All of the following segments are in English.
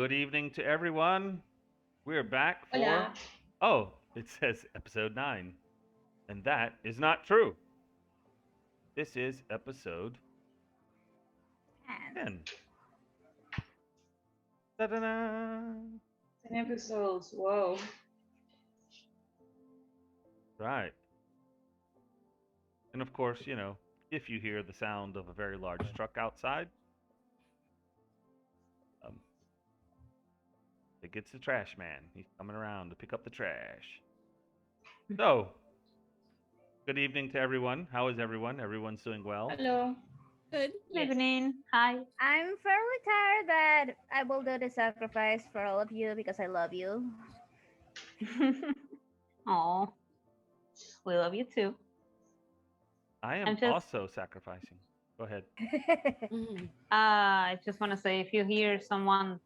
Good evening to everyone. We're back for, Hola. oh, it says episode 9. And that is not true. This is episode And 10. Ta-da-da! 10 episodes. Whoa. Right. And of course, if you hear the sound of a very large truck outside, um, it gets the trash man. He's coming around to pick up the trash. So, good evening to everyone. How is everyone? Everyone's doing well? Hello. Good. Yes. Evening. Hi. I'm fairly tired, but I will do the sacrifice for all of you because I love you. Oh, we love you too. I am I'm just- also sacrificing. Go ahead. I just want to say if you hear someone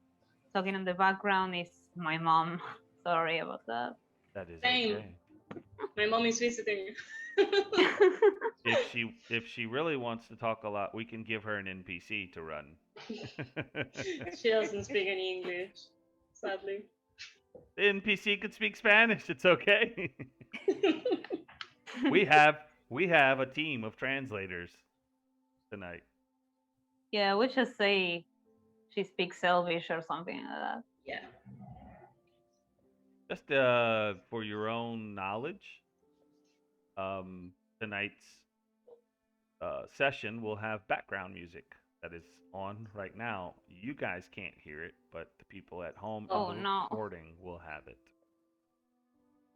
talking in the background, it's my mom. Sorry about that. That is Same. okay. My mom is visiting. If she really wants to talk a lot, we can give her an NPC to run. She doesn't speak any English, sadly. The NPC could speak Spanish. It's okay. we have a team of translators tonight. Yeah, we just say she speaks Selvish or something like that. Yeah. Just for your own knowledge, tonight's session will have background music that is on right now. You guys can't hear it, but the people at home Oh, in the no. recording will have it.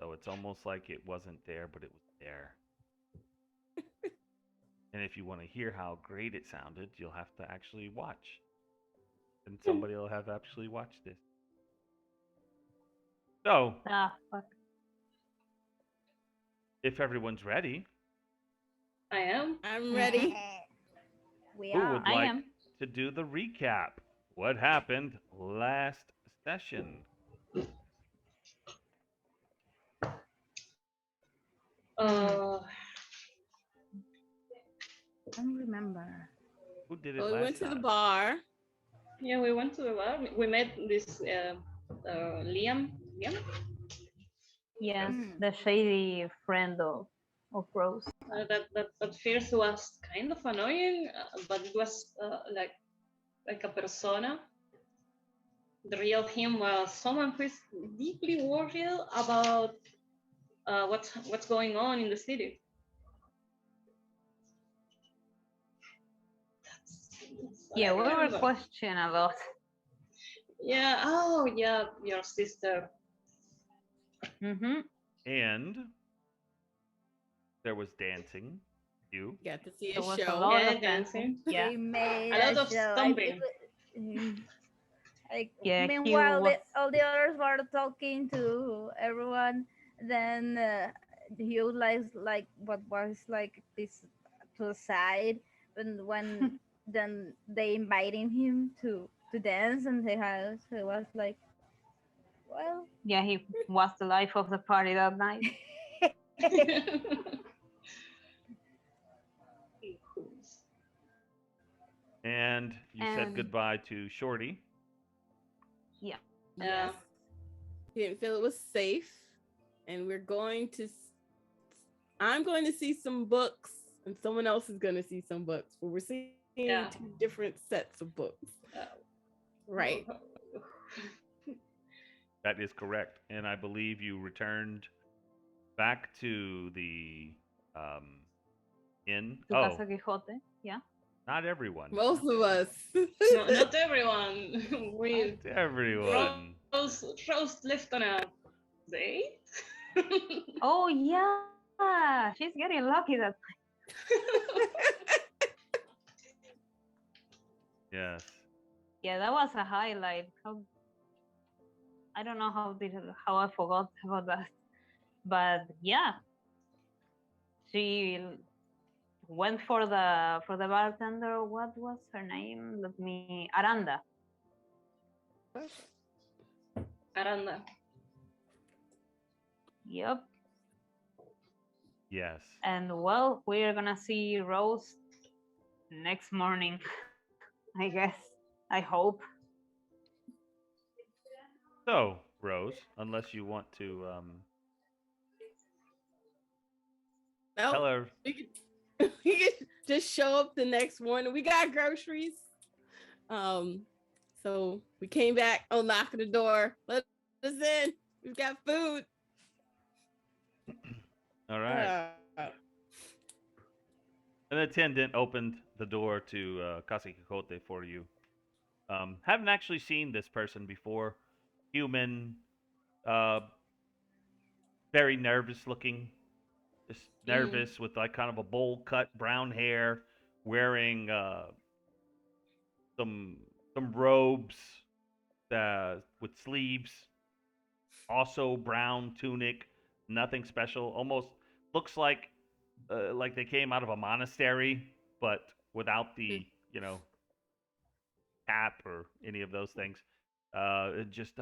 So it's almost like it wasn't there, but it was there. And if you want to hear how great it sounded, you'll have to actually watch. And somebody will have actually watched this. So, Ah, fuck. if everyone's ready, I am. I'm ready. We who are. would I like am. to do the recap? What happened last session? Uh, I don't remember. Who did it Well, we last went to the time? bar. yeah, we went to the bar. We met this Liam. Liam? Yes, Mm. the shady friend of Rose. That at first was kind of annoying, but it was like a persona. The real him was someone who is deeply worried about what's going on in the city. That's what Yeah, I we were remember. questioning a lot. Yeah. Oh, yeah. Your sister. Mm-hmm. And there was dancing. You. Got to see There a was a show. lot Yeah, of dancing. Yeah. We made A lot a of show. stomping. Like, Yeah, he meanwhile, was. all the others were talking to everyone. Then he would like what was like this to the side, and when then they inviting him to dance, and he was like, well, Yeah, he was the life of the party that night. And you said And- goodbye to Shorty. Yeah. Yeah. He didn't feel it was safe, and we're going to. I'm going to see some books, and someone else is going to see some books. But we're seeing Yeah. 2 different sets of books. Right. That is correct. And I believe you returned back to the inn. To Oh, Casa Quixote. Yeah. not everyone. Most of us. No, not everyone. We Not everyone. Rose left on a date. Oh yeah. She's getting lucky that Yes. yeah, that was a highlight. I don't know how I forgot about that. But yeah. She went for the bartender. What was her name? Let me Aranda. Aranda. Yep. Yes. And well, we're gonna see Rose next morning. I guess. I hope. So, Rose, unless you want to tell No, her. we could, we could just show up the next morning. We got groceries. Um, so we came back. Oh, knock on the door. Let us in. We've got food. All right. Uh, An attendant opened the door to Casa Quixote for you. Haven't actually seen this person before. Human, uh, very nervous looking, just mm, nervous with like kind of a bowl cut brown hair, wearing some some robes with sleeves, also brown tunic, nothing special. Almost looks like they came out of a monastery, but without mm. the cap or any of those things. Just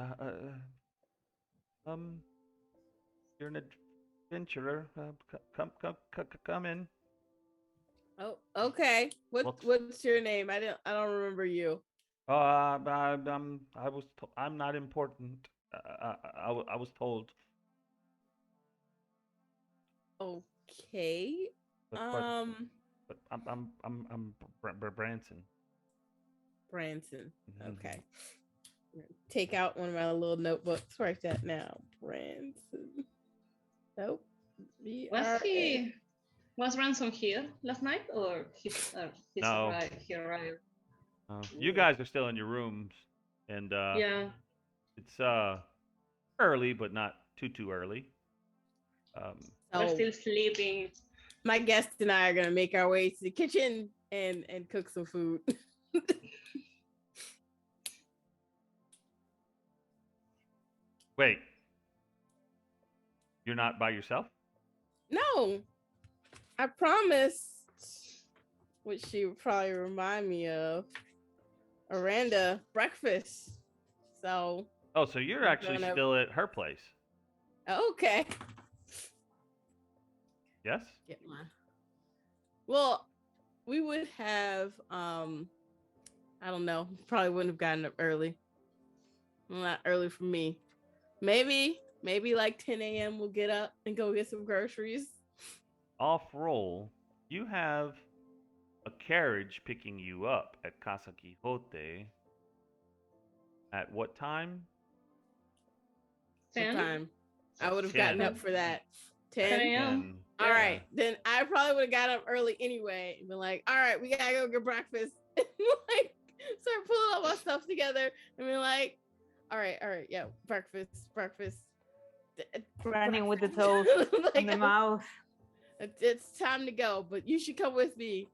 um, you're an adventurer. Come in. Oh, okay. Looks. What's your name? I don't remember you. I'm not important. I was told, Okay. but but Um, but I'm Branson. Branson. Mhm. Okay. Take out one of my little notebooks. Write that now. Branson. Nope. Was BRA. he was Ransom here last night, or he's No, arrived? He arrived. you Mm. guys are still in your rooms, and Yeah. it's early, but not too early. Um, We're So still sleeping. my guest and I are gonna make our way to the kitchen and cook some food. wait, you're not by yourself? No, I promised, which she would probably remind me of, Aranda breakfast. So Oh, so you're we're actually gonna. still at her place? Okay. Yes. Get mine. Well, we would have. I don't know. Probably wouldn't have gotten up early. Well, not early for me. Maybe like 10 a.m. We'll get up and go get some groceries. Off roll, you have a carriage picking you up at Casa Quixote at what time? What 10? time? I would have gotten 10. up for that. 10 10. a.m. 10. All Yeah. right, then I probably would have got up early anyway and been like, all right, we gotta go get breakfast. Like, start pulling all my stuff together and be like, all right, yeah, breakfast. Running with the toes Like, in the mouth. it's time to go, but you should come with me.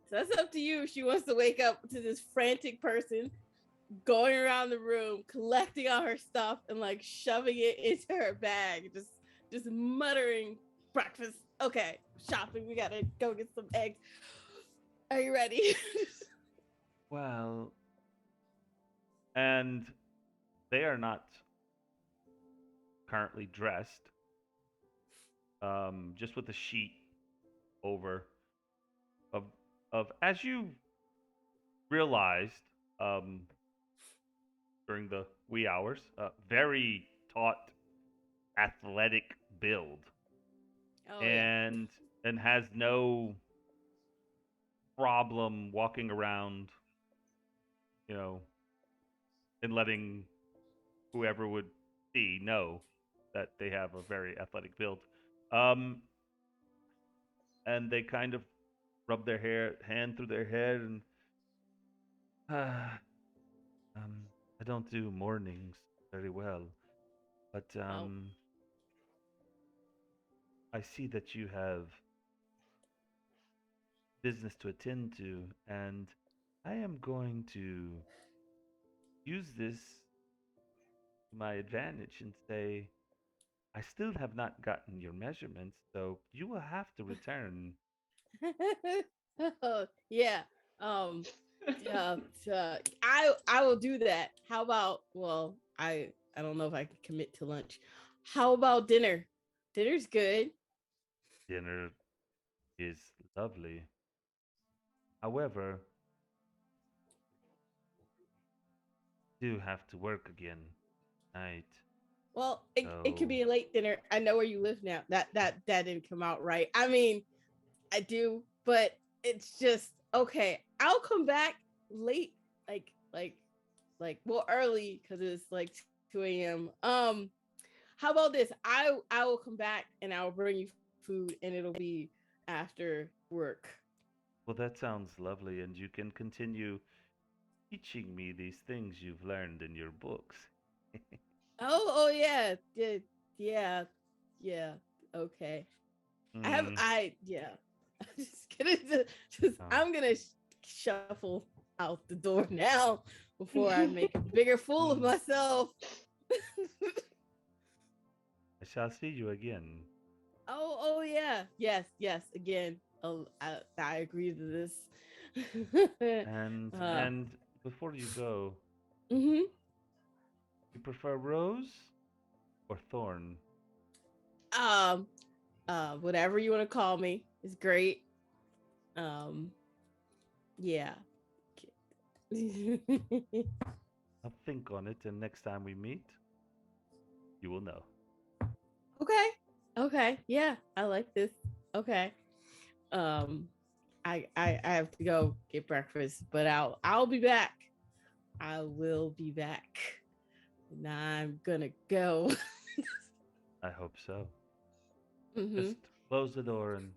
So that's up to you. She wants to wake up to this frantic person going around the room, collecting all her stuff and like shoving it into her bag, just muttering breakfast. Okay, shopping. We gotta go get some eggs. Are you ready? Well, and they are not currently dressed, just with a sheet over of as you realized um, during the wee hours, very taut, athletic build, Oh yeah. and has no problem walking around, you know, and letting whoever would see know that they have a very athletic build. Um, and they kind of rub their hand through their head, and uh, um, I don't do mornings very well, but Oh. I see that you have business to attend to, and I am going to use this to my advantage and say, I still have not gotten your measurements, so you will have to return. Oh, yeah. Um. Uh, I will do that. How about? Well, I don't know if I can commit to lunch. How about dinner? Dinner's good. Dinner is lovely. However, do have to work again tonight. Well, it could So, be a late dinner. I know where you live now. That didn't come out right. I mean, I do, but it's just okay. I'll come back late, like like well early because it's like 2 a.m. How about this? I will come back and I will bring you food, and it'll be after work. well, that sounds lovely, and you can continue teaching me these things you've learned in your books. Oh yeah, yeah, yeah. Okay. Hmm. I yeah. I'm just gonna Oh, I'm gonna shuffle out the door now before I make a bigger fool of mm, myself. I shall see you again. Oh yeah, yes again. Oh, I agree to this. And uh, and before you go, mm-hmm. you prefer rose or thorn? um Whatever you want to call me is great. Um yeah. I'll think on it, and next time we meet, you will know. Okay. Okay. Yeah, I like this. Okay. Um, I have to go get breakfast, but I'll be back. I will be back. And I'm gonna go. I hope so. Hmm. Just close the door, and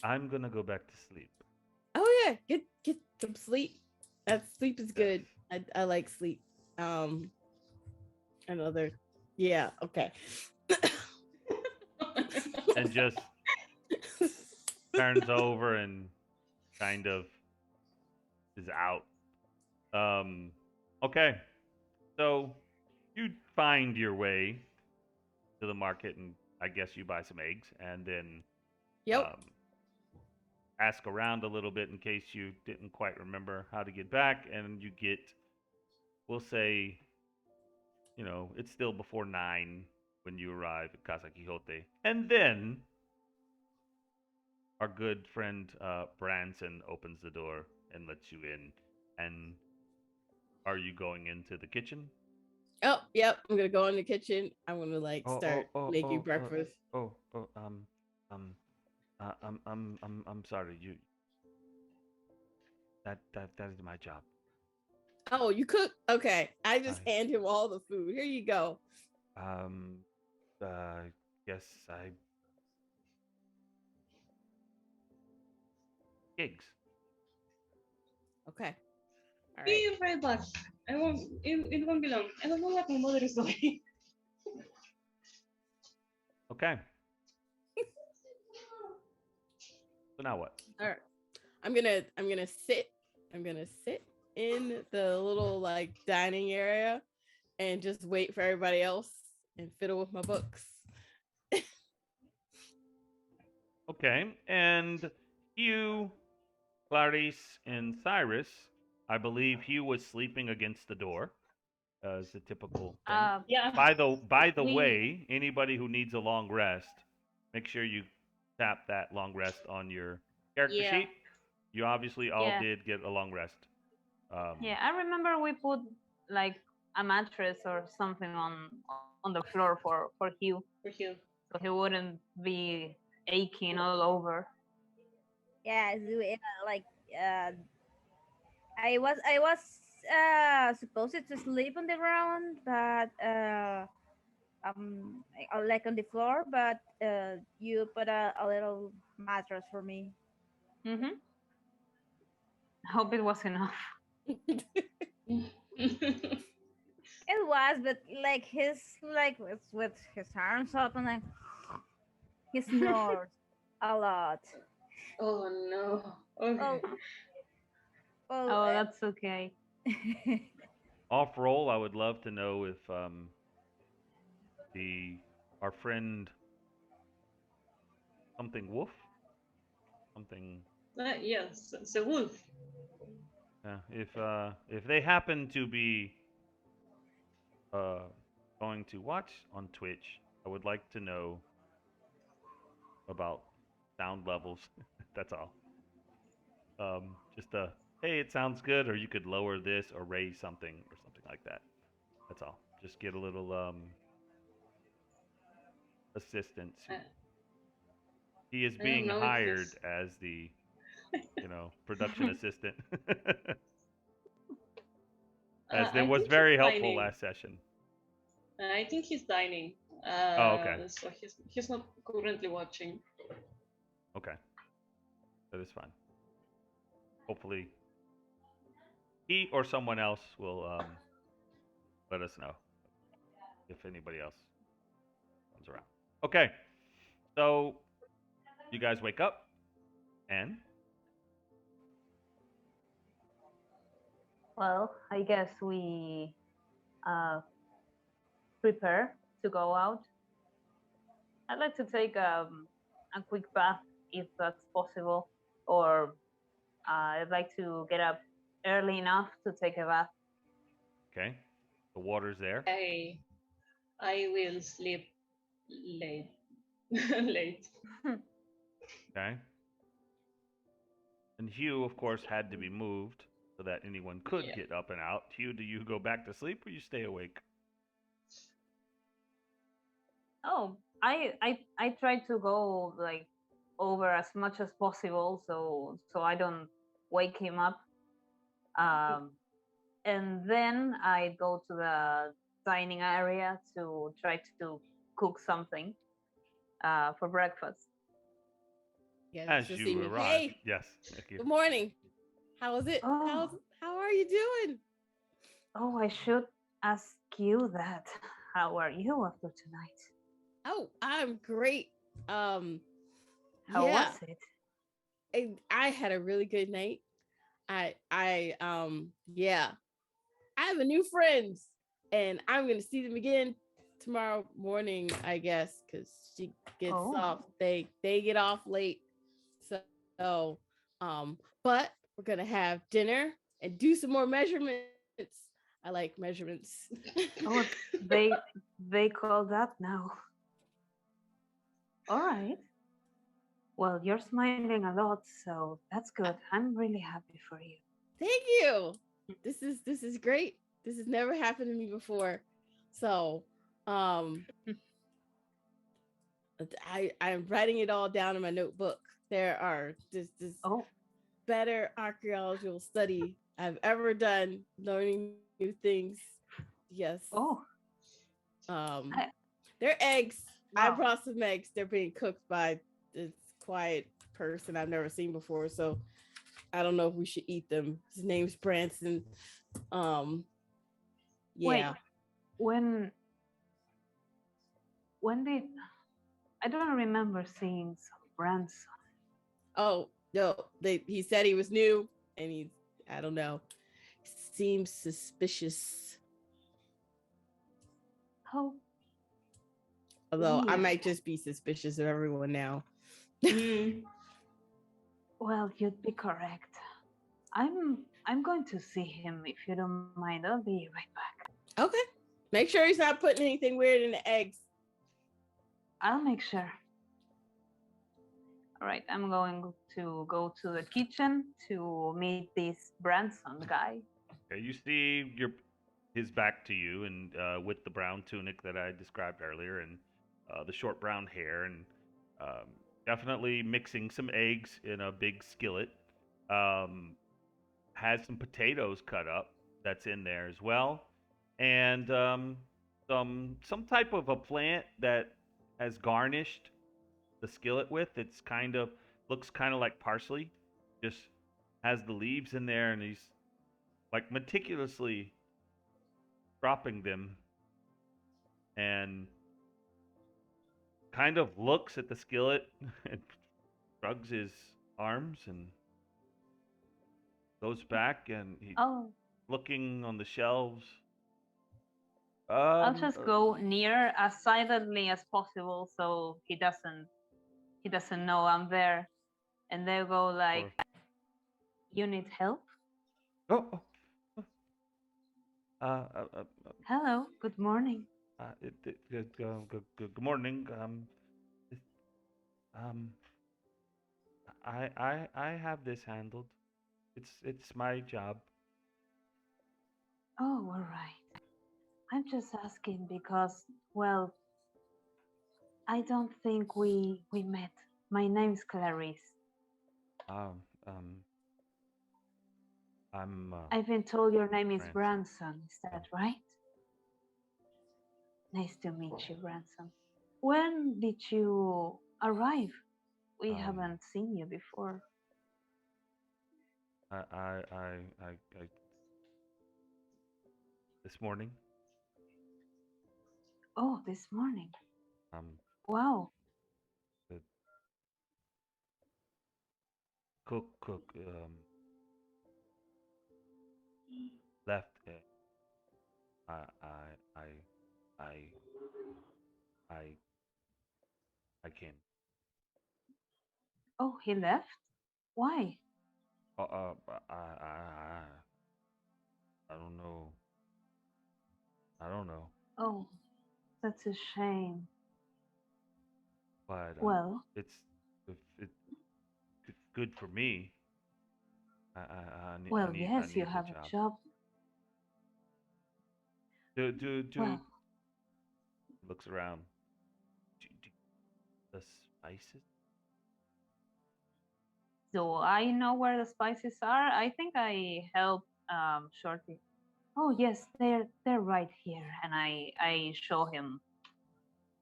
I'm gonna go back to sleep. Oh yeah, get some sleep. That sleep is Yes. good. I like sleep. Um, Another. Yeah. Okay. And just turns over and kind of is out. Um, okay. So you find your way to the market, and I guess you buy some eggs, and then Yep. um, ask around a little bit in case you didn't quite remember how to get back, and you get, we'll say, it's still before 9 when you arrive at Casa Quixote. And then our good friend Branson opens the door and lets you in. And are you going into the kitchen? Oh, yep. I'm gonna go in the kitchen. I'm gonna like Oh, start oh, oh, making oh, breakfast. oh, oh, um, I'm sorry. That is my job. Oh, you cook? Okay. I I, just hand him all the food. Here you go. um, uh, guess I gigs. Okay. All right. Be right back. I won't. It won't be long. I don't know what my mother is doing. Okay. So now what? All right. I'm gonna sit. I'm gonna sit in the little like dining area and just wait for everybody else and fiddle with my books. Okay. And Hugh, Clarice, and Cyrus, I believe Hugh was sleeping against the door, as a typical thing. Uh, Yeah, By the we. way, anybody who needs a long rest, make sure you tap that long rest on your character Yeah. sheet. You obviously all yeah, did get a long rest. yeah. I remember we put like a mattress or something on the floor for Hugh, For you. so he wouldn't be aching all over. Yeah, so, like uh, I was supposed to sleep on the ground, but like on the floor, but you put a little mattress for me. Mm-hmm. I hope it was enough. It was, but like his like with his arms up and like he snores a lot. Oh no. Okay. Oh, well, Oh, that's okay. Off roll, I would love to know if the our friend something Wolf, something, Yes, it's a wolf. if they happen to be uh, going to watch on Twitch, I would like to know about sound levels. That's all. Just hey, it sounds good, or you could lower this or raise something or something like that. That's all. Just get a little assistance. Uh, He is I don't being know if hired he's. as the, production assistant, as there I was think he's very helpful dining. last session. I think he's dining. Oh, okay, So he's not currently watching. okay, that is fine. Hopefully, he or someone else will let us know if anybody else comes around. Okay, so you guys wake up and Well, I guess we uh, prepare to go out. I'd like to take a quick bath if that's possible, or I'd like to get up early enough to take a bath. okay, the water's there. I will sleep late. Late. Okay, and Hugh, of course, had to be moved so that anyone could Yeah. get up and out. Hugh, do you go back to sleep or you stay awake? Oh, I try to go like over as much as possible, so I don't wake him up. Um, and then I go to the dining area to try to cook something for breakfast. Yeah, As she'll see you me. arrive, Hey, yes, thank you. good morning. How is it? Oh, How are you doing? oh, I should ask you that. How are you after tonight? Oh, I'm great. How was Yeah, it? I had a really good night. Yeah, I have a new friends, and I'm gonna see them again tomorrow morning, I guess, because she gets Oh, off. They get off late, so but we're gonna have dinner and do some more measurements. I like measurements. oh, they call that now. All right. Well, you're smiling a lot, so that's good. I'm really happy for you. Thank you. This is great. This has never happened to me before. So, um, I'm writing it all down in my notebook. There are this Oh, better archaeological study I've ever done, learning new things. Yes. oh, Um, I, they're eggs. I wow. brought some eggs. They're being cooked by this quiet person I've never seen before. So I don't know if we should eat them. His name's Branson. Um, Wait, yeah. when when did I don't remember seeing some brands. Oh no, he said he was new, and I don't know, seems suspicious. How Although I weird. might just be suspicious of everyone now. Mm. Well, you'd be correct. I'm going to see him if you don't mind. I'll be right back. Okay. Make sure he's not putting anything weird in the eggs. I'll make sure. All right, I'm going to go to the kitchen to meet this Branson guy. Okay, you see his back to you, and with the brown tunic that I described earlier, and the short brown hair, and um, definitely mixing some eggs in a big skillet. Um, has some potatoes cut up that's in there as well, and some type of a plant that has garnished the skillet with. It's kind of looks kind of like parsley, just has the leaves in there, and he's like meticulously dropping them, and kind of looks at the skillet and shrugs his arms and goes back, and he Oh, looking on the shelves. I'll Um, just uh, go near as silently as possible so he doesn't know I'm there. And they'll go like, or "You need help? oh, oh, oh, uh, uh, uh, Hello, good morning." good morning. This- um, I have this handled. It's my job. Oh, all right. I'm just asking because, well, I don't think we met. My name's Clarice. Um, um, I'm I've been told your name is Ransom. Branson. Is that Um, right? Nice to meet you, Branson. When did you arrive? We um, haven't seen you before. I, I, I, I, I this morning, Oh, this morning. um, Wow. the cook, left. I, I, I, I, I, I came. Oh, he left? Why? Uh, uh, I don't know. I don't know. Oh, that's a shame. But Well, it's if it's good for me. well, I yes, you need the have a job. job. Do Well, looks around. Do the spices? so I know where the spices are. I think I help Shorty. Oh yes, they're right here, and I show him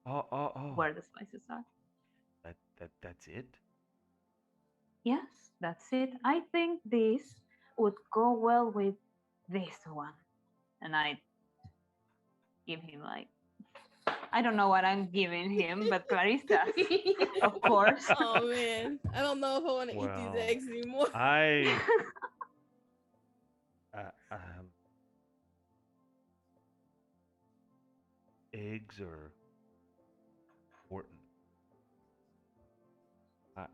Oh. where the spices are. That's it. Yes, that's it. I think this would go well with this one, and I give him like I don't know what I'm giving him, but Clarice does, of course. Oh man, I don't know if I want to eat these Well, eggs anymore. I uh, um, eggs are important.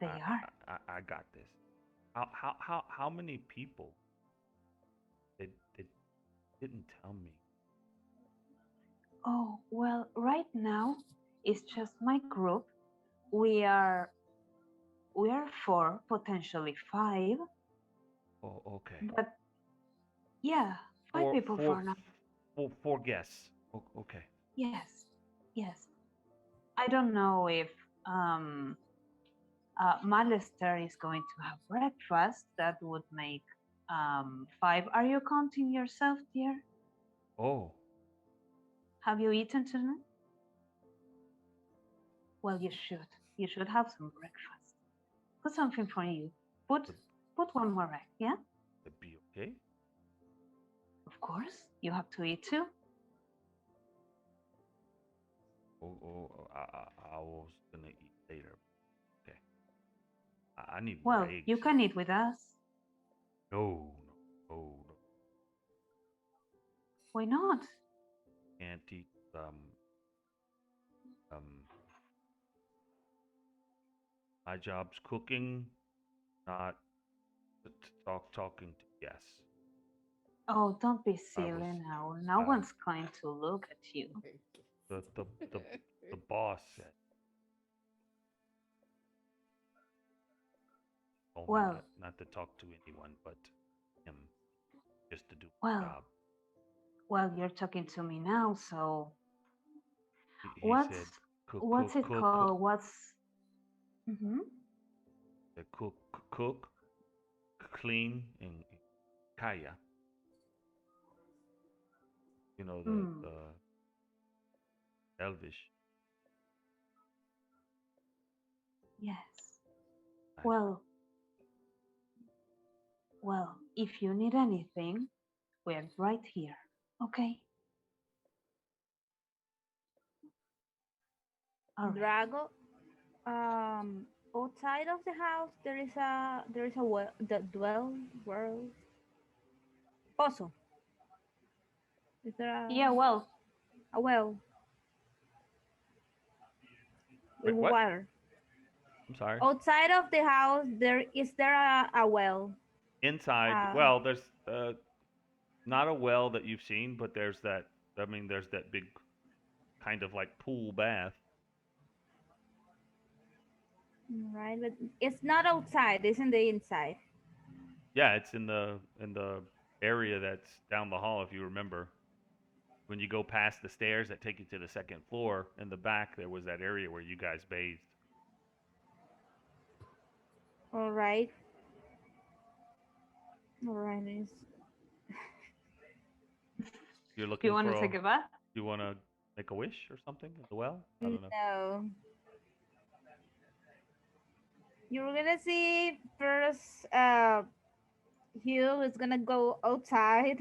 They are. I got this. How many people? They didn't tell me. Oh well, right now it's just my group. We are we are four, potentially five, Oh, okay. but yeah, five Four, people four, for now. four guests. Okay. Yes, yes. I don't know if um, Malester is going to have breakfast. That would make five. Are you counting yourself, dear? Oh, Have you eaten tonight? Well, you should. You should have some breakfast. Put something for you. Put would put one more egg. Yeah, it be okay? of course. You have to eat too. I was gonna eat later. Okay. I need more Well, you eggs. can eat with us. No, no. Why not? Can't eat. Um. My job's cooking, not talking to guests. Oh, don't be I was silly now. No um one's going to look at you. the the the the boss said told me Well, not to talk to anyone but him, just to do my well, job. well, you're talking to me now, so He what's said what's it cook. called? What's mm-hmm. The cook, clean, and kaya. You know Mm, the Elvish. yes. I, Well, well, if you need anything, we're right here. Okay? All right. Drago, outside of the house there is a well, the dwell world pozo. Is there Yeah, well, a well with wait, what? water? I'm sorry. Outside of the house, there a well? Inside, Uh, well, there's not a well that you've seen, but there's that. I mean, there's that big kind of like pool bath. right, but it's not outside. It's in the inside. Yeah, it's in the area that's down the hall, if you remember. When you go past the stairs that take you to the second floor, in the back there was that area where you guys bathed. All right. All right. You're Do you looking want for to a. take a bath? You want to make a wish or something at the well? I don't know. No. You're gonna see first. Hugh is gonna go outside,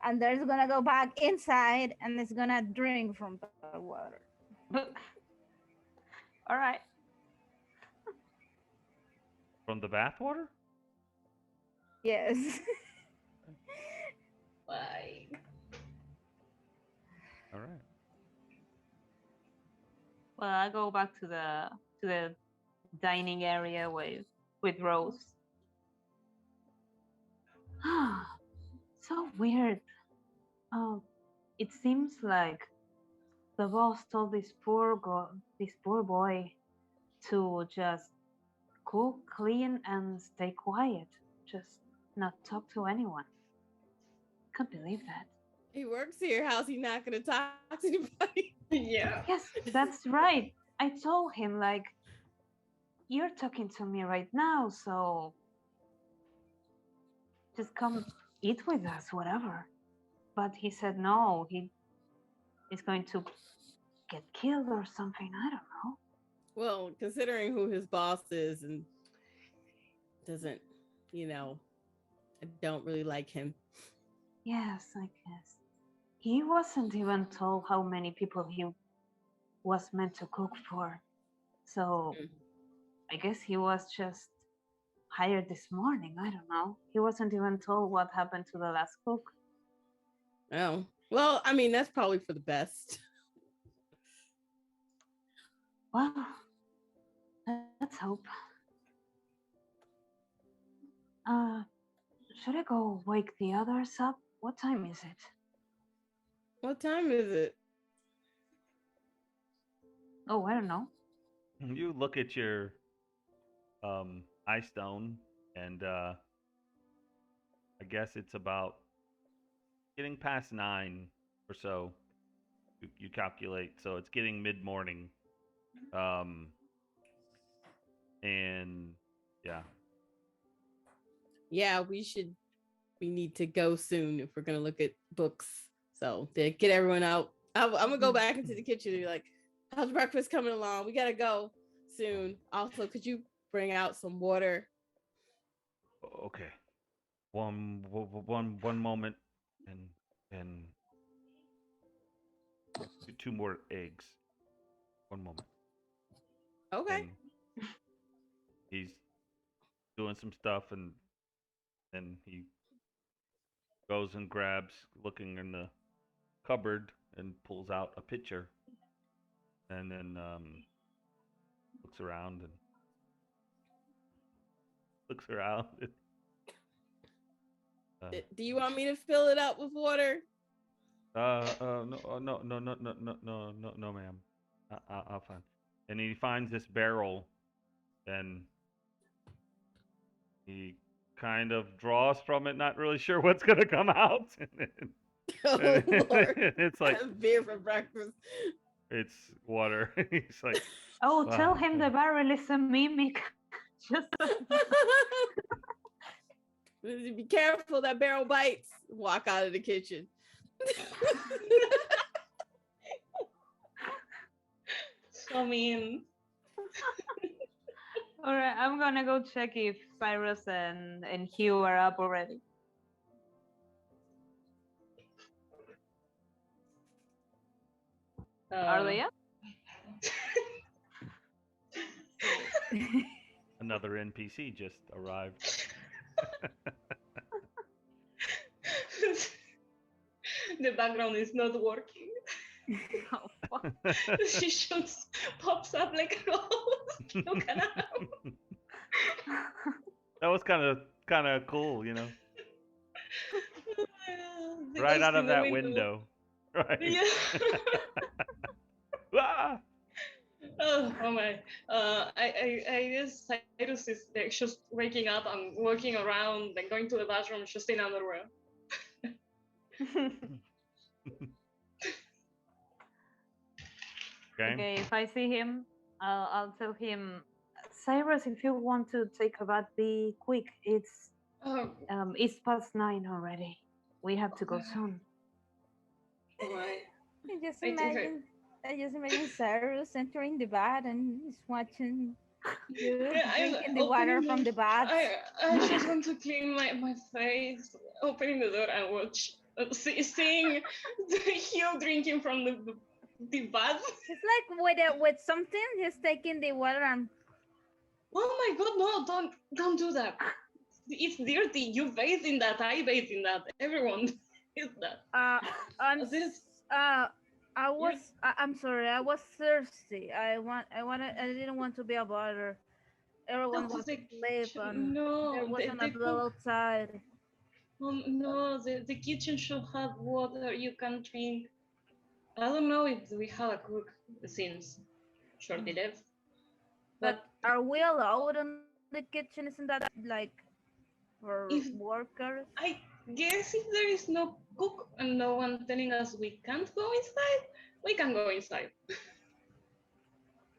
and there's gonna go back inside, and it's gonna drink from the water. All right. From the bathwater? Yes. Why? All right. Well, I go back to the dining area with Rose. So weird. Um, it seems like the boss told this poor boy to just cook, clean, and stay quiet. Just not talk to anyone. Can't believe that. He works here. How's he not gonna talk to anybody? Yeah. Yes, that's right. I told him like you're talking to me right now, so just come eat with us, whatever. But he said no, he is going to get killed or something. I don't know. Well, considering who his boss is and doesn't, you know, I don't really like him. Yes, I guess. He wasn't even told how many people he was meant to cook for. So Mm. I guess he was just hired this morning. I don't know. He wasn't even told what happened to the last cook. Oh, well, I mean, that's probably for the best. Well, let's hope. Uh, should I go wake the others up? What time is it? What time is it? Oh, I don't know. You look at your eye stone, and I guess it's about getting past 9 or so. You calculate, so it's getting mid morning. Um, and yeah, Yeah, we need to go soon if we're gonna look at books. So to get everyone out, I'm gonna go back into the kitchen and be like, how's breakfast coming along? We gotta go soon. Also, could you bring out some water? okay. One moment, and and two more eggs. One moment, Okay. and he's doing some stuff, and then he goes and grabs, looking in the cupboard, and pulls out a pitcher, and then looks around and looks around. And, Do you want me to fill it up with water? no, ma'am. I'll find. And he finds this barrel, and he kind of draws from it, not really sure what's gonna come out. Oh Lord, It's like beer for breakfast. it's water. He's like, Oh, wow. tell him the barrel is a mimic. Just Be careful, that barrel bites. Walk out of the kitchen. So mean. all right. I'm gonna go check if Cyrus and Hugh are up already. Are they up? Another NPC just arrived. The background is not working. Oh, fuck. She shoots, pops up like a ghost. You cannot. That was kind of cool, you know. The Right ghost out in of the that window. Right. Yeah. Ah! Oh my. I guess Cyrus is like just waking up and walking around, like going to the bathroom, just in underwear. Okay. Okay, if I see him, I'll tell him, Cyrus, if you want to take a bath, be quick. Oh, It's past 9 already. We have to go soon. my. I just I think imagine, I just imagine Cyrus entering the bath and he's watching you I'm drinking the water opening from the. the bath. I just want to clean my face, opening the door and watch, seeing Hugh drinking from the bath. It's like with something, he's taking the water and Oh my god, no, don't do that. It's dirty. You bathe in that. I bathe in that. Everyone is that. uh, I'm This you I'm sorry, I was thirsty. I didn't want to be a bother. no Everyone was asleep and there no wasn't a the blood cook outside. no the kitchen should have water you can drink. I don't know if we have a cook since shortly left, But but are we allowed in the kitchen? Isn't that like for if workers? I guess if there is no cook and no one telling us we can't go inside, we can go inside.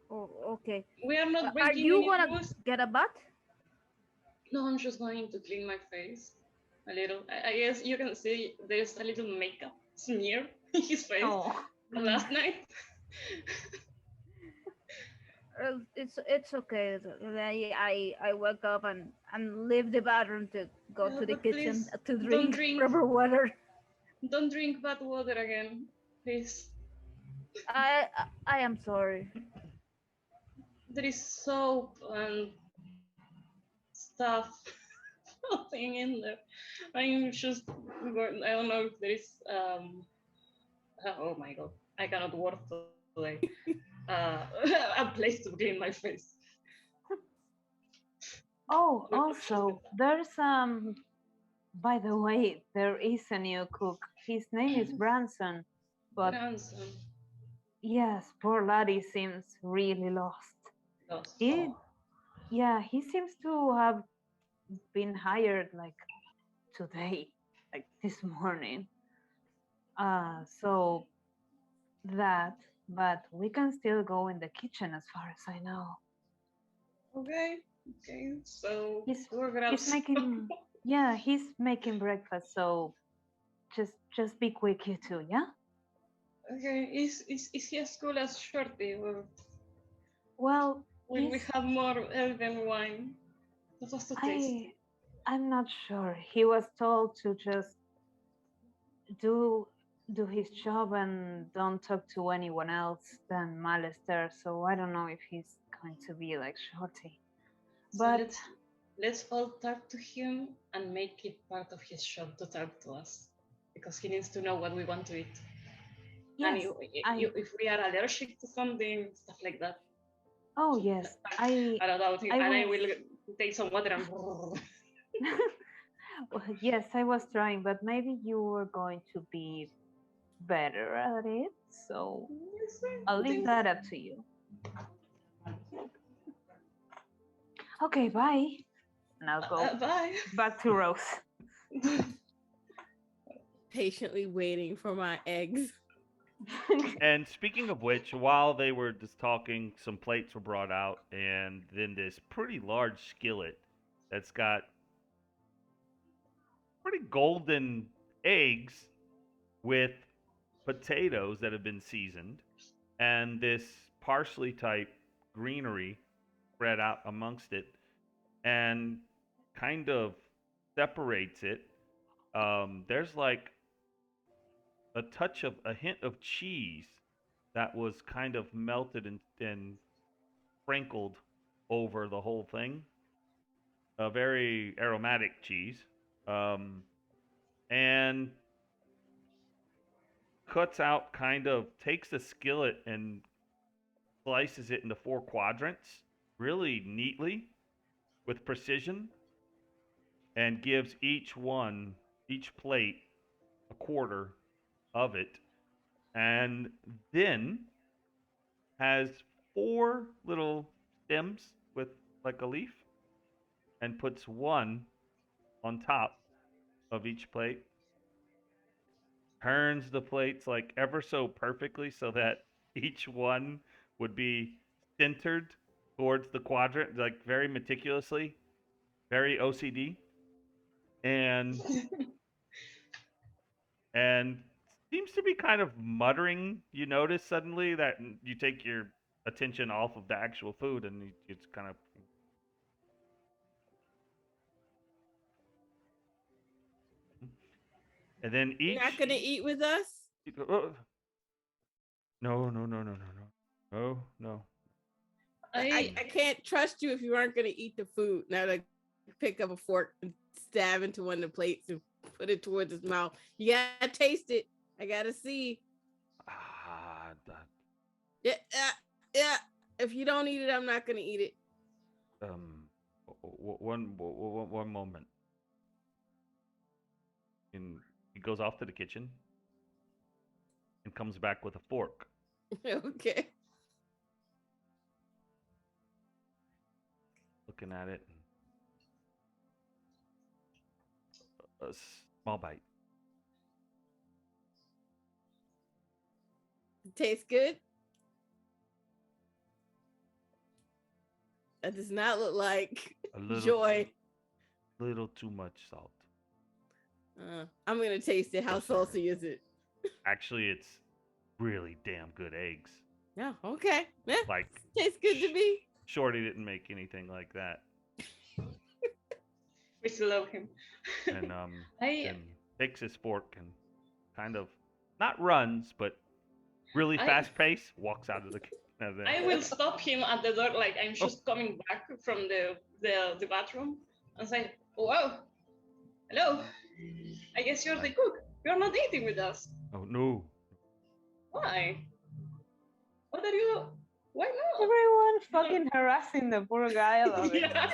Oh, okay. We are not Are breaking you any gonna rules. get a bath? No, I'm just going to clean my face a little. I guess you can see there's a little makeup smear in his face Oh. from last night. It's okay. I wake up and leave the bathroom to go Yeah, to the but kitchen please to don't drink drink, proper water. don't drink bad water again, please. I am sorry. There is soap and stuff floating in there. I'm just going. I don't know if there is. Oh my god, I cannot work today. A place to clean my face. Oh, also, there's by the way, there is a new cook. His name is Branson, but Grandson. yes, poor laddie seems really lost. Lost. He, yeah, he seems to have been hired like today, like this morning. So that, but we can still go in the kitchen as far as I know. Okay. Okay. So He's we're gonna. he's making, yeah, he's making breakfast. So just be quick, you two, yeah. Okay. Is he as cool as Shorty? Or Well, will we he's have more elven wine? That was so tasty. I I'm not sure. He was told to just do do his job and don't talk to anyone else than Malester. So I don't know if he's going to be like Shorty. So But let's all talk to him and make it part of his job to talk to us because he needs to know what we want to eat. And yes, I if we are allergic to something, stuff like that. oh yes, I don't know, I and I was will take some water and. well, yes, I was trying, but maybe you were going to be better at it. So Yes, I'll I leave think that up to you. Okay, bye. And I'll go bye. back to Rose. Patiently waiting for my eggs. And speaking of which, while they were just talking, some plates were brought out, and then this pretty large skillet that's got pretty golden eggs with potatoes that have been seasoned, and this parsley type greenery spread out amongst it, and kind of separates it. There's like a touch of a hint of cheese that was kind of melted and sprinkled over the whole thing. A very aromatic cheese, um, and cuts out kind of takes the skillet and slices it into four quadrants really neatly with precision, and gives each plate a quarter of it, and then has four little stems with like a leaf, and puts one on top of each plate, turns the plates like ever so perfectly so that each one would be centered towards the quadrant, like very meticulously, very OCD, and and seems to be kind of muttering. You notice suddenly that you take your attention off of the actual food, and it's kind of. And then You're not each. gonna eat with us? Oh, no, no, no, no, no, no, no, no. I I can't trust you if you aren't gonna eat the food. Now to pick up a fork and stab into one of the plates and put it towards his mouth. You gotta taste it. I gotta see. Ah, Yeah, yeah. If you don't eat it, I'm not gonna eat it. um, one moment. And he goes off to the kitchen and comes back with a fork. Okay. Looking at it, a small bite. Tastes good. That does not look like A little, joy. little too much salt. I'm gonna taste it. How So sorry. salty is it? Actually, it's really damn good eggs. Yeah. Okay. Yeah. Like Tastes good to me. Shorty didn't make anything like that, we still love him. and I and takes his fork and kind of not runs, but really I fast pace walks out of the. I will stop him at the door, like I'm Oh. just coming back from the bathroom, and say, "Whoa, hello. I guess you're the cook. You're not eating with us. Oh no! Why? What are you? Why not? Everyone fucking harassing the poor guy. I love it. Yeah.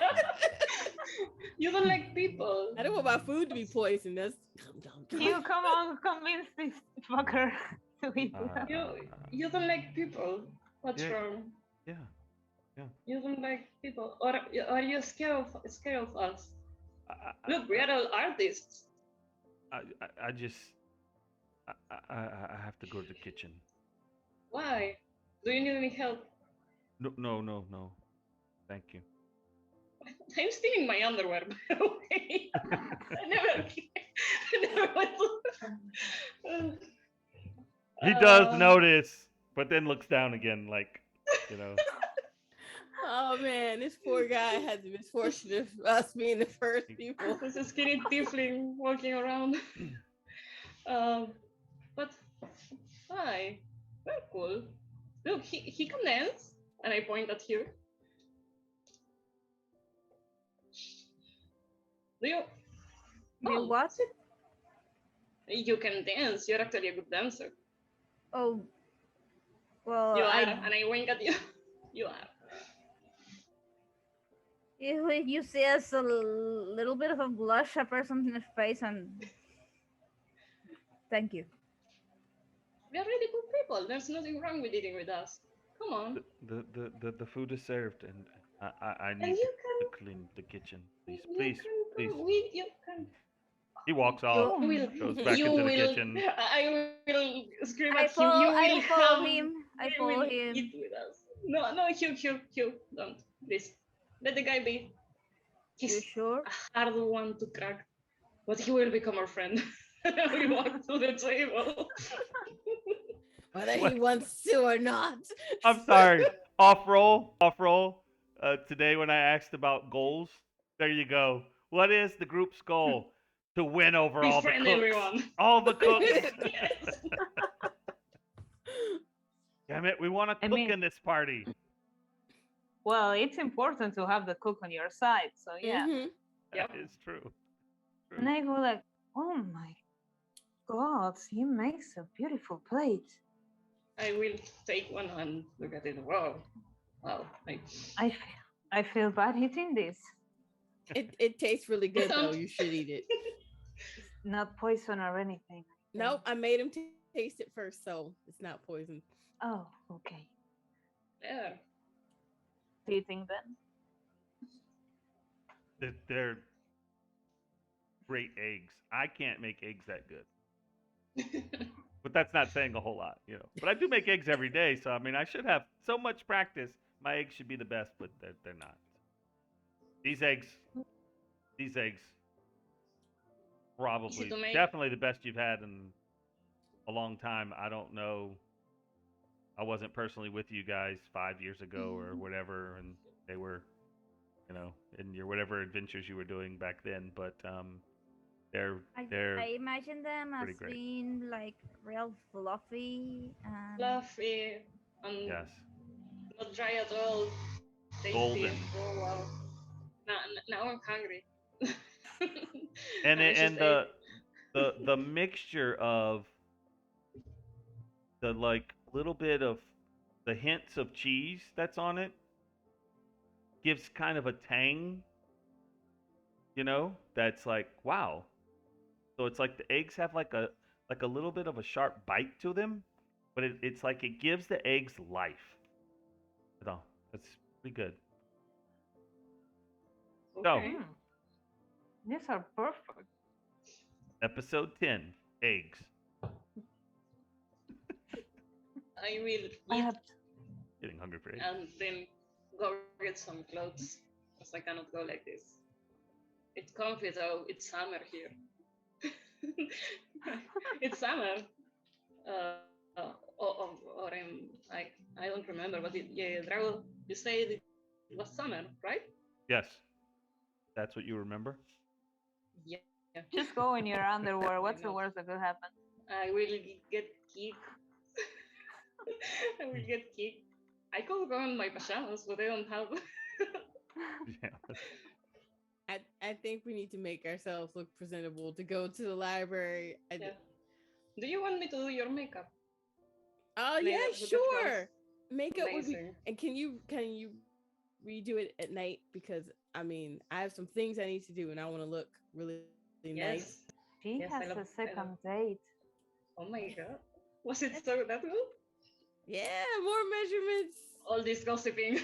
You don't like people. I don't want my food to be poisoned. That's You come on, convince this fucker to eat with us. You don't like people. What's Yeah. wrong? Yeah. You don't like people, or are you scared of us? I, Look, we are all artists. I just I have to go to the kitchen. Why? Do you need any help? No. Thank you. I'm stealing my underwear, by the way. I never went to. He does notice, but then looks down again, like, you know. Oh man, this poor guy had the misfortune of us being the first people. There's a skinny tiefling walking around. But hi, very cool. Look, he can dance, and I point at you. Do you? You what? You can dance. You're actually a good dancer. Oh, well, You are, and I wink at you. You are. if you see us a little bit of a blush appears on his face, and thank you. We are really good people. There's nothing wrong with eating with us. Come on. The food is served, and I And need you to clean the kitchen, please, You please, can please. go with, you can. He walks You off, will. goes back You into the will. kitchen. I will scream I at him. You will I follow have. him. I You follow will him. eat with us. No, Hugh, don't. Please. Let the guy be. You He's sure? a hard one to crack, but he will become our friend. We walk to the table. Whether he wants to or not. I'm sorry. Off roll. Today when I asked about goals, there you go. What is the group's goal? To win over all the Befriend cooks. everyone. All the cooks. Yes. Damn it, we want to I cook mean- in this party. Well, it's important to have the cook on your side. So yeah. Mhm. Yep. That is true. And I go like, oh my God, he makes a beautiful plate. I will take one and look at it. Wow. I feel bad eating this. It tastes really good though. Don't. You should eat it. It's not poison or anything. I Nope, think. I made him taste it first, so it's not poison. Oh, okay. Yeah. Do you think then? They're great eggs. I can't make eggs that good. But that's not saying a whole lot, you know. But I do make eggs every day, so I mean, I should have so much practice. My eggs should be the best, but they're not. These eggs, these eggs, Easy probably, to make. definitely the best you've had in a long time. I don't know. I wasn't personally with you guys 5 years ago or whatever, and they were, you know, in your whatever adventures you were doing back then. But they're I they're imagine them as pretty great. being like real fluffy and Fluffy and Yes, not dry at all. Tasty. golden, Oh wow. Now I'm hungry. and I just and ate. the mixture of the like little bit of the hints of cheese that's on it gives kind of a tang, you know, that's like wow. So it's like the eggs have like a little bit of a sharp bite to them, but it's like it gives the eggs life. You know, that's pretty good. So, Okay. Mm, these are perfect. episode 10, eggs. I will I eat have Getting hungry for eggs. and then go get some clothes. Because I cannot go like this. It's comfy though. It's summer here. It's summer. Or I don't remember, but yeah, Drago, you said it was summer, right? Yes, that's what you remember. Yeah. just go in your underwear. Why What's the not? worst that could happen? I will get kicked. I will get kicked. I could go in my pajamas, but I don't have. Yeah. I think we need to make ourselves look presentable to go to the library. Yeah. Do you want me to do your makeup? Oh Made yeah, up with the clothes? sure. Makeup would be. Amazing. And can you redo it at night? Because I mean, I have some things I need to do, and I want to look really, really nice. Yes. She Yes, has I love. a I love. second date. Oh my god. Was it so that good? Yeah, more measurements. All this gossiping.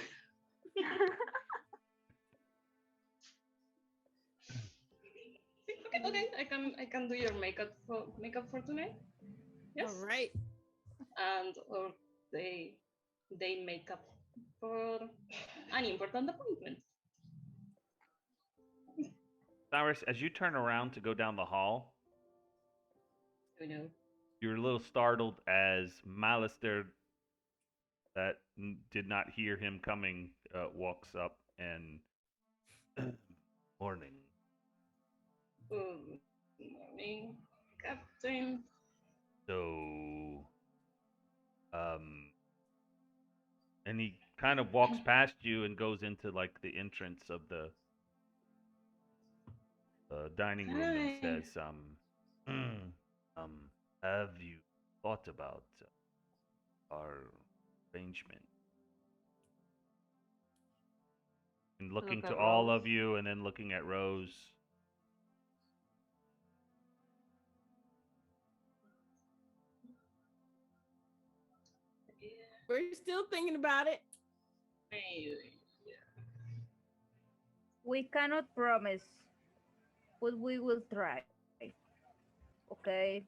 Okay, okay. I can do your makeup for tonight. Yes. All right. And or they they make up for an important appointment. Cyrus, as you turn around to go down the hall, You know. you're a little startled as Malister, that did not hear him coming, walks up and morning. Good morning, Captain. So, um, and he kind of walks past you and goes into like the entrance of the dining room and Hi. says, have you thought about our arrangement? And looking Look to at all Rose. of you and then looking at Rose. We're still thinking about it. we cannot promise, but we will try. Okay?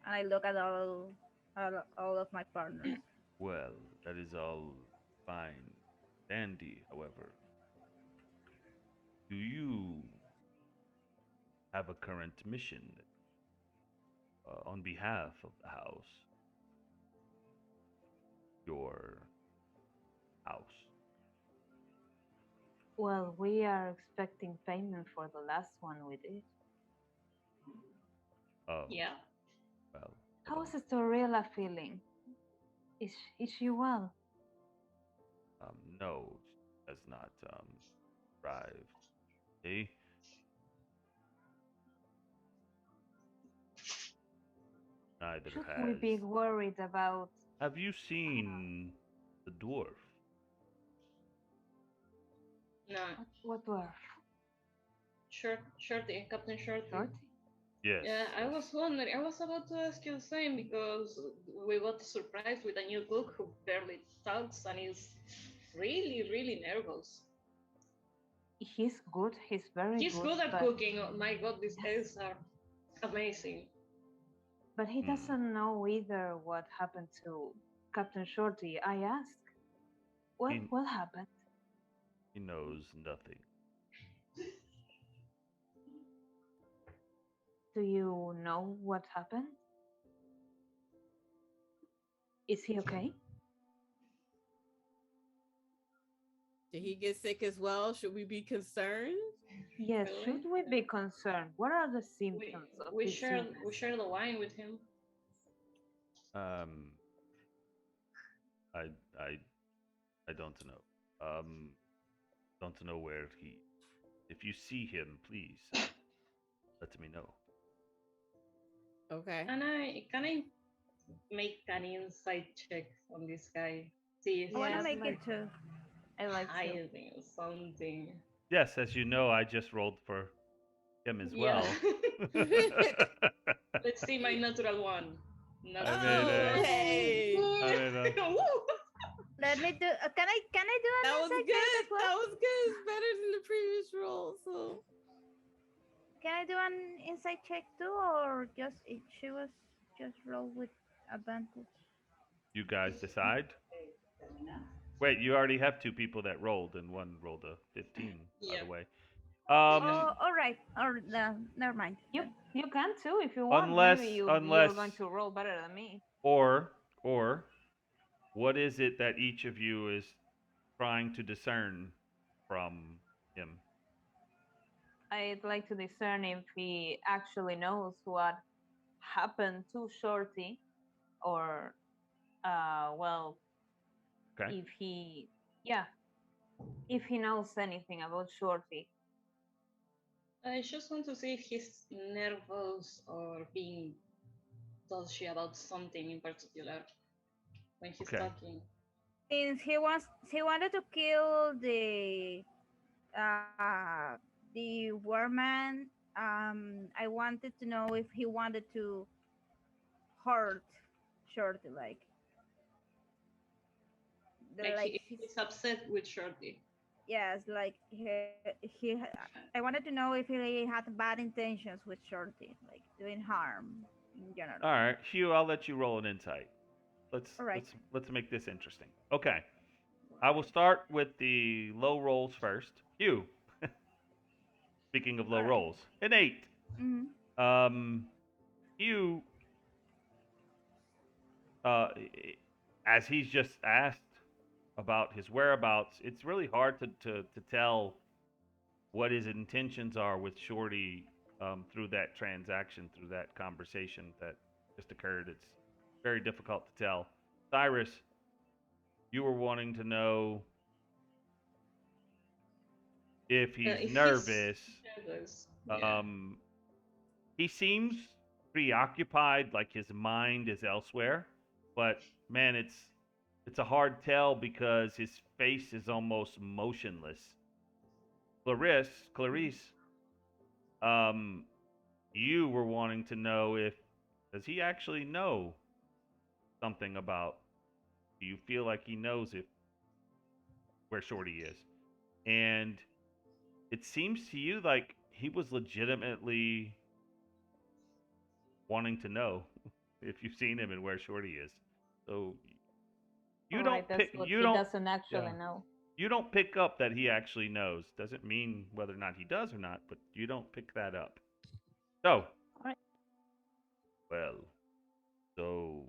And I look at all of my partners. Well, that is all fine. Dandy, however, do you have a current mission on behalf of the house? Your house. Well, we are expecting payment for the last one we did. Yeah. Well, I How is don't. Storella feeling? Is she well? No, she has not arrived. Eh? Neither Should we has. be worried about Have you seen the dwarf? No. what dwarf? Shorty, Captain Shorty. Shorty? Yes. Yeah, I Yes. was wondering. I was about to ask you the same because we got surprised with a new cook who barely talks and is really, really nervous. He's good. He's very He's good. good at But cooking. Oh my god, these eggs are amazing. But he Hmm. doesn't know either what happened to Captain Shorty. I asked, He what happened? he knows nothing. Do you know what happened? Is he okay? Did he get sick as well? Should we be concerned? Yes, should Really? we be concerned? What are the We symptoms of we his share we illness? share the wine with him. Um, I I I don't know. Don't know where he. If you see him, please let me know. Okay. Can I make an insight check on this guy? See if I want to Yeah, he's make it like too. I like to. hiding something. Yes, as you know, I just rolled for him as Yeah. well. Let's see my natural one. I Natural made Oh, a. one. hey. I made a. Good. Woo! Let me do. Can I do an That was insight check good. as well? That was good. It's better than the previous roll. So Can I do an insight check too, or just she was just roll with advantage? You guys decide. Wait, you already have two people that rolled, and one rolled a 15, by the Yep. way. Yeah. Um, Oh, all right. Or no, never mind. You Then. you can too if you want. Maybe unless, you're unless, going to roll better than me. or, what is it that each of you is trying to discern from him? I'd like to discern if he actually knows what happened to Shorty, or well, Okay. if he, yeah, if he knows anything about Shorty. I just want to see if he's nervous or being touchy about something in particular when he's Okay. talking. Since he wanted to kill uh the warman, I wanted to know if he wanted to hurt Shorty, Like like he's he's upset with Shorty. yes, like I wanted to know if he had bad intentions with Shorty, like doing harm in All general. right, Hugh. I'll let you roll an insight. Let's All right. let's let's make this interesting. Okay. I will start with the low rolls first. Hugh. Speaking of All low right. rolls, an 8. Mm-hmm. Um, Hugh, uh, as he's just asked about his whereabouts, it's really hard to tell what his intentions are with Shorty through that transaction, through that conversation that just occurred. It's very difficult to tell. Cyrus, you were wanting to know if he's If he's nervous. nervous, yeah. Um, he seems preoccupied, like his mind is elsewhere. But man, it's a hard tell because his face is almost motionless. Clarice, um, you were wanting to know if does he actually know something about? Do you feel like he knows if where Shorty is? And it seems to you like he was legitimately wanting to know if you've seen him and where Shorty is. So you All don't right, that's pick what you he don't doesn't yeah actually know. you don't pick up that he actually knows. Doesn't mean whether or not he does or not, but you don't pick that up. So All right. well, so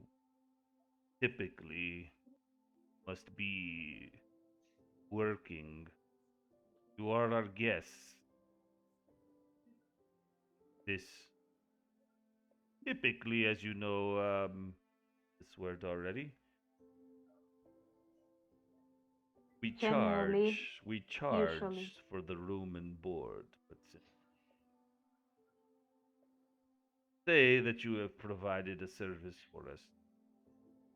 typically must be working. You are our guests. This typically, as you know, this word already. Generally, We usually. charge for the room and board, but say that you have provided a service for us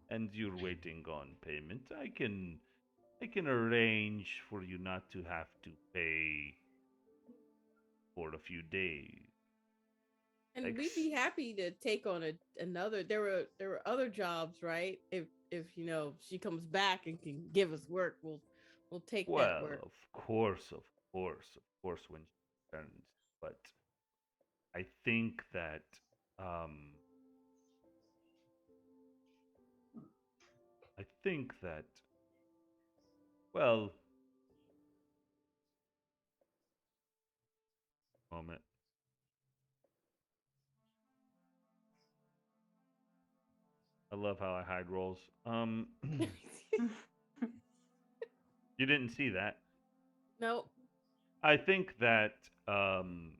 and you're waiting on payment. I can arrange for you not to have to pay for a few days. and we'd Ex- be happy to take on another. There were other jobs, right? If she comes back and can give us work, we'll take that well, work. of course, when she returns. But I think that um, think that, well, moment. I love how I hide rolls. You didn't see that. Nope. I think that um,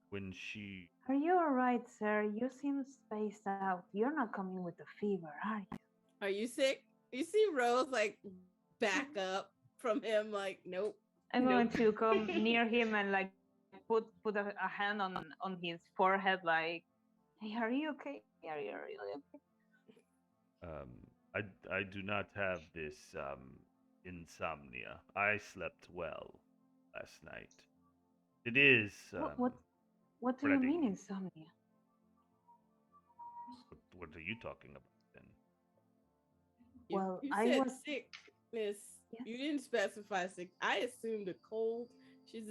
when she, Are you alright, sir? You seem spaced out. You're not coming with a fever, are you? Are you sick? You see Rose like back up from him, like, nope. I'm going Nope. to come near him and like put a hand on his forehead, like, hey, are you okay? Are you really okay? um, I do not have this insomnia. I slept well last night. It is What what what do you fretting. mean insomnia? What are you talking about then? Well, You I said was sickness. yes. You didn't specify sick. I assumed a cold. She's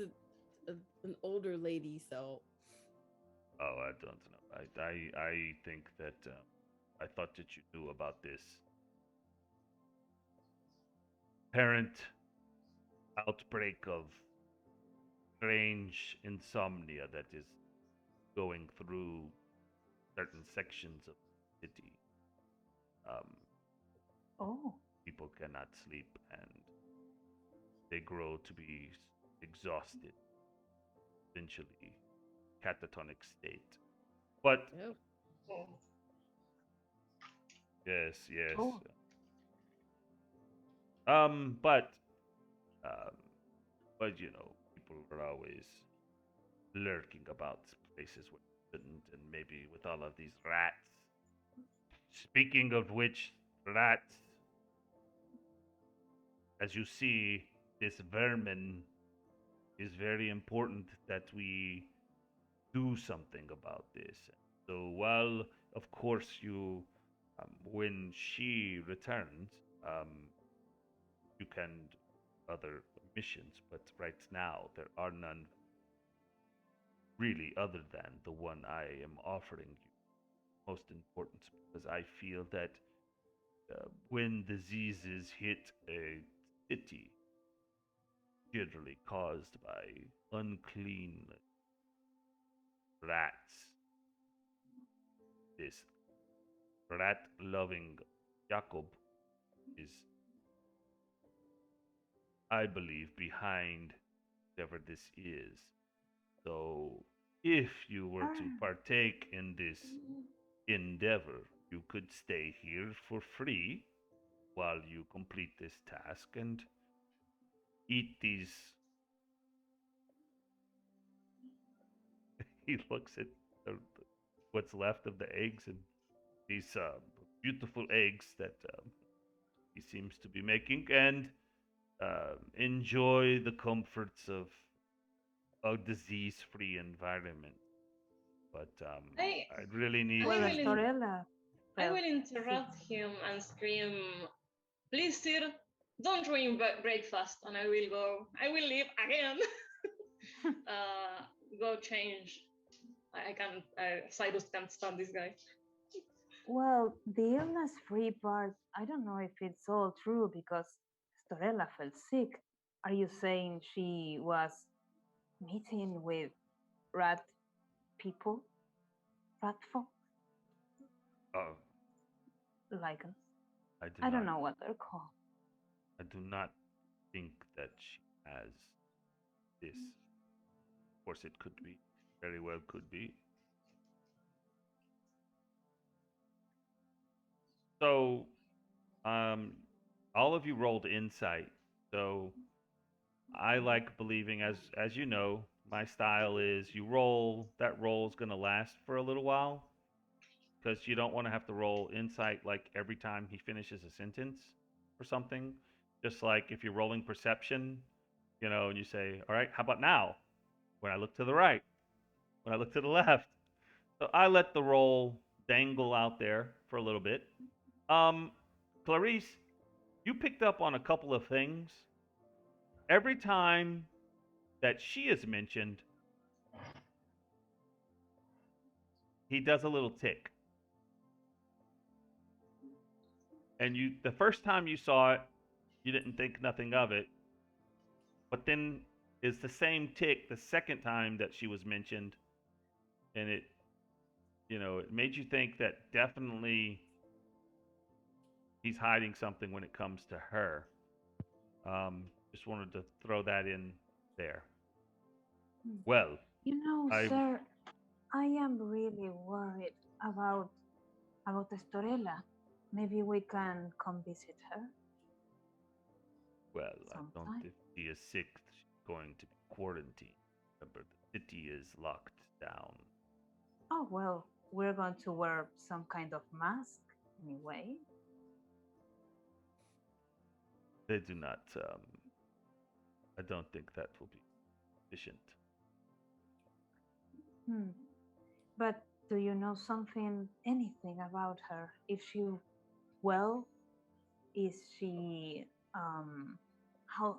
an older lady, so Oh, I don't know. I think that I thought that you knew about this apparent outbreak of strange insomnia that is going through certain sections of the city. Um, Oh, People cannot sleep and they grow to be exhausted, eventually catatonic state. But yep. yes, yes. oh, But um, but you know, people are always lurking about places where they shouldn't, and maybe with all of these rats. Speaking of which, rats, as you see, this vermin is very important that we do something about this. So while, of course, when she returns, um, you can do other missions, but right now there are none really other than the one I am offering you. Most important because I feel that when diseases hit a city, generally caused by unclean rats, this rat loving Jacob is, I believe, behind whatever this is. So, if you were to ah, partake in this endeavor, you could stay here for free while you complete this task and eat these. He looks at the, what's left of the eggs and these beautiful eggs that he seems to be making and enjoy the comforts of a disease free environment. But I I really need I well, to. will Estorella I felt will sick. interrupt him and scream, "Please, sir, don't ruin breakfast." And I will go. I will leave again. uh, Go change. I can't. Cyrus can't stand this guy. Well, the illness-free part, I don't know if it's all true because Storella felt sick. Are you saying she was meeting with rat people? Rat folk? Uh, Lycans? I do I don't not. know what they're called. I do not think that she has this. Of course, it could be. Very well, could be. So, um, all of you rolled insight. So I like believing, as you know, my style is you roll. That roll is gonna last for a little while because you don't want to have to roll insight like every time he finishes a sentence or something. Just like if you're rolling perception, and you say, "All right, how about now?" When I look to the right, when I look to the left. So I let the roll dangle out there for a little bit. Um, Clarice, you picked up on a couple of things. Every time that she is mentioned, he does a little tick. And the first time you saw it, you didn't think nothing of it, but then it's the same tick the second time that she was mentioned, and it made you think that definitely he's hiding something when it comes to her. Just wanted to throw that in there. Hmm. Well, You know, I sir, I am really worried about Estorella. Maybe we can come visit her well, I don't. sometime. If she is sick, she's going to be quarantined. Remember, the city is locked down. Oh well, we're going to wear some kind of mask anyway. They do not. I don't think that will be sufficient. Hmm. But do you know anything about her? Is she well? Is she how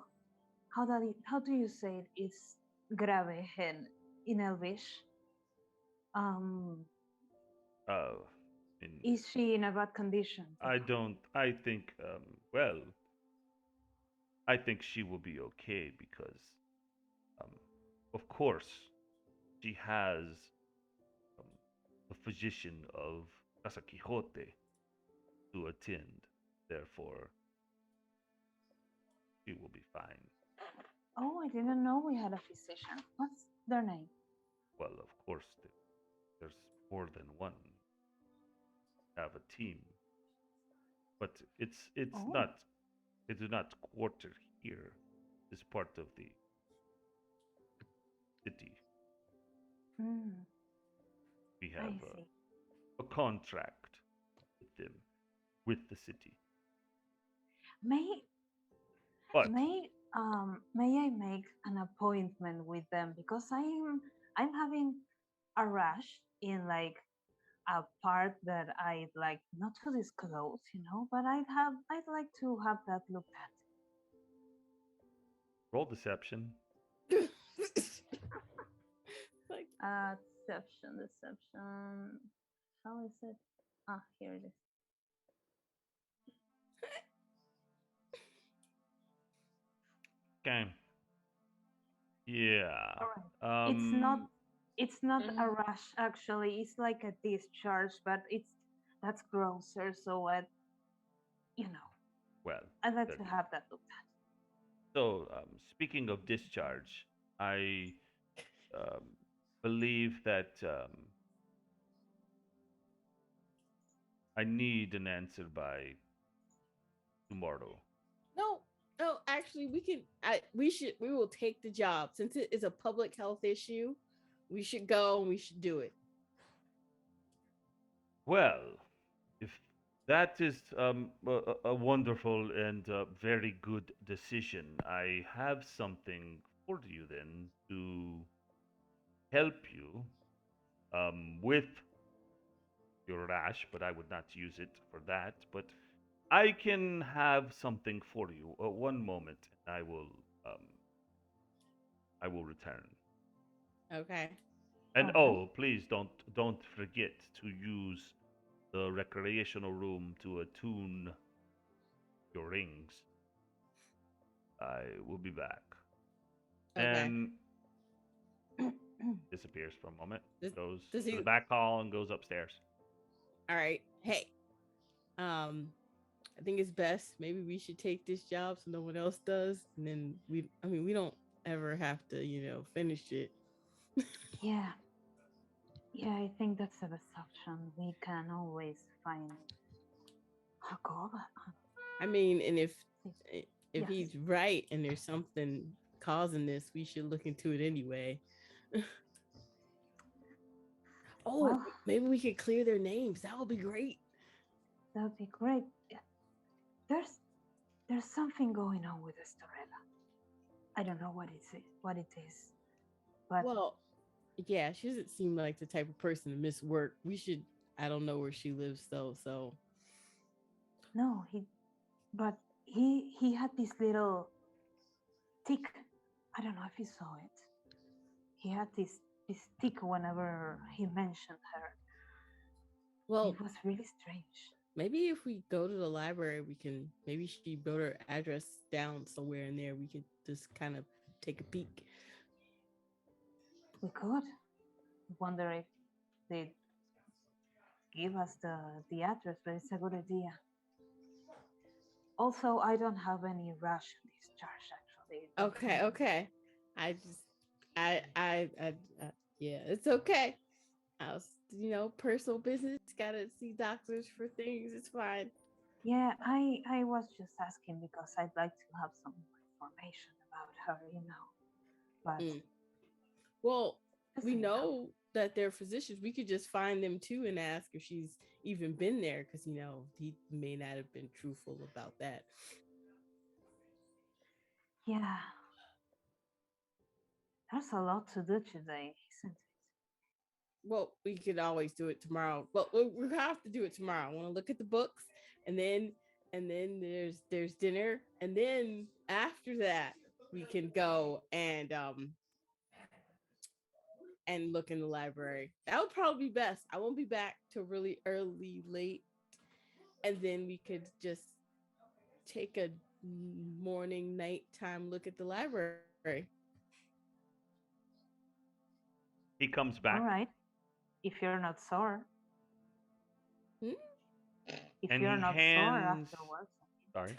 how do you say it? Is grave in Elvish? Um, Oh, in is she in a bad condition? I don't. I think. Well, I think she will be okay because, um, of course, she has um, the physician of Casa Quixote to attend. Therefore, she will be fine. Oh, I didn't know we had a physician. What's their name? Well, of course, there's more than one. Have a team, but it's Oh, not. They do not quarter here. It's part of the city. mm, We have I see. a contract with them, with the city. May But may I make an appointment with them because I'm having a rash in like a part that I'd like not to disclose, but I'd like to have that looked at. roll deception. Like, Deception. How is it? Ah, here it is. Okay. Yeah. All right. It's Um. not it's not a Mhm. rash actually. It's like a discharge, but that's grosser. So you know, Well, I'd like to very. have that looked at. So, speaking of discharge, I um, believe that I need an answer by tomorrow. no, no. Actually, we can. We should. We will take the job since it is a public health issue. We should go and we should do it. Well, if that is a wonderful and very good decision, I have something for you then to help you with your rash, but I would not use it for that. But I can have something for you. One moment, and um, I will return. Okay. And All right. oh, please don't forget to use the recreational room to attune your rings. I will be back. Okay. And disappears for a moment, Does, goes does to the he? back hall and goes upstairs. All right. Hey. Um. I think it's best. Maybe we should take this job so no one else does, and then we. I mean, we don't ever have to, finish it. Yeah, yeah. I think that's the best option. We can always find a goal. I mean, and if Yes. he's right and there's something causing this, we should look into it anyway. Oh, Well, maybe we could clear their names. That would be great. that would be great. Yeah, There's there's something going on with Estorella. I don't know what it is, but Well, yeah, she doesn't seem like the type of person to miss work. We should. I don't know where she lives though, so no, but he had this little tick. I don't know if you saw it. He had this tick whenever he mentioned her. well, It was really strange. Maybe if we go to the library, we can. Maybe she wrote her address down somewhere in there. We could just kind of take a peek. We could. Wonder if they give us the address, but it's a good idea. Also, I don't have any ration discharge actually. Don't Okay, think. okay. I just, I yeah, it's okay. I was, personal business. Gotta see doctors for things. It's fine. Yeah, I was just asking because I'd like to have some more information about her. But Mm. Well, just we so you know. know that they're physicians. We could just find them too and ask if she's even been there, because he may not have been truthful about that. Yeah, there's a lot to do today, isn't it? Well, we could always do it tomorrow, but we have to do it tomorrow. I want to look at the books, and then there's dinner, and then after that we can go and look in the library. That would probably be best. I won't be back till really early, late, and then we could just take a morning, nighttime look at the library. He comes All back right. If you're not sore, Hmm? if and you're he not sore hands. afterwards. Sorry.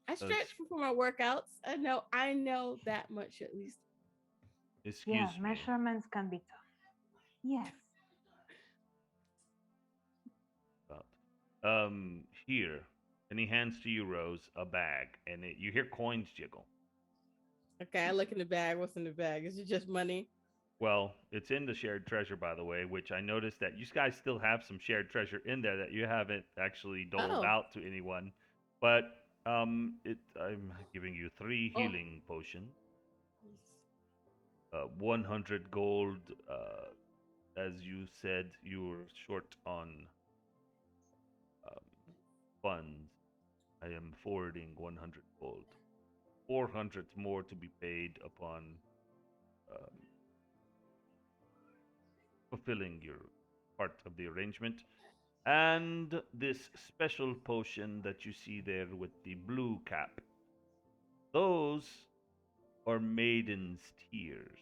I Does stretch before my workouts. I know that much at least. Yeah, excuse me. measurements can be tough. Yes. But, here, and he hands to you, Rose, a bag, and you hear coins jiggle. Okay, I look in the bag. What's in the bag? Is it just money? Well, it's in the shared treasure, by the way, which I noticed that you guys still have some shared treasure in there that you haven't actually doled Oh, out to anyone. But I'm giving you three oh, healing potions, 100 gold. As you said, you were short on um, funds. I am forwarding 100 gold. 400 more to be paid upon um, fulfilling your part of the arrangement. And this special potion that you see there with the blue cap, those are maiden's tears.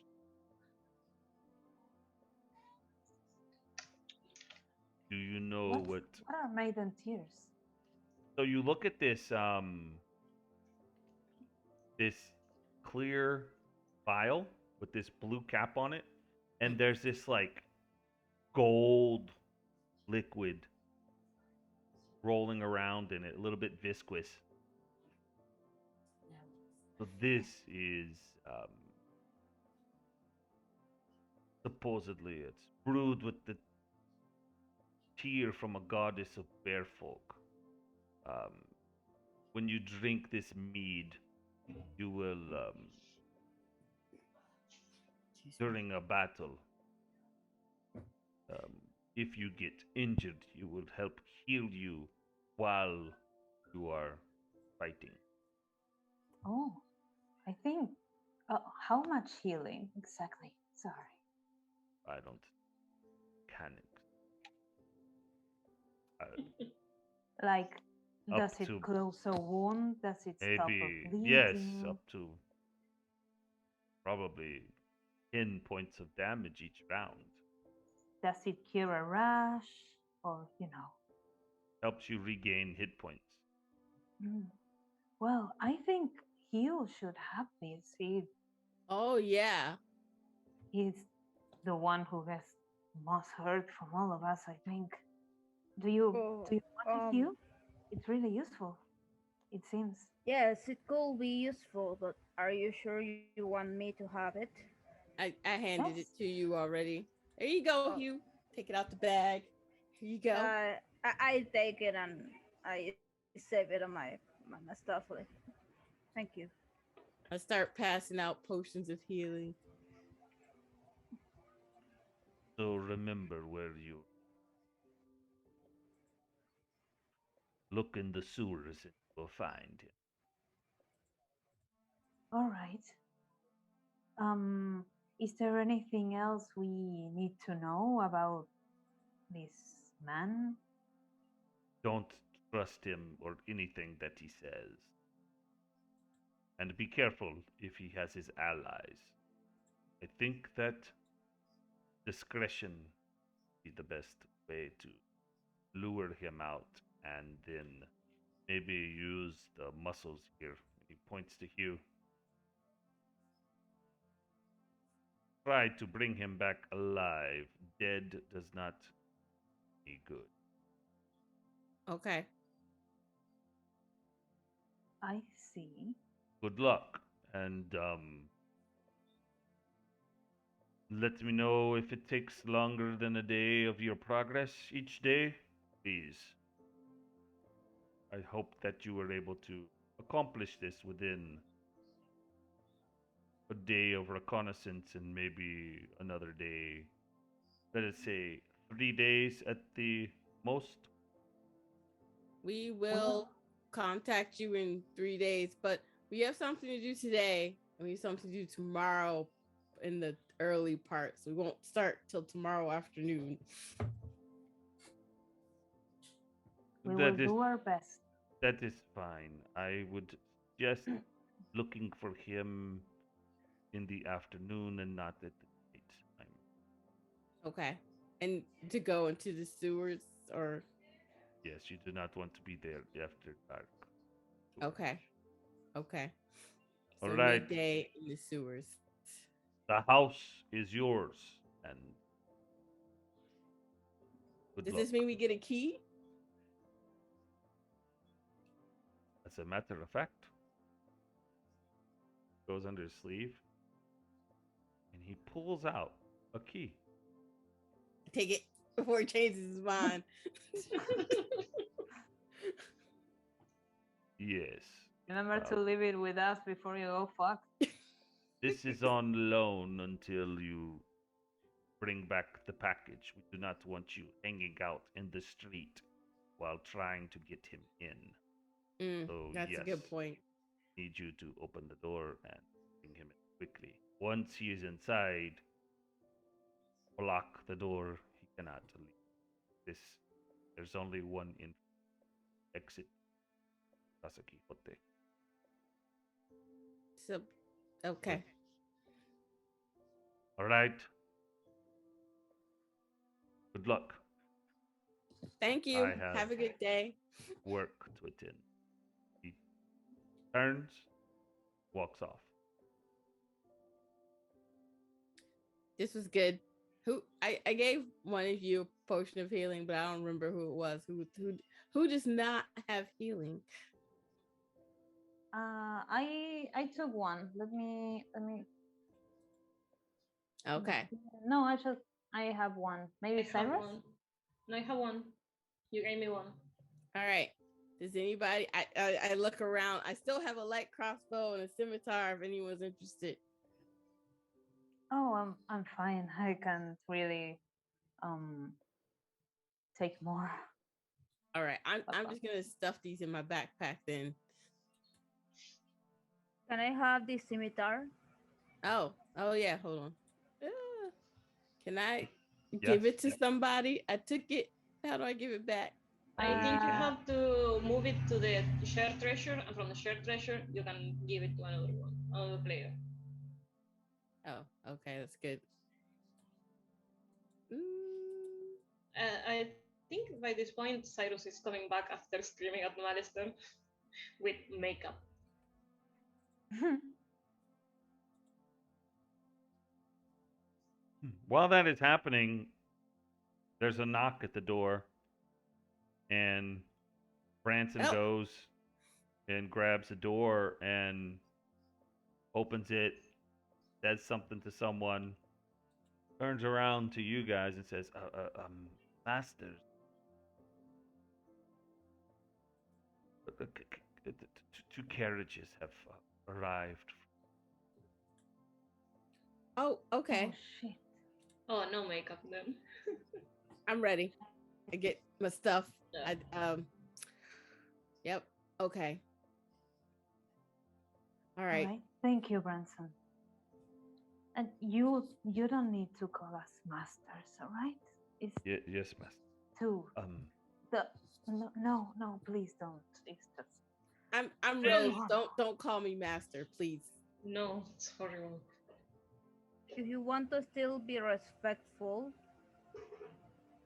Do you know What what? what are maiden tears? So you look at this clear vial with this blue cap on it, and mm, there's this like gold liquid rolling around in it, a little bit viscous. So this is supposedly it's brewed with the tear from a goddess of bear folk. Um, when you drink this mead, you will, excuse me. during a battle, um, if you get injured, you will help heal you while you are fighting. Oh, I think. How much healing exactly? Sorry. I don't mechanics. Like, Up does it to close a wound? Does it stop a maybe yes, bleeding? up to probably 10 points of damage each round. Does it cure a rash? Or. Helps you regain hit points. Mm. Well, I think Hugh should have this. Oh yeah. He's the one who gets most hurt from all of us, I think. Do you Oh, do you want it, Hugh? It's really useful, it seems. yes, it could be useful, but are you sure you want me to have it? I handed it Yes. to you already. There you go, Oh, Hugh. Take it out the bag. Here you go. I take it and I save it on my stuff. Thank you. I start passing out potions of healing. So remember where you look in the sewers and you will find him. All right. Um, is there anything else we need to know about this man? Don't trust him or anything that he says. And be careful if he has his allies. I think that discretion is the best way to lure him out and then maybe use the muscles here. He points to Hugh. Try to bring him back alive. Dead does not be good. Okay. I see. Good luck. And let me know if it takes longer than a day of your progress each day. Please. I hope that you were able to accomplish this within a day of reconnaissance and maybe another day. Let us say 3 days at the most. We will contact you in 3 days, but we have something to do today and we have something to do tomorrow in the early part. So we won't start till tomorrow afternoon. We will That is do our best. that is fine. I would just looking for him in the afternoon and not at the night time. Okay. And to go into the sewers or Yes, you do not want to be there after dark. okay. Okay. All So right. midday in the sewers. The house is yours, and good Does luck. this mean we get a key? As a matter of fact, goes under his sleeve, and he pulls out a key. Take it before he changes his mind. Yes. Remember to leave it with us before you go fuck. This is on loan until you bring back the package. We do not want you hanging out in the street while trying to get him in. So That's yes, a good point. need you to open the door and bring him in quickly. Once he is inside, block the door. He cannot leave. This there's only one exit. Casa Quixote. So okay. All right. Good luck. Thank you. I have Have a good day. work to attend. He turns, walks off. This was good. I gave one of you a potion of healing, but I don't remember who it was. Who does not have healing? I took one. Let me. Okay. No, I have one. Maybe I have Cyrus. one. No, I have one. You gave me one. All right. Does anybody? I look around. I still have a light crossbow and a scimitar. If anyone's interested. Oh, I'm fine. I can't really take more. All right. I'm just gonna stuff these in my backpack then. Can I have the scimitar? Oh yeah. Hold on. Can I Yes. give it to somebody? I took it. How do I give it back? I think you have to move it to the shared treasure, and from the shared treasure, you can give it to another player. Oh, okay, that's good. I think by this point, Cyrus is coming back after screaming at Malister with makeup. While that is happening, there's a knock at the door, and Branson goes and grabs the door and opens it, says something to someone, turns around to you guys and says, Masters, two carriages have arrived. Oh, okay. Oh shit. Oh, no makeup then. I'm ready. I get my stuff. Yeah. Yep. Okay. All right. Thank you, Branson. And you don't need to call us masters, all right? It's Yes, master. two. The No, no, no, please don't. It's just I'm it's Rose. Well, horrible. Don't call me master, please. no, it's horrible. If you want to still be respectful,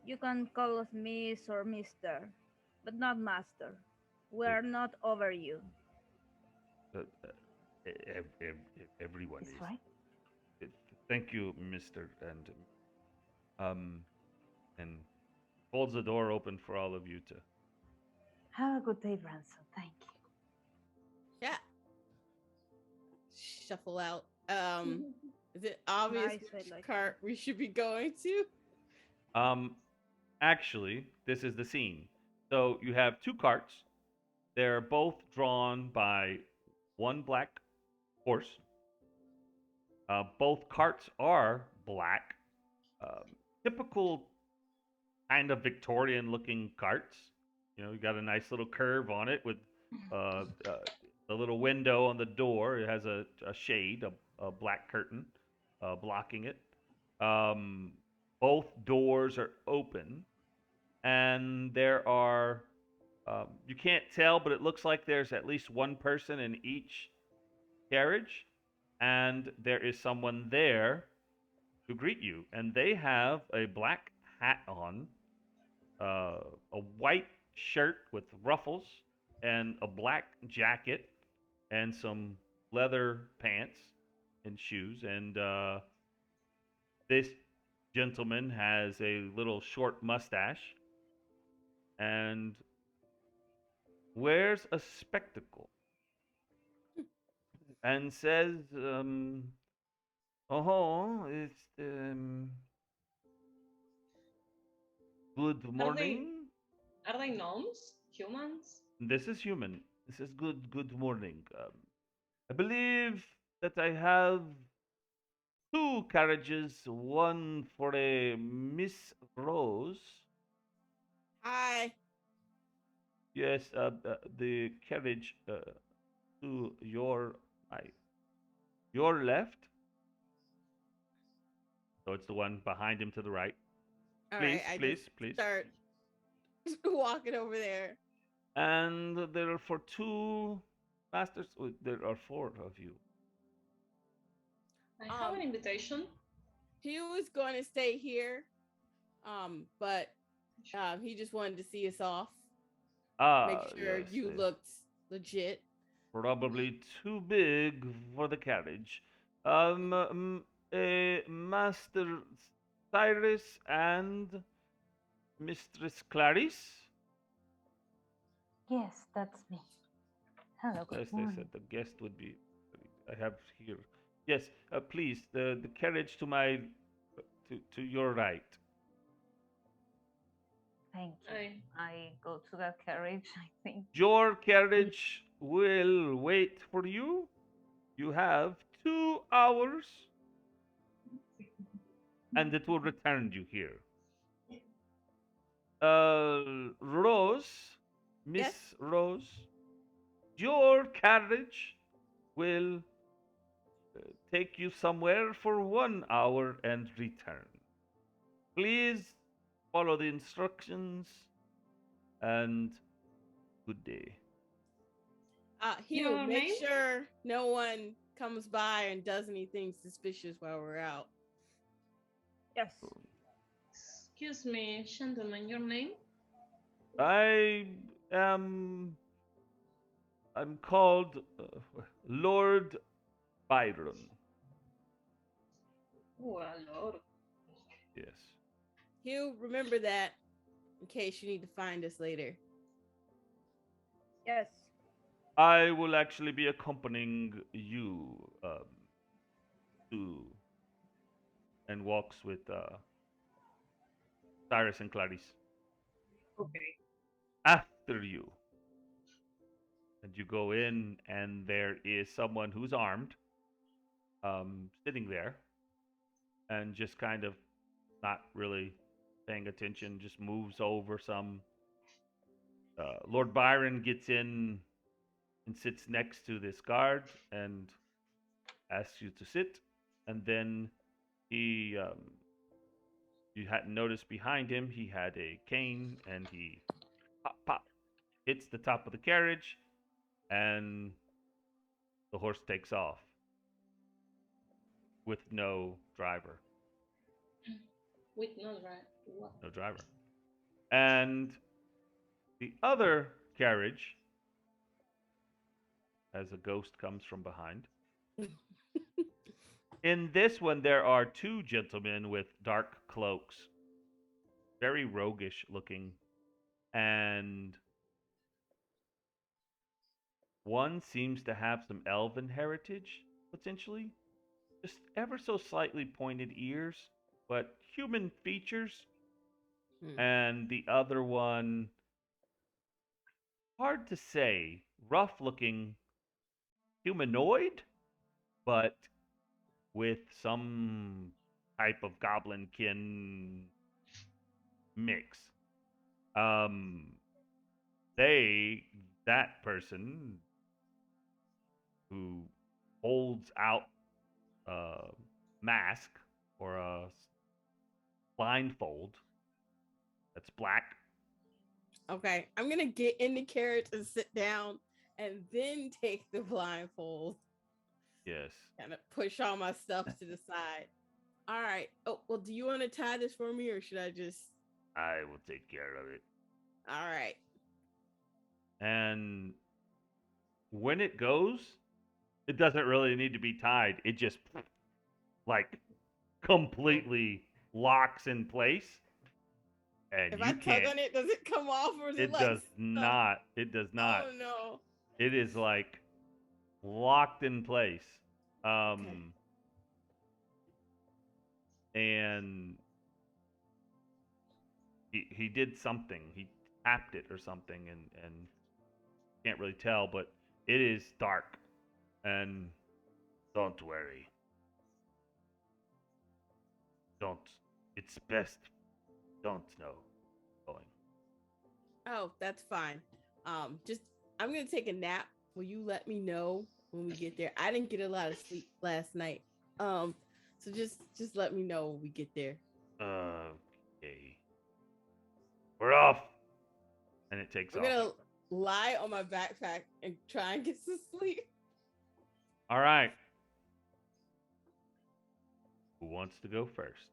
you can call us Miss or Mister, but not Master. Uh, We're not over you. uh, uh, everyone It's is. right. Uh, Thank you, Mister, um, and holds the door open for all of you to. Have a good day, Ransom. Thank you. Yeah. Shuffle out. Is it obvious Nice, I which like cart we should be going to? Um, Actually, this is the scene. So you have two carts. They're both drawn by one black horse. Both carts are black. Um, Typical kind of Victorian looking carts. You know, you got a nice little curve on it with a little window on the door. It has a shade, a black curtain blocking it. Um, both doors are open, and there are you can't tell, but it looks like there's at least one person in each carriage, and there is someone there to greet you, and they have a black hat on, uh, a white shirt with ruffles, and a black jacket, and some leather pants and shoes, and this gentleman has a little short mustache and wears a spectacle and says, "Oh, it's good Are they morning. are they gnomes? Humans? This is human. This is good morning. I believe that I have two carriages, one for a Miss Rose. Hi. Yes, the carriage to I, your left. So it's the one behind him to the right. All right. Please, I just please, please. start walking over there. And there are for two masters. There are four of you. I have an Um, invitation. he was going to stay here, but he just wanted to see us off, make Ah, sure yes. you looked legit. Probably too big for the carriage. Master Cyrus and Mistress Clarice. Yes, that's me. Hello, good Yes, they said morning. the guest would be. I have here. Yes, please. The carriage to my to your right. Thank you. I I go to that carriage, I think. Your carriage will wait for you. You have 2 hours, and it will return you here. Rose, Yes. Miss Rose, your carriage will take you somewhere for 1 hour and return. Please follow the instructions and good day. Hugh, your make name? sure no one comes by and does anything suspicious while we're out. Yes. Excuse me, gentlemen, your name? I am I'm called Lord Byron. Oh, Lord. Yes. Hugh, remember that in case you need to find us later. Yes. I will actually be accompanying you to and walks with Cyrus and Clarice Okay. after you. And you go in, and there is someone who's armed, sitting there, and just kind of not really paying attention, just moves over some. Lord Byron gets in and sits next to this guard and asks you to sit. And then he, you hadn't noticed behind him, he had a cane and he pop, pop, hits the top of the carriage, and the horse takes off with no driver. With no right. What? No driver. And the other carriage, as a ghost comes from behind. In this one, there are two gentlemen with dark cloaks, very roguish looking, and one seems to have some elven heritage, potentially. Just ever so slightly pointed ears, but human features. Hmm. And the other one, hard to say, rough looking humanoid, but with some type of goblin kin mix. Um, they, that person who holds out a mask or a blindfold that's black. Okay, I'm gonna get in the carriage and sit down, and then take the blindfold. Yes. Kind of push all my stuff to the side. All right. Oh well, do you want to tie this for me, or should I just? I will take care of it. All right. And when it goes, it doesn't really need to be tied. It just like completely locks in place. And If you I tug can't. on it, does it come off, or is it It like does stuck? not. It does not. Oh no. It is like locked in place. Okay. And he did something. He tapped it or something, and can't really tell, but it is dark. And don't worry. Don't. It's best. Don't know. Going. Oh, that's fine. Just I'm gonna take a nap. Will you let me know when we get there? I didn't get a lot of sleep last night. So just let me know when we get there. Okay. We're off. And it takes I'm off. gonna lie on my backpack and try and get some sleep. All right. Who wants to go first?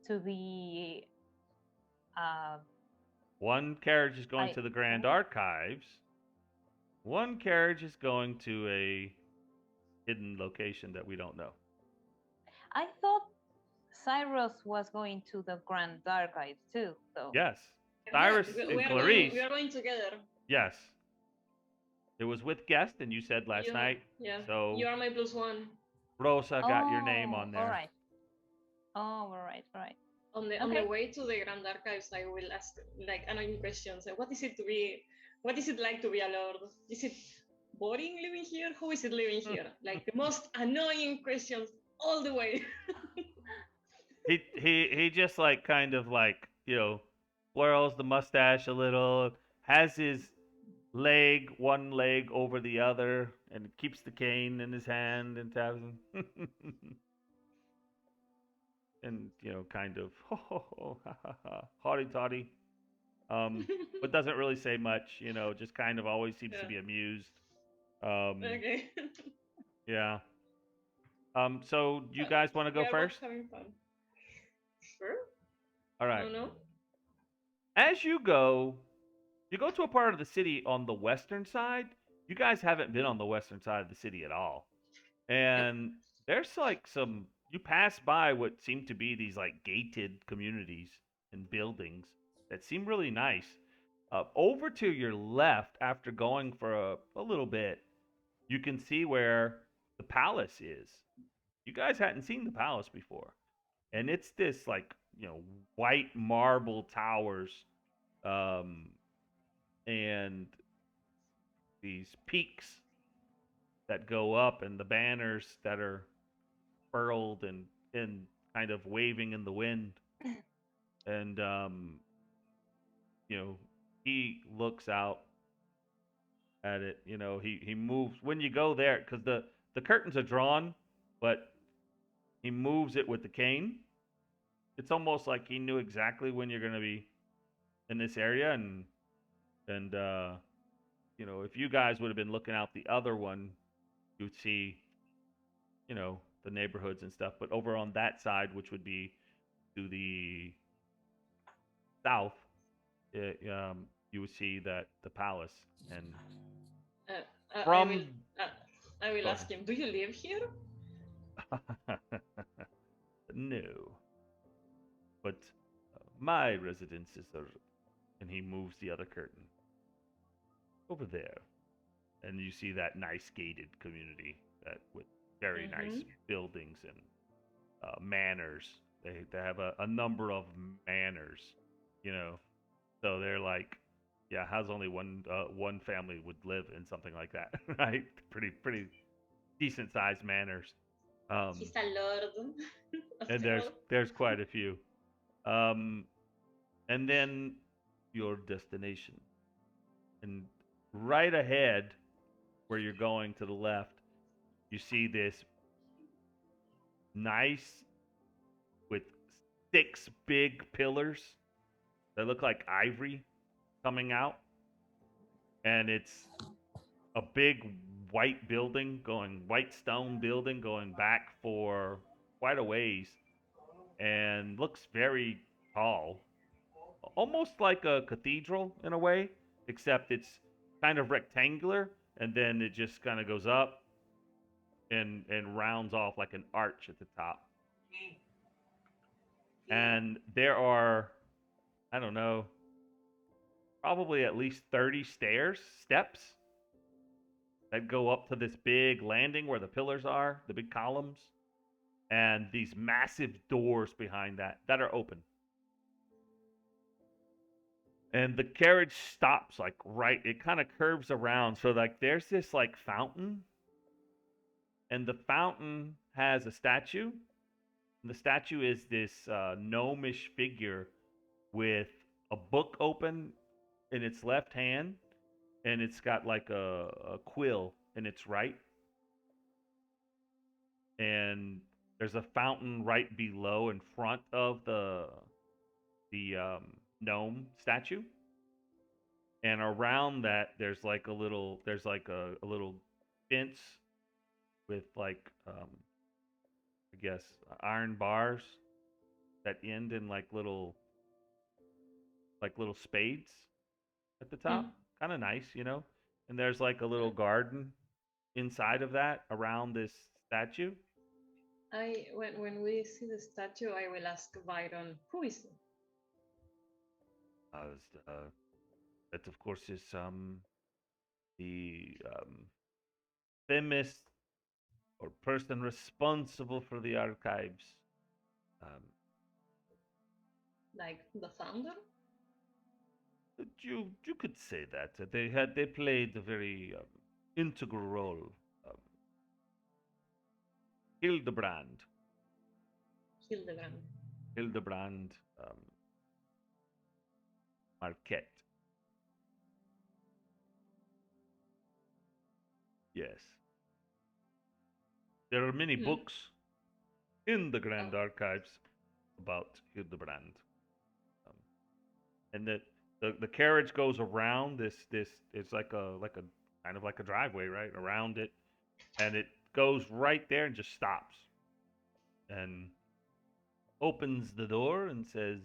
To the One carriage is going to the Grand Archives. One carriage is going to a hidden location that we don't know. I thought Cyrus was going to the Grand Archives too, though. Yes. Cyrus and Clarice. We are going together. Yes. It was with guest, and you said last night. Yeah. So You are my plus one. Rosa got your name on there. All right. Oh, all right. On the way to the Grand Archives, I will ask like annoying questions. Like, what is it like to be a lord? Is it boring living here? How is it living here? Like the most annoying questions all the way. He just like kind of like, twirls the mustache a little, has his one leg over the other, and keeps the cane in his hand and taps him. And kind of haughty toddy, but doesn't really say much. Just kind of always seems to be amused. Okay. Yeah. So you guys want to go first? Having fun. Sure. All right. No. As you go to a part of the city on the western side. You guys haven't been on the western side of the city at all, and there's like you pass by what seem to be these like gated communities and buildings that seem really nice. Over to your left, after going for a little bit, you can see where the palace is. You guys hadn't seen the palace before, and it's this like white marble towers, and these peaks that go up, and the banners that are furled and kind of waving in the wind. And he looks out at it. He moves when you go there, because the curtains are drawn, but he moves it with the cane. It's almost like he knew exactly when you're going to be in this area, and if you guys would have been looking out the other one, you'd see the neighborhoods and stuff. But over on that side, which would be to the south, you would see that the palace. And Uh, from I will go ask him, do you live here? ahead. No, but my residence is and he moves the other curtain over there, and you see that nice gated community that with very nice buildings and manors. They have a number of manors, you know. So they're like, yeah, how's only one family would live in something like that, right? Pretty decent sized manors. He's a lord. And After all. there's quite a few. Um, and then your destination, and right ahead, where you're going to the left, you see this nice with six big pillars that look like ivory coming out, and it's a big white stone building going back for quite a ways, and looks very tall, almost like a cathedral in a way, except it's kind of rectangular, and then it just kind of goes up and rounds off like an arch at the top. And there are, I don't know, probably at least 30 steps that go up to this big landing where the pillars are, the big columns, and these massive doors behind that are open. And the carriage stops like right, it kind of curves around. So like there's this like fountain, and the fountain has a statue. And the statue is this gnomish figure with a book open in its left hand, and it's got like a quill in its right. And there's a fountain right below in front of the gnome statue. And around that there's like a little fence with like I guess iron bars that end in like little spades at the top. Kind of nice, you know. And there's like a little garden inside of that around this statue. When we see the statue, I will ask Byron, who is it? That of course is the famous or person responsible for the archives. Um, Like the founder? you could say that they played a very integral role. Um, Hildebrand, Hildebrand. Hildebrand Marquette. Yes, there are many books in the Grand Oh. Archives about Hildebrand, um, and the carriage goes around this. It's like a kind of like a driveway, right, around it, and it goes right there and just stops and opens the door and says,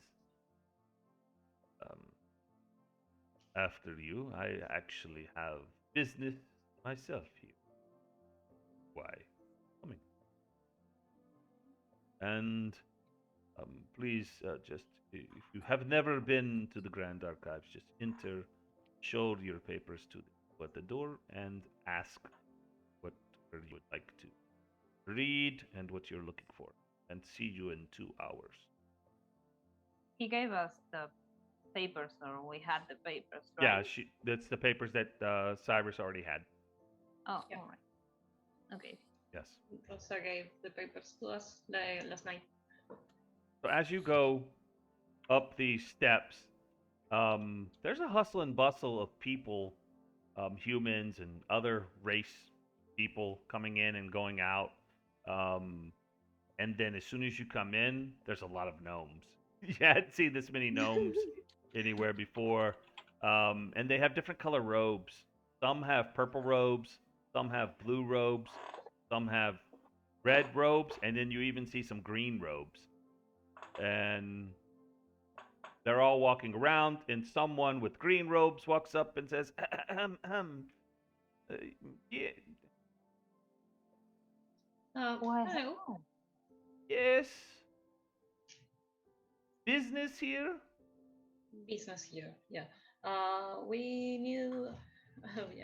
um, "After you, I actually have business myself here. Why, coming and please just if you have never been to the Grand Archives, just enter, show your papers to at the door, and ask what you would like to read and what you're looking for, and see you in 2 hours." He gave us the papers, or we had the papers, right? Yeah, that's the papers that Cyrus already had. Oh, Yeah. all right. Okay. Yes. Rosa gave the papers to us last night. So as you go up these steps, there's a hustle and bustle of people, humans and other race people coming in and going out. And then as soon as you come in, there's a lot of gnomes. You hadn't seen this many gnomes anywhere before. And they have different color robes. Some have purple robes, some have blue robes, some have red robes, and then you even see some green robes. And they're all walking around, and someone with green robes walks up and says, uh, yeah, Why? Hello. Oh, yes, business here? Business here. Yeah. We need.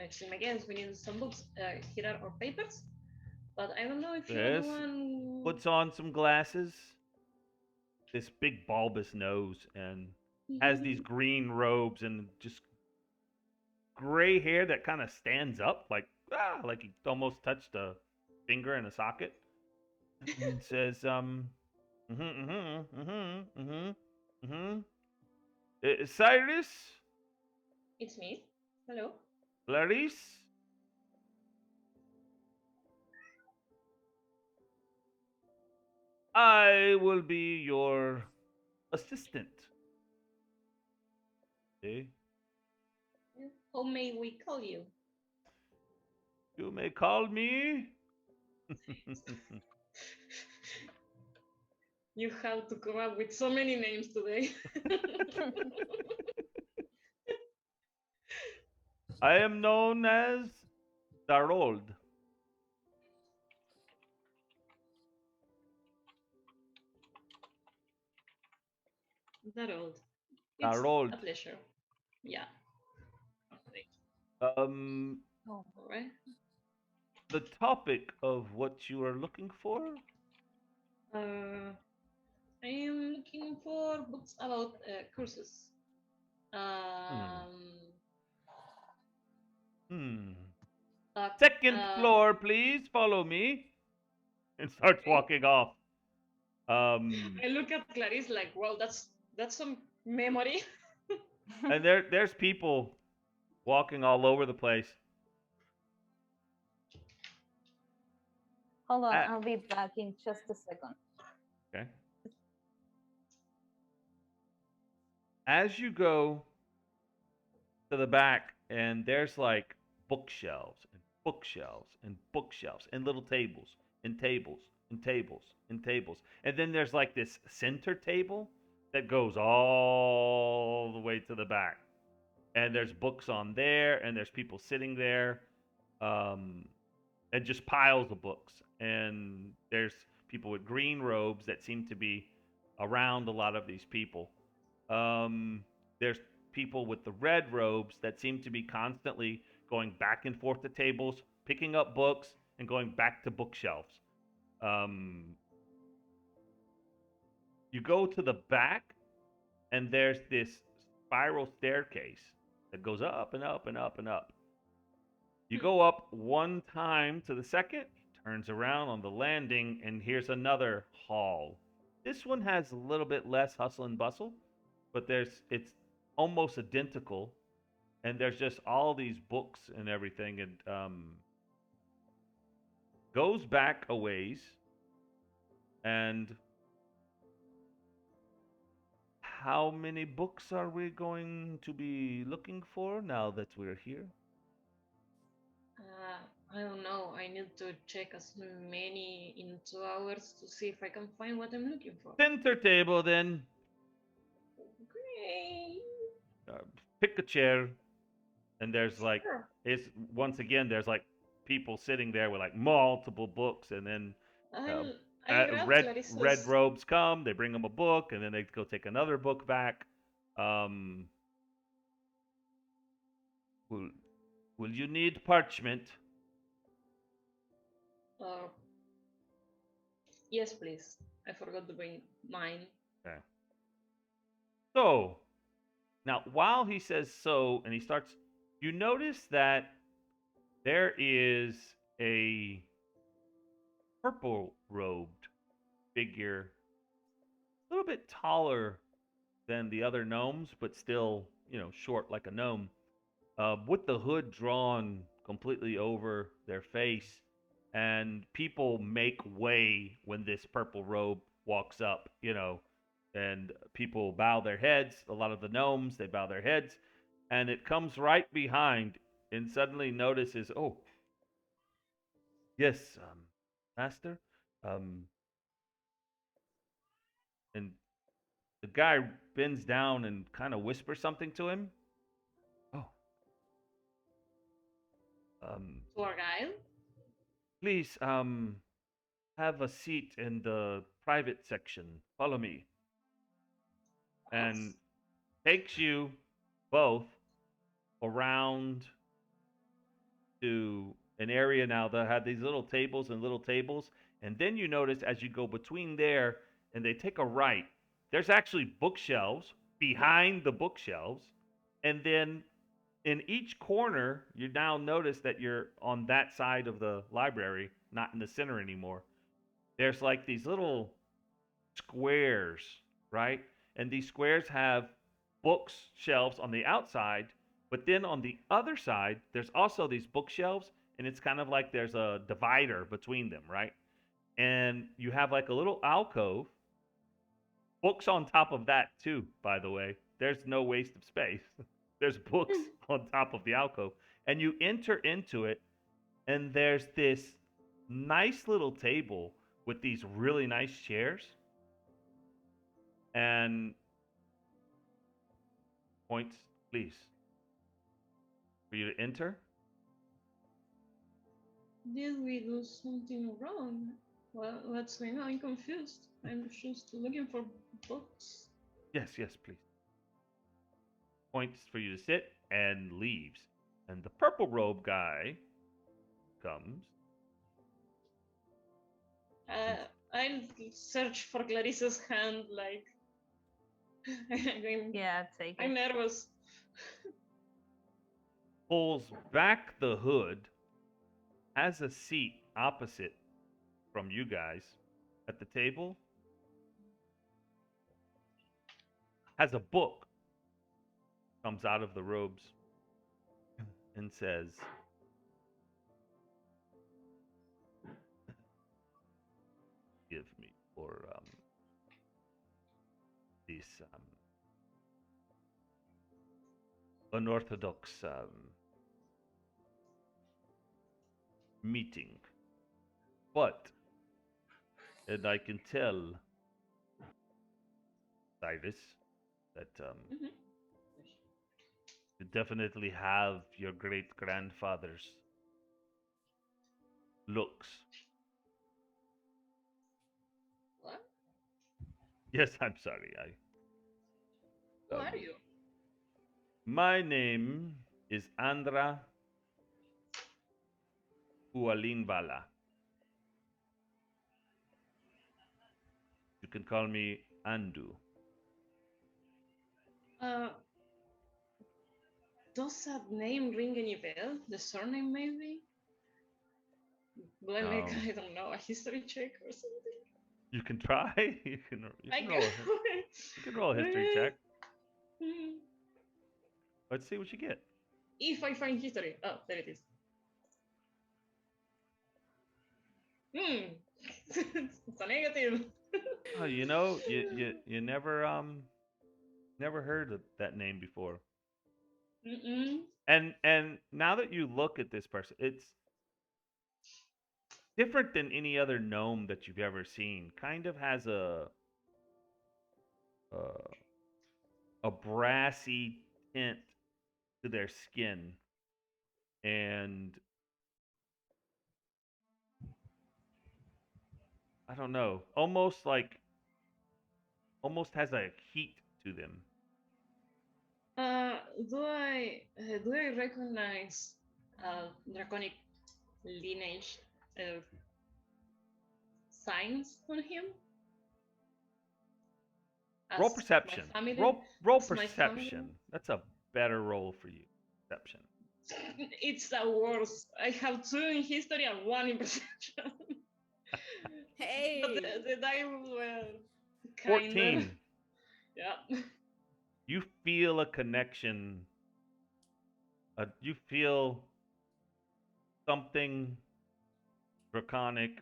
Actually, my guess we need some books. Here are our papers, but I don't know if you're the Yes. one. Puts on some glasses, this big bulbous nose, and has these green robes and just gray hair that kind of stands up like he almost touched a finger in a socket. And says, Cyrus, It's me. Hello. Clarice, I will be your assistant. Okay? How may we call you? You may call me. You have to come up with so many names today. I am known as Darold. That old. It's Darold. a pleasure. Yeah. Um, oh. All right. the topic of what you are looking for? I am looking for books about courses. Hmm. Um, Hmm. but, Second floor, please. Follow me. And starts okay. walking off. Um, I look at Clarice like, wow, that's some memory. and there's people walking all over the place. Hold on, Ah, I'll be back in just a second. okay. As you go to the back, and there's like bookshelves and bookshelves and bookshelves and little tables and tables and tables and tables. And then there's like this center table that goes all the way to the back. And there's books on there, and there's people sitting there, um, and just piles of books. And there's people with green robes that seem to be around a lot of these people. There's people with the red robes that seem to be constantly going back and forth to tables, picking up books, and going back to bookshelves. Um, you go to the back, and there's this spiral staircase that goes up and up and up and up. You go up one time to the second, turns around on the landing, and here's another hall. This one has a little bit less hustle and bustle, but it's almost identical, and there's just all these books and everything, and goes back a ways, and how many books are we going to be looking for now that we're here? I don't know. I need to check as many in 2 hours to see if I can find what I'm looking for. Center table, then. Great. Uh, Pick a chair, and there's like Sure. it's once again there's like people sitting there with like multiple books, and then uh, I'll I'll grab red Clarissa's. robes come, they bring them a book, and then they go take another book back. Um, will will you need parchment? Uh, yes, please. I forgot to bring mine. Okay. So now, while he says so, and he starts, you notice that there is a purple robed figure, a little bit taller than the other gnomes, but still, short like a gnome, with the hood drawn completely over their face. And people make way when this purple robe walks up. and people bow their heads. A lot of the gnomes, they bow their heads, and it comes right behind and suddenly notices, oh, yes, master. Um, and the guy bends down and kind of whispers something to him. Oh, Tour guide. please, have a seat in the private section. Follow me. And Yes. takes you both around to an area now that had these little tables and little tables. And then you notice as you go between there and they take a right, there's actually bookshelves behind the bookshelves. And then in each corner, you now notice that you're on that side of the library, not in the center anymore. There's like these little squares, right? And these squares have books shelves on the outside, but then on the other side, there's also these bookshelves, and it's kind of like there's a divider between them, right? And you have like a little alcove, books on top of that too, by the way. There's no waste of space. There's books on top of the alcove, and you enter into it, and there's this nice little table with these really nice chairs and points, please, for you to enter. Did we do something wrong? Well, what's going on? I'm confused. I'm just looking for books. Yes, yes, please. Points for you to sit and leaves. And the purple robe guy comes. I'll search for Clarissa's hand, like Yeah, take I'm it. nervous. Pulls back the hood, has a seat opposite from you guys at the table, has a book, comes out of the robes, and says, give me for this unorthodox meeting. But, and I can tell, Cyrus, that Mhm. you definitely have your great grandfather's looks. What? Yes, I'm sorry. Who Um, are you? my name is Andra Ualinbala. You can call me Andu. Uh, does that name ring any bell? The surname, maybe? Do I make, No, I don't know, a history check or something? you can try. You I can can. you can roll a history check. Hmm. Let's see what you get. If I find history. Oh, there it is. Hmm. It's a negative. Oh, you never heard of that name before. Mm-mm. And now that you look at this person, it's different than any other gnome that you've ever seen. Kind of has uh, a brassy tint to their skin, and I don't know, almost has a heat to them. Uh, do I recognize draconic lineage signs on him Roll as my perception. family? Roll As my family? perception. That's a better roll for you. Perception. It's the worst. I have 2 in history and 1 in perception. But Hey. the dice were kind of 14. yeah. You feel a connection. You feel something draconic,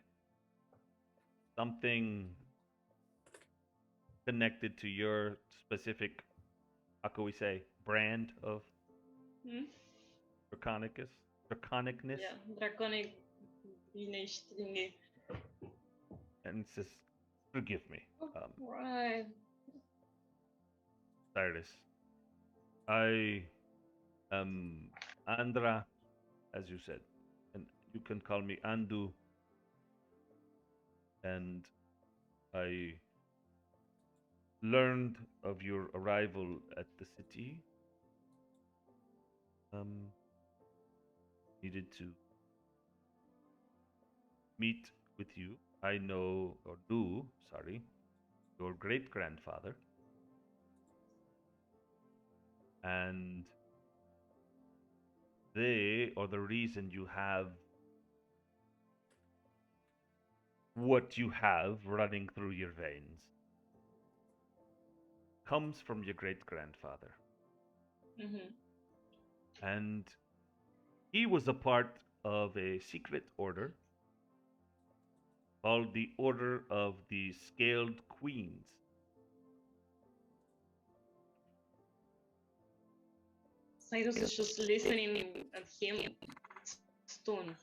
something connected to your specific, how can we say, brand of Hmm? draconicness, Yeah, draconic lineage thingy. and it says, "Forgive me, Oh, um, right. Cyrus. I am Andra, as you said, and you can call me Andu. And I learned of your arrival at the city. Um, Needed to meet with you. I know, or knew, sorry, your great grandfather, and they are the reason you have what you have running through your veins. Comes from your great grandfather. Mm-hmm. And he was a part of a secret order called the Order of the Scaled Queens. Cyrus is just listening at him, stunned.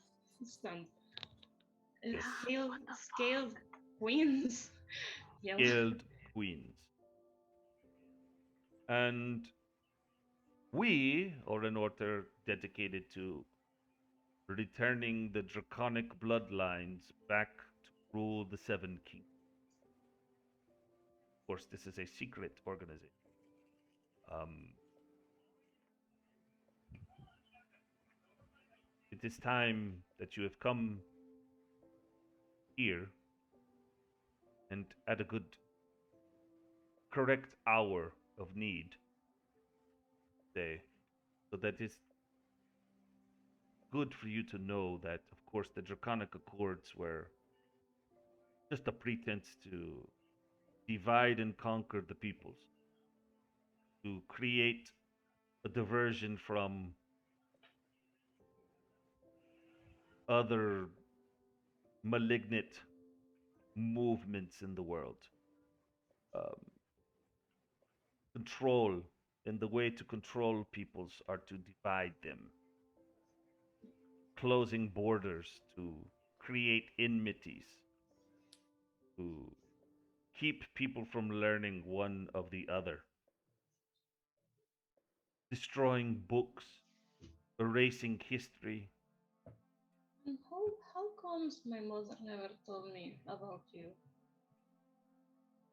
Stunned. Yes. Scaled queens. Yeah. Scaled Queens. And we are an order dedicated to returning the draconic bloodlines back to rule the Seven Kings. Of course, this is a secret organization. Um, it is time that you have come here and at a good, correct hour of need, say. So that is good for you to know that, of course, the Draconic Accords were just a pretense to divide and conquer the peoples, to create a diversion from other malignant movements in the world. Um, Control, and the way to control peoples are to divide them, closing borders to create enmities, to keep people from learning one of the other, destroying books, erasing history. And how comes my mother never told me about you?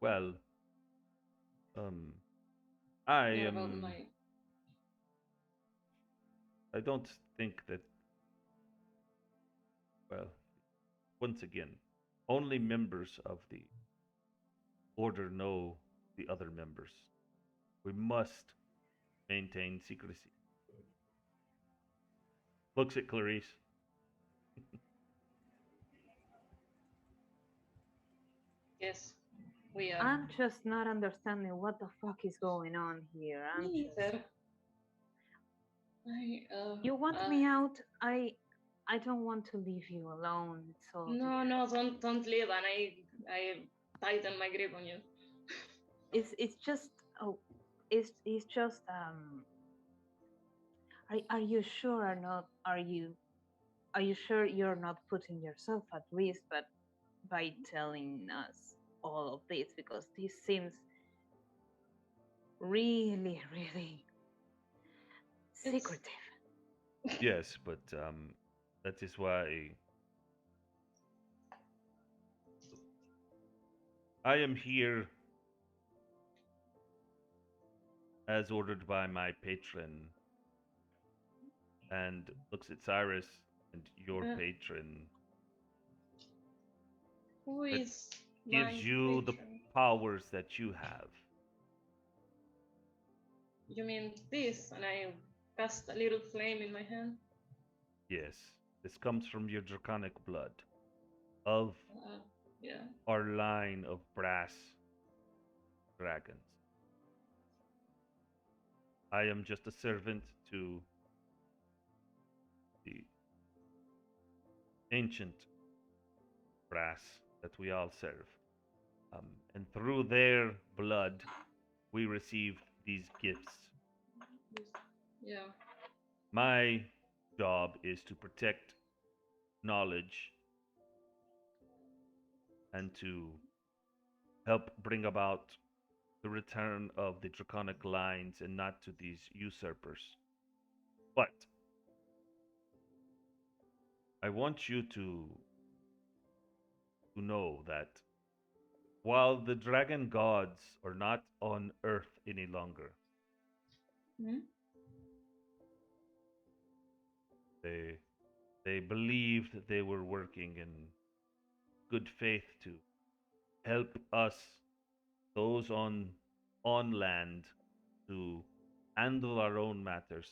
Well, um, I Yeah, about am. my. I don't think that. Well, once again, only members of the order know the other members. We must maintain secrecy. Looks at Clarice. Yes, we are. I'm just not understanding what the fuck is going on here. Me neither. You want me out? I don't want to leave you alone. So No, don't leave, and I tighten my grip on you. it's just oh, it's just are you sure or not? Are you sure you're not putting yourself at risk, but by telling us all of this, because this seems really, really secretive. Yes, but that is why I am here as ordered by my patron, and looks at Cyrus and your patron. Who That is gives my you the patron? powers that you have. You mean this? And I cast a little flame in my hand. Yes, this comes from your draconic blood of Yeah. our line of brass dragons. I am just a servant to the ancient brass that we all serve. and through their blood, we received these gifts. Yeah. My job is to protect knowledge and to help bring about the return of the draconic lines and not to these usurpers. But I want you to know that while the dragon gods are not on earth any longer, Hmm? they they believed they were working in good faith to help us, those on land, to handle our own matters.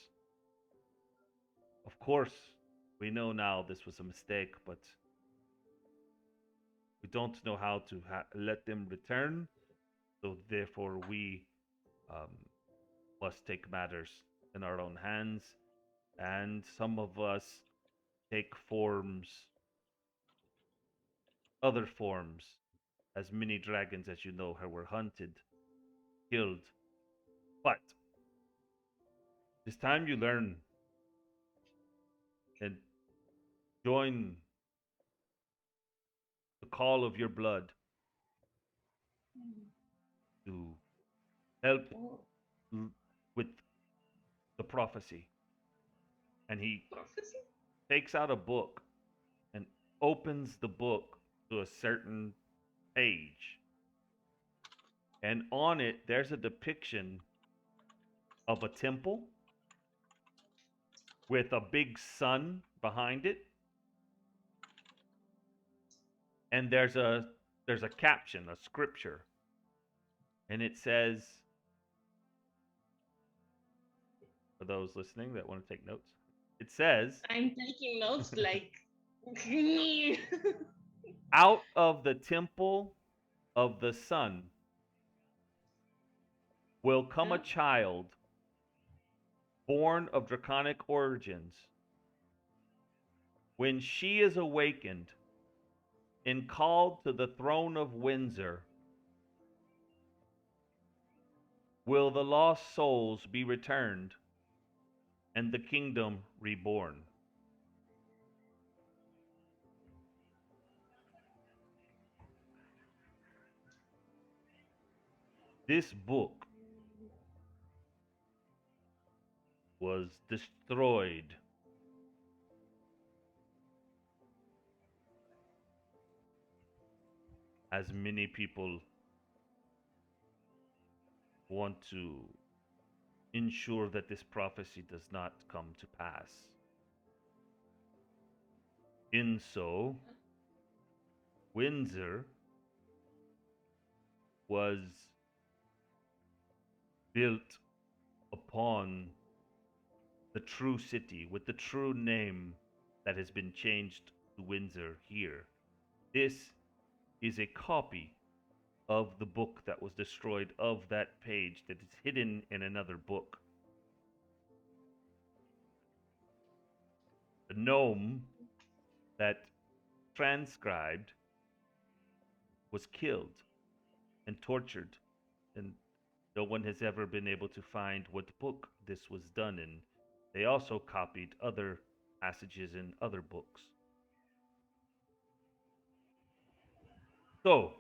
Of course, we know now this was a mistake, but we don't know how to let them return. So therefore, we um, must take matters in our own hands, and some of us take forms, other forms, as many dragons as you know were hunted, killed. But it's time you learn and join the call of your blood to help Oh, with the prophecy. And he prophecy? takes out a book and opens the book to a certain page. And on it, there's a depiction of a temple with a big sun behind it. And there's a caption, a scripture, and it says, for those listening that want to take notes, it says, I'm taking notes like. out of the temple of the sun will come a Yeah? child born of draconic origins. When she is awakened and called to the throne of Windsor, will the lost souls be returned and the kingdom reborn. This book was destroyed as many people want to ensure that this prophecy does not come to pass. In so, Windsor was built upon the true city with the true name that has been changed to Windsor here. This is a copy of the book that was destroyed, of that page that is hidden in another book. The gnome that transcribed was killed and tortured, and no one has ever been able to find what book this was done in. They also copied other passages in other books. So,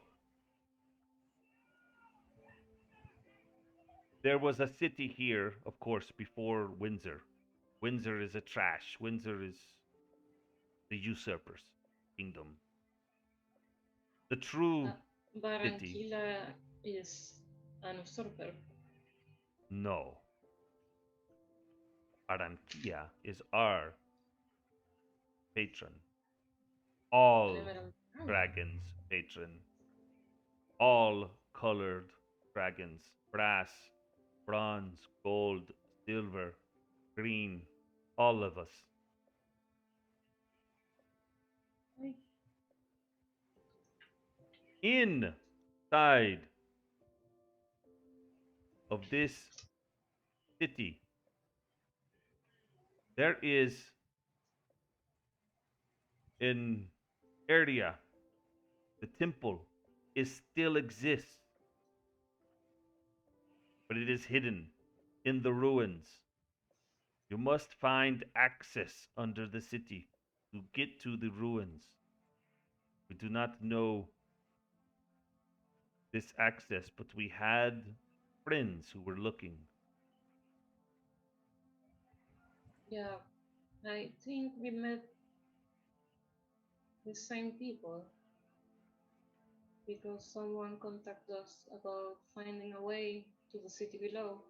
there was a city here, of course, before Windsor. Windsor is a trash. Windsor is the usurper's kingdom. The true city, Barranquilla is an usurper. no. Barranquilla is our patron. An All emerald. Oh, dragons' patron. All colored dragons: brass, bronze, gold, silver, green, all of us. Inside of this city, there is an area, the temple, is still exists, but it is hidden in the ruins. You must find access under the city to get to the ruins. We do not know this access, but we had friends who were looking. Yeah, I think we met the same people because someone contacted us about finding a way to the city below.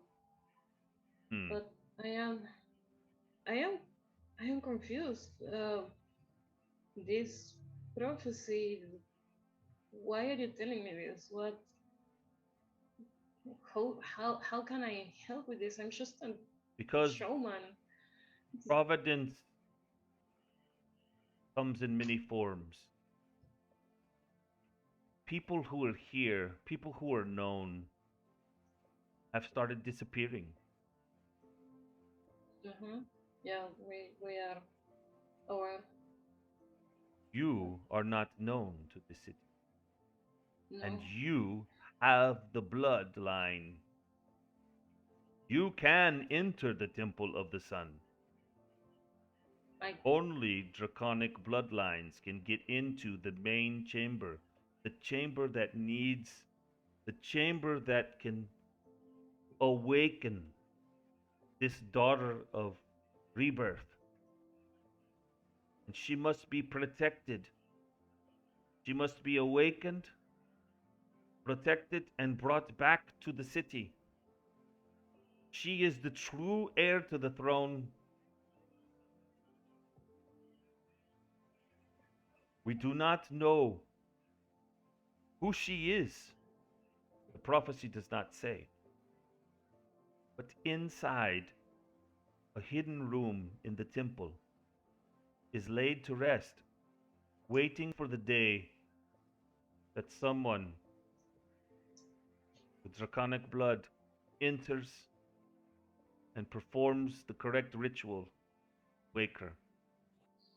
Hmm. But I am, I am, I am confused. This prophecy. Why are you telling me this? What? How can I help with this? I'm just a Because showman. providence comes in many forms. People who are here, people who are known, have started disappearing. Mm-hmm. Yeah, we are aware. You are not known to the city, and No, you have the bloodline. You can enter the Temple of the Sun. I Only draconic bloodlines can get into the main chamber, the chamber that needs, the chamber that can awaken this daughter of rebirth. And she must be protected. She must be awakened, protected, and brought back to the city. She is the true heir to the throne. We do not know who she is. The prophecy does not say. But inside a hidden room in the temple is laid to rest, waiting for the day that someone with draconic blood enters and performs the correct ritual. Wake her.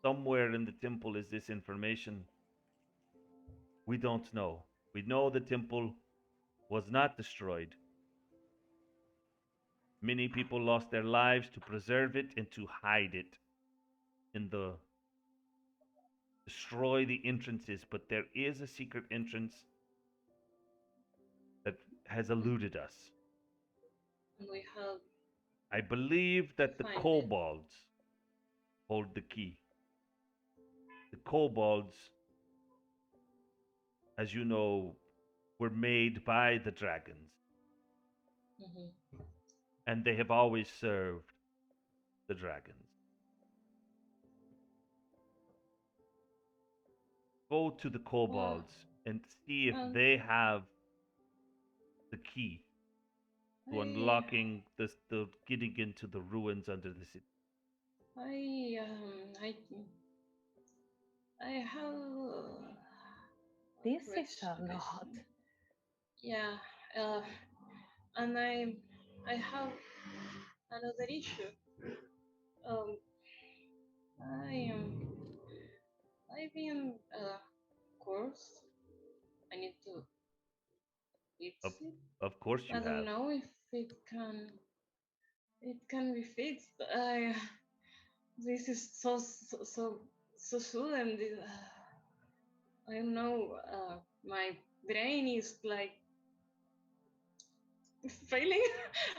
Somewhere in the temple is this information. We don't know. We know the temple was not destroyed. Many people lost their lives to preserve it and to hide it in the destroy the entrances, but there is a secret entrance that has eluded us. we have I believe to that the find it. kobolds hold the key. The kobolds, as you know, were made by the dragons, Mm-hmm. and they have always served the dragons. Go to the Well, kobolds and see if well, they have the key to I unlocking the getting into the ruins under the city. I I have a This is a lot. question. Yeah, uh, and I have another issue. Um, I am I've been course. I need to Of, fix it. of course I you don't have. know if it can be fixed. I This is so sudden. I don't know. My brain is like failing.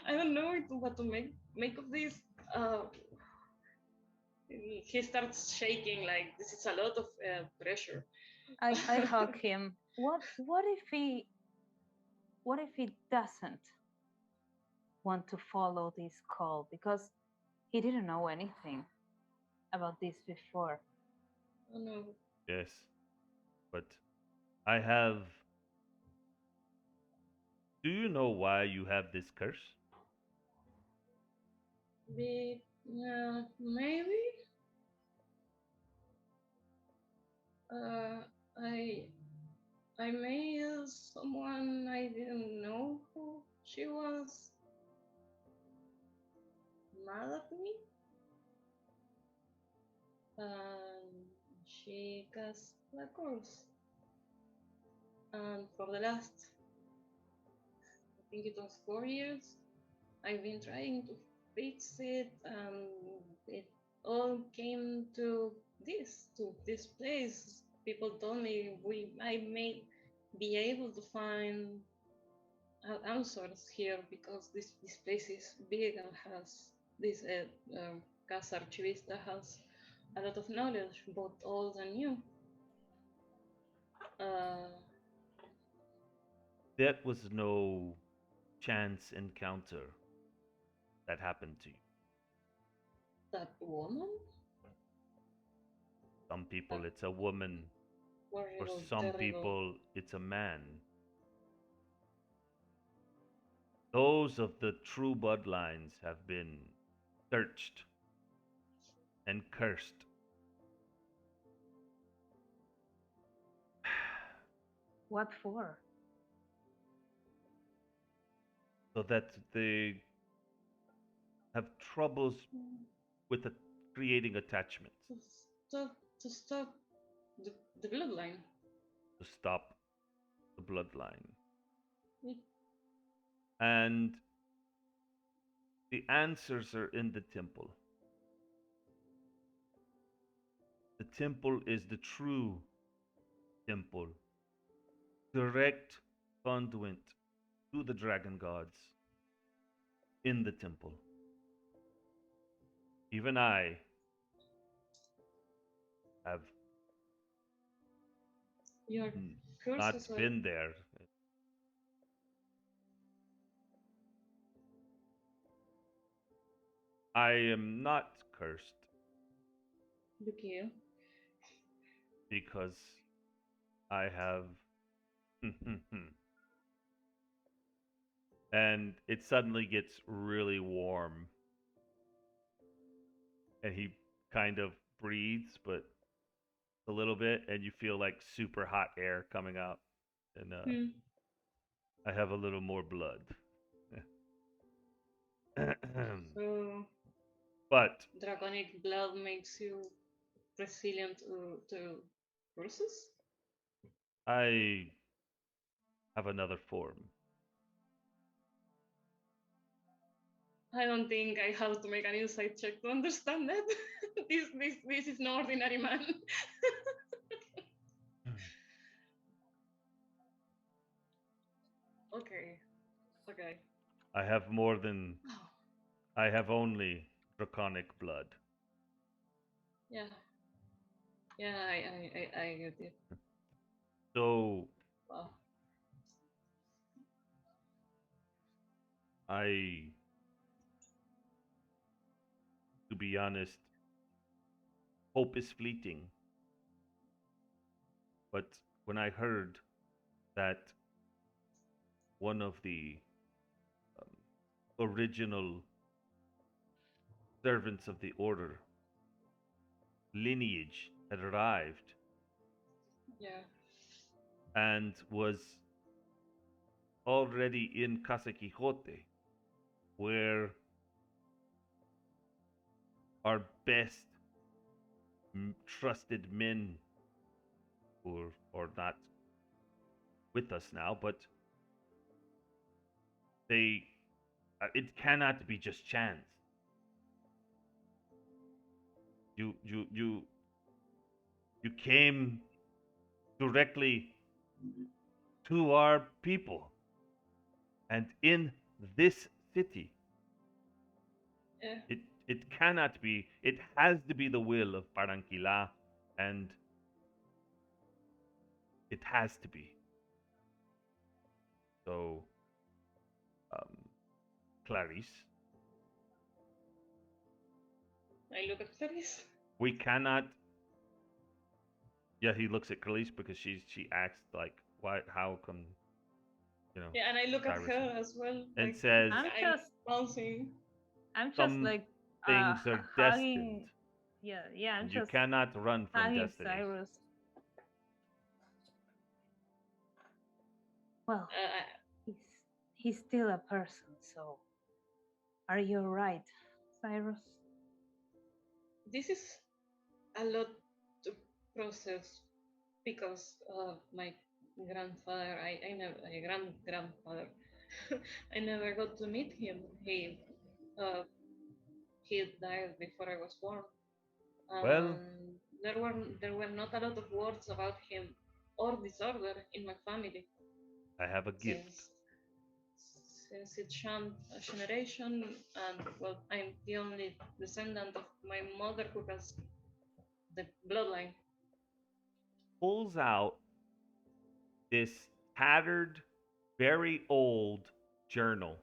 I don't know what to make of this. Uh, he starts shaking like this is a lot of pressure. I hug him. What if he doesn't want to follow this call because he didn't know anything about this before? Oh no. Yes, but I have. Do you know why you have this curse? Maybe. Uh, I I made someone I didn't know who she was mad at me, and she cast a curse. And for the last, I think it was 4 years, I've been trying to fix it, and it all came to this place. People told me I may be able to find answers here because this place is big and has this casa archivista has a lot of knowledge, both old and new. Uh, That was no chance encounter that happened to you. that woman, Some people that it's a woman, for horrible, some terrible. people it's a man. Those of the true bloodlines have been searched and cursed. What for? So that they have troubles with creating attachments To stop the, the bloodline. to stop the bloodline. It, And the answers are in the temple. The temple is the true temple, direct conduit to the dragon gods in the temple. Even I have your not curses were been there. I am not cursed look you. because I have. And it suddenly gets really warm. And he kind of breathes, but a little bit, and you feel like super hot air coming out. And I have a little more blood. So But draconic blood makes you resilient to curses. I have another form. I don't think I have to make an insight check to understand that. This is no ordinary man. Okay. Okay. I have more than. Oh, I have only draconic blood. yeah. Yeah, I get it. So Wow. I, to be honest, hope is fleeting. But when I heard that one of the original servants of the order lineage had arrived Yeah. and was already in Casa Quixote, where our best trusted men who are not with us now, but they it cannot be just chance. You you came directly to our people and in this city. Yeah. It cannot be. It has to be the will of Barranquilla, and it has to be. So, um, Clarice, I look at Clarice. we cannot. Yeah, he looks at Clarice because she acts like, why? How come? You know, Yeah, and I look at Cyrus her as well. and Like says I'm I'm just bouncing. I'm just some like things are destined. hugging. Yeah, yeah. I'm And you just cannot run from hugging destiny. Cyrus. Well, Uh, he's he's still a person. So, are you right, Cyrus? this is a lot to process because my grandfather. I never, grandfather. I never got to meet him. Uh, he died before I was born, Well, and there were not a lot of words about him or disorder in my family I have a gift. since it jumped a generation, and well, I'm the only descendant of my mother who has the bloodline. Pulls out this tattered, very old journal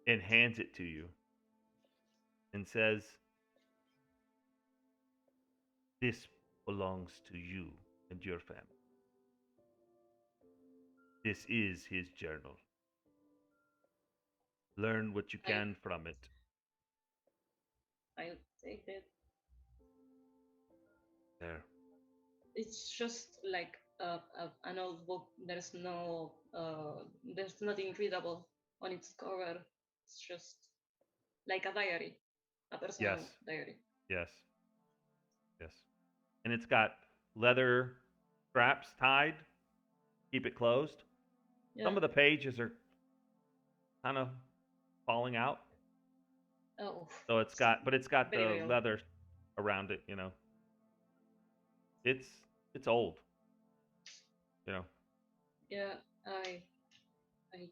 and hands it to you and says, "This belongs to you and your family. This is his journal. Learn what you I can from it." I take it. There. It's just like an old book. There's nothing readable on its cover. It's just like a diary, a personal Yes, diary. yes, yes. And it's got leather straps tied, keep it closed. Yeah. Some of the pages are kind of falling out. Oh, So it's got very the real. leather around it, you know. It's it's old, you know. Yeah. I I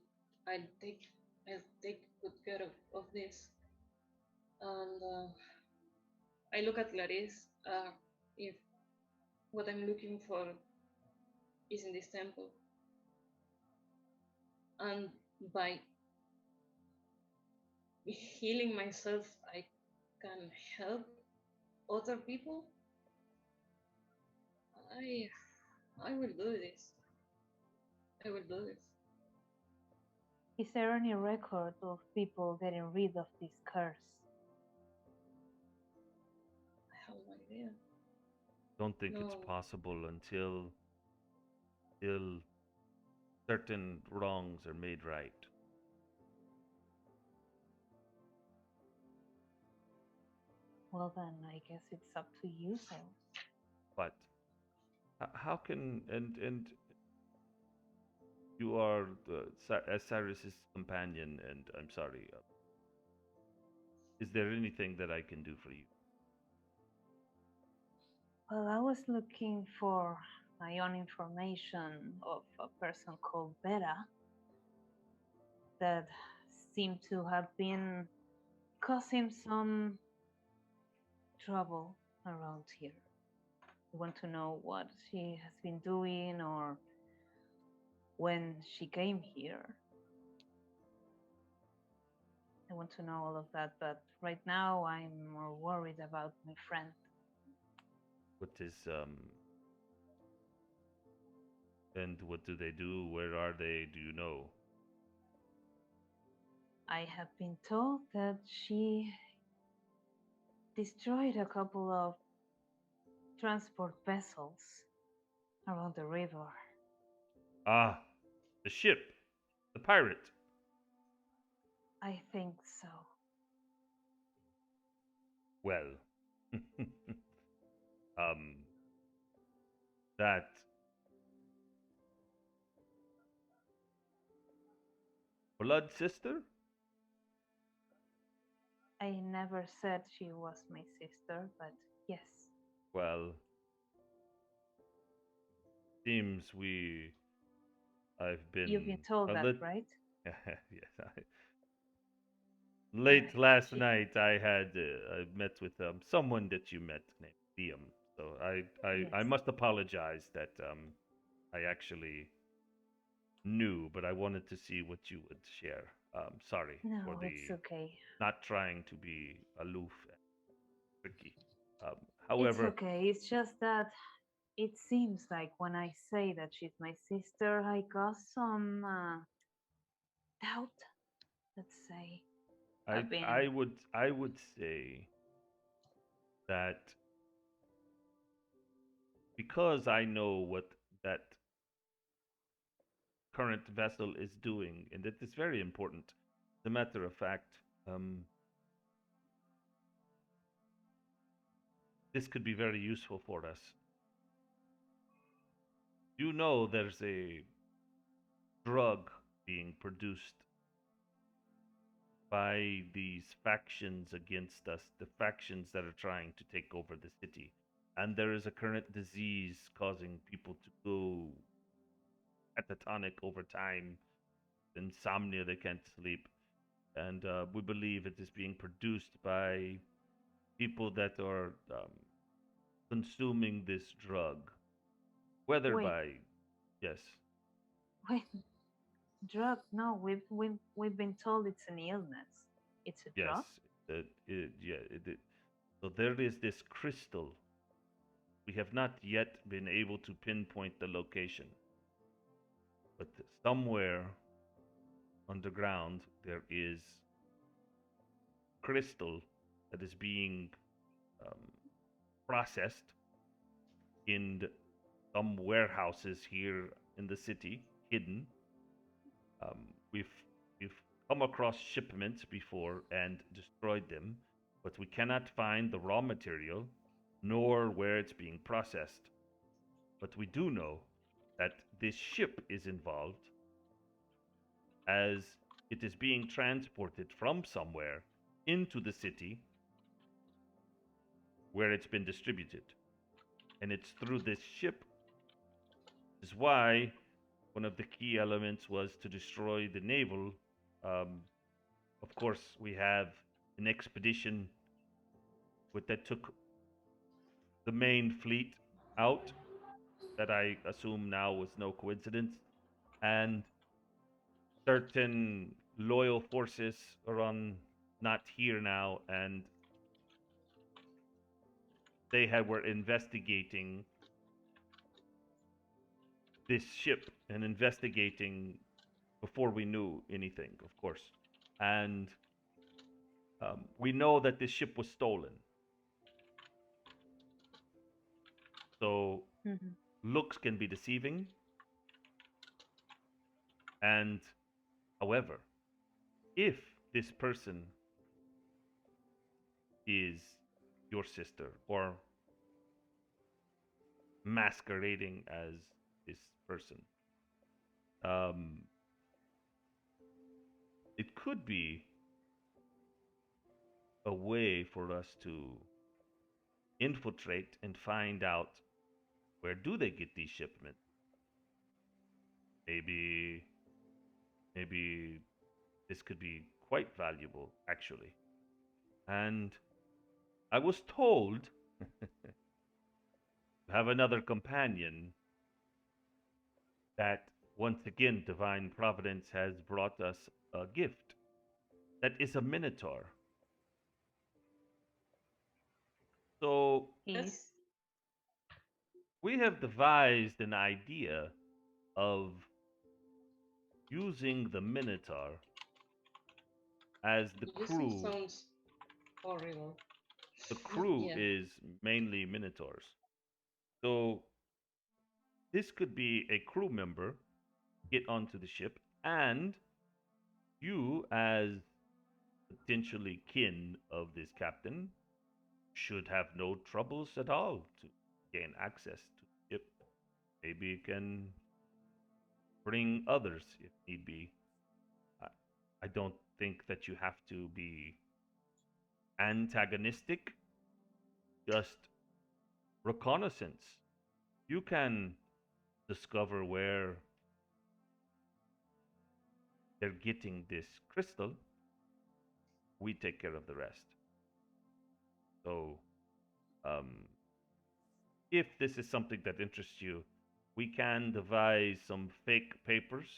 I take I take good care of this, and I look at Clarice. If what I'm looking for is in this temple, and by healing myself, I can help other people. I I will do this. I will do this. Is there any record of people getting rid of this curse? I have no idea. Don't think it's No. possible until certain wrongs are made right. Well, then I guess it's up to you, Cyrus. But how can and you are Cyrus's companion, and I'm sorry. Is there anything that I can do for you? Well, I was looking for my own information of a person called Beta that seemed to have been causing some trouble around here. I want to know what she has been doing or when she came here. I want to know all of that, but right now I'm more worried about my friend. What is and what do they do? Where are they? Do you know? I have been told that she destroyed a couple of transport vessels around the river. Ah, the ship, the pirate. I think so. Well, um, that blood sister. I never said she was my sister, but yes. Well, seems we. I've You've been been told a that, lit. right? Yes, late last She, night I met with someone that you met named Liam. So I yes. must apologize that I actually knew, but I wanted to see what you would share. Sorry for No, it's the okay. not trying to be aloof and tricky. Um, It's however, okay. It's just that it seems like when I say that she's my sister, I got some doubt, let's say. I've been, I would say that because I know what that current vessel is doing, and that is very important. As a matter of fact, um, this could be very useful for us. You know there's a drug being produced by these factions against us, the factions that are trying to take over the city. And there is a current disease causing people to go catatonic over time, insomnia, they can't sleep. And we believe it is being produced by people that are consuming this drug, whether Wait, by, yes, wait, drug? No, we've been told it's an illness. It's a yes, drug? yeah, so there is this crystal. We have not yet been able to pinpoint the location, but somewhere underground there is crystal that is being um, processed in some warehouses here in the city, hidden. Um, we've we've come across shipments before and destroyed them, but we cannot find the raw material nor where it's being processed. But we do know that this ship is involved as it is being transported from somewhere into the city where it's been distributed. And it's through this ship is why one of the key elements was to destroy the naval. Um, of course, we have an expedition that took the main fleet out. That I assume now was no coincidence, and certain loyal forces are on not here now, and were investigating this ship and investigating before we knew anything, of course. And we know that this ship was stolen. So Mhm. looks can be deceiving. And however, if this person is your sister or masquerading as this person, um, it could be a way for us to infiltrate and find out where do they get these shipments. Maybe maybe this could be quite valuable actually. And I was told to have another companion that once again divine providence has brought us a gift that is a minotaur. So Is That's we have devised an idea of using the minotaur as the using crew. sounds horrible. The crew Yeah. is mainly minotaurs. So this could be a crew member get onto the ship, and you, as potentially kin of this captain, should have no troubles at all to gain access to the ship. Maybe you can bring others if need be. I, I don't think that you have to be antagonistic, just reconnaissance. You can discover where they're getting this crystal. We take care of the rest. So, um, if this is something that interests you, we can devise some fake papers.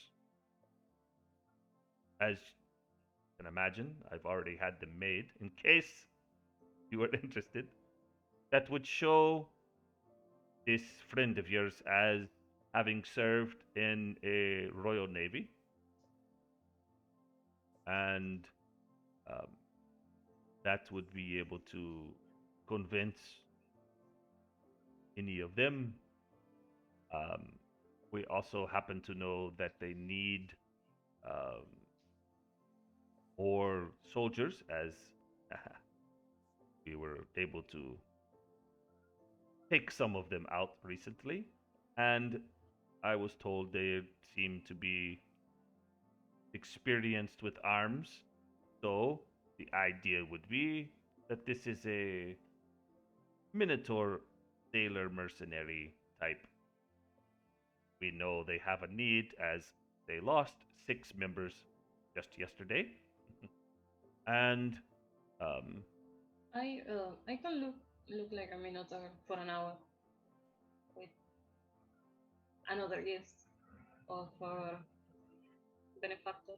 As you can imagine, I've already had them made in case you are interested. That would show this friend of yours as having served in a Royal Navy, and um, that would be able to convince any of them. Um, we also happen to know that they need um, more soldiers, as we were able to take some of them out recently. And I was told they seem to be experienced with arms. So the idea would be that this is a Minotaur sailor mercenary type. We know they have a need as they lost 6 members just yesterday. And um, I can look like a minotaur for an hour with another gift of our benefactor.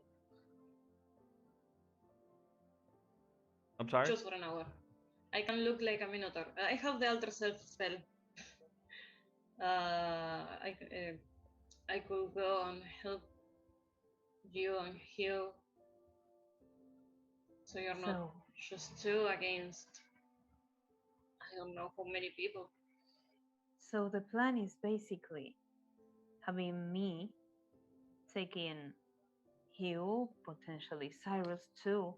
I'm sorry? Just for an hour. I can look like a minotaur. I have the alter self spell. I could go and help you and heal, so you're not So, just two against I don't know how many people. so the plan is basically having me taking Hugh, potentially Cyrus too,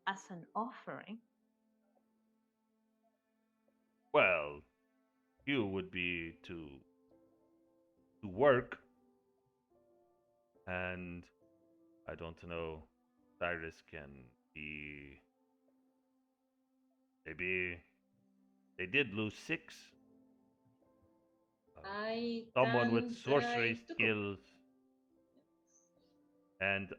as an offering. Well, you would be to work, and I don't know. Cyrus can be maybe they did lose 6. I Someone with can sorcery try to cook. skills, and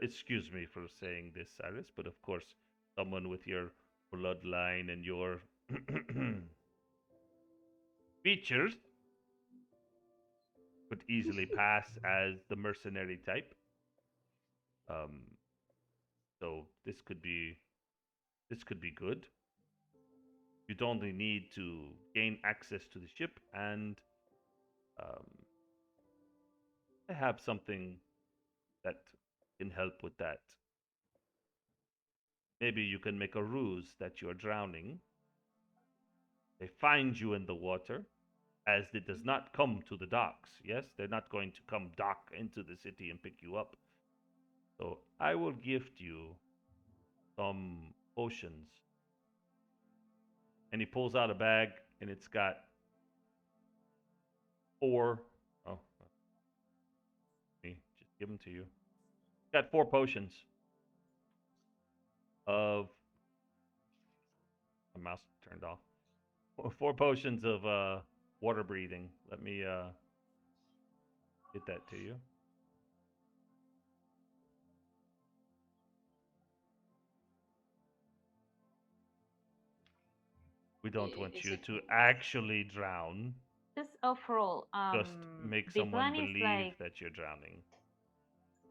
excuse me for saying this, Cyrus, but of course, someone with your bloodline and your features could easily pass as the mercenary type. Um, so this could be good. You'd only need to gain access to the ship, and um, I have something that can help with that. Maybe you can make a ruse that you're drowning. They find you in the water, as it does not come to the docks. Yes, they're not going to come dock into the city and pick you up. So I will gift you some potions. And he pulls out a bag, and it's got 4. Oh, me just give them to you. Got 4 potions of. My mouse turned off. 4 potions of water breathing. Let me get that to you. We don't want Is you it to actually drown. Just overall, Just make the someone plan is believe like that you're drowning.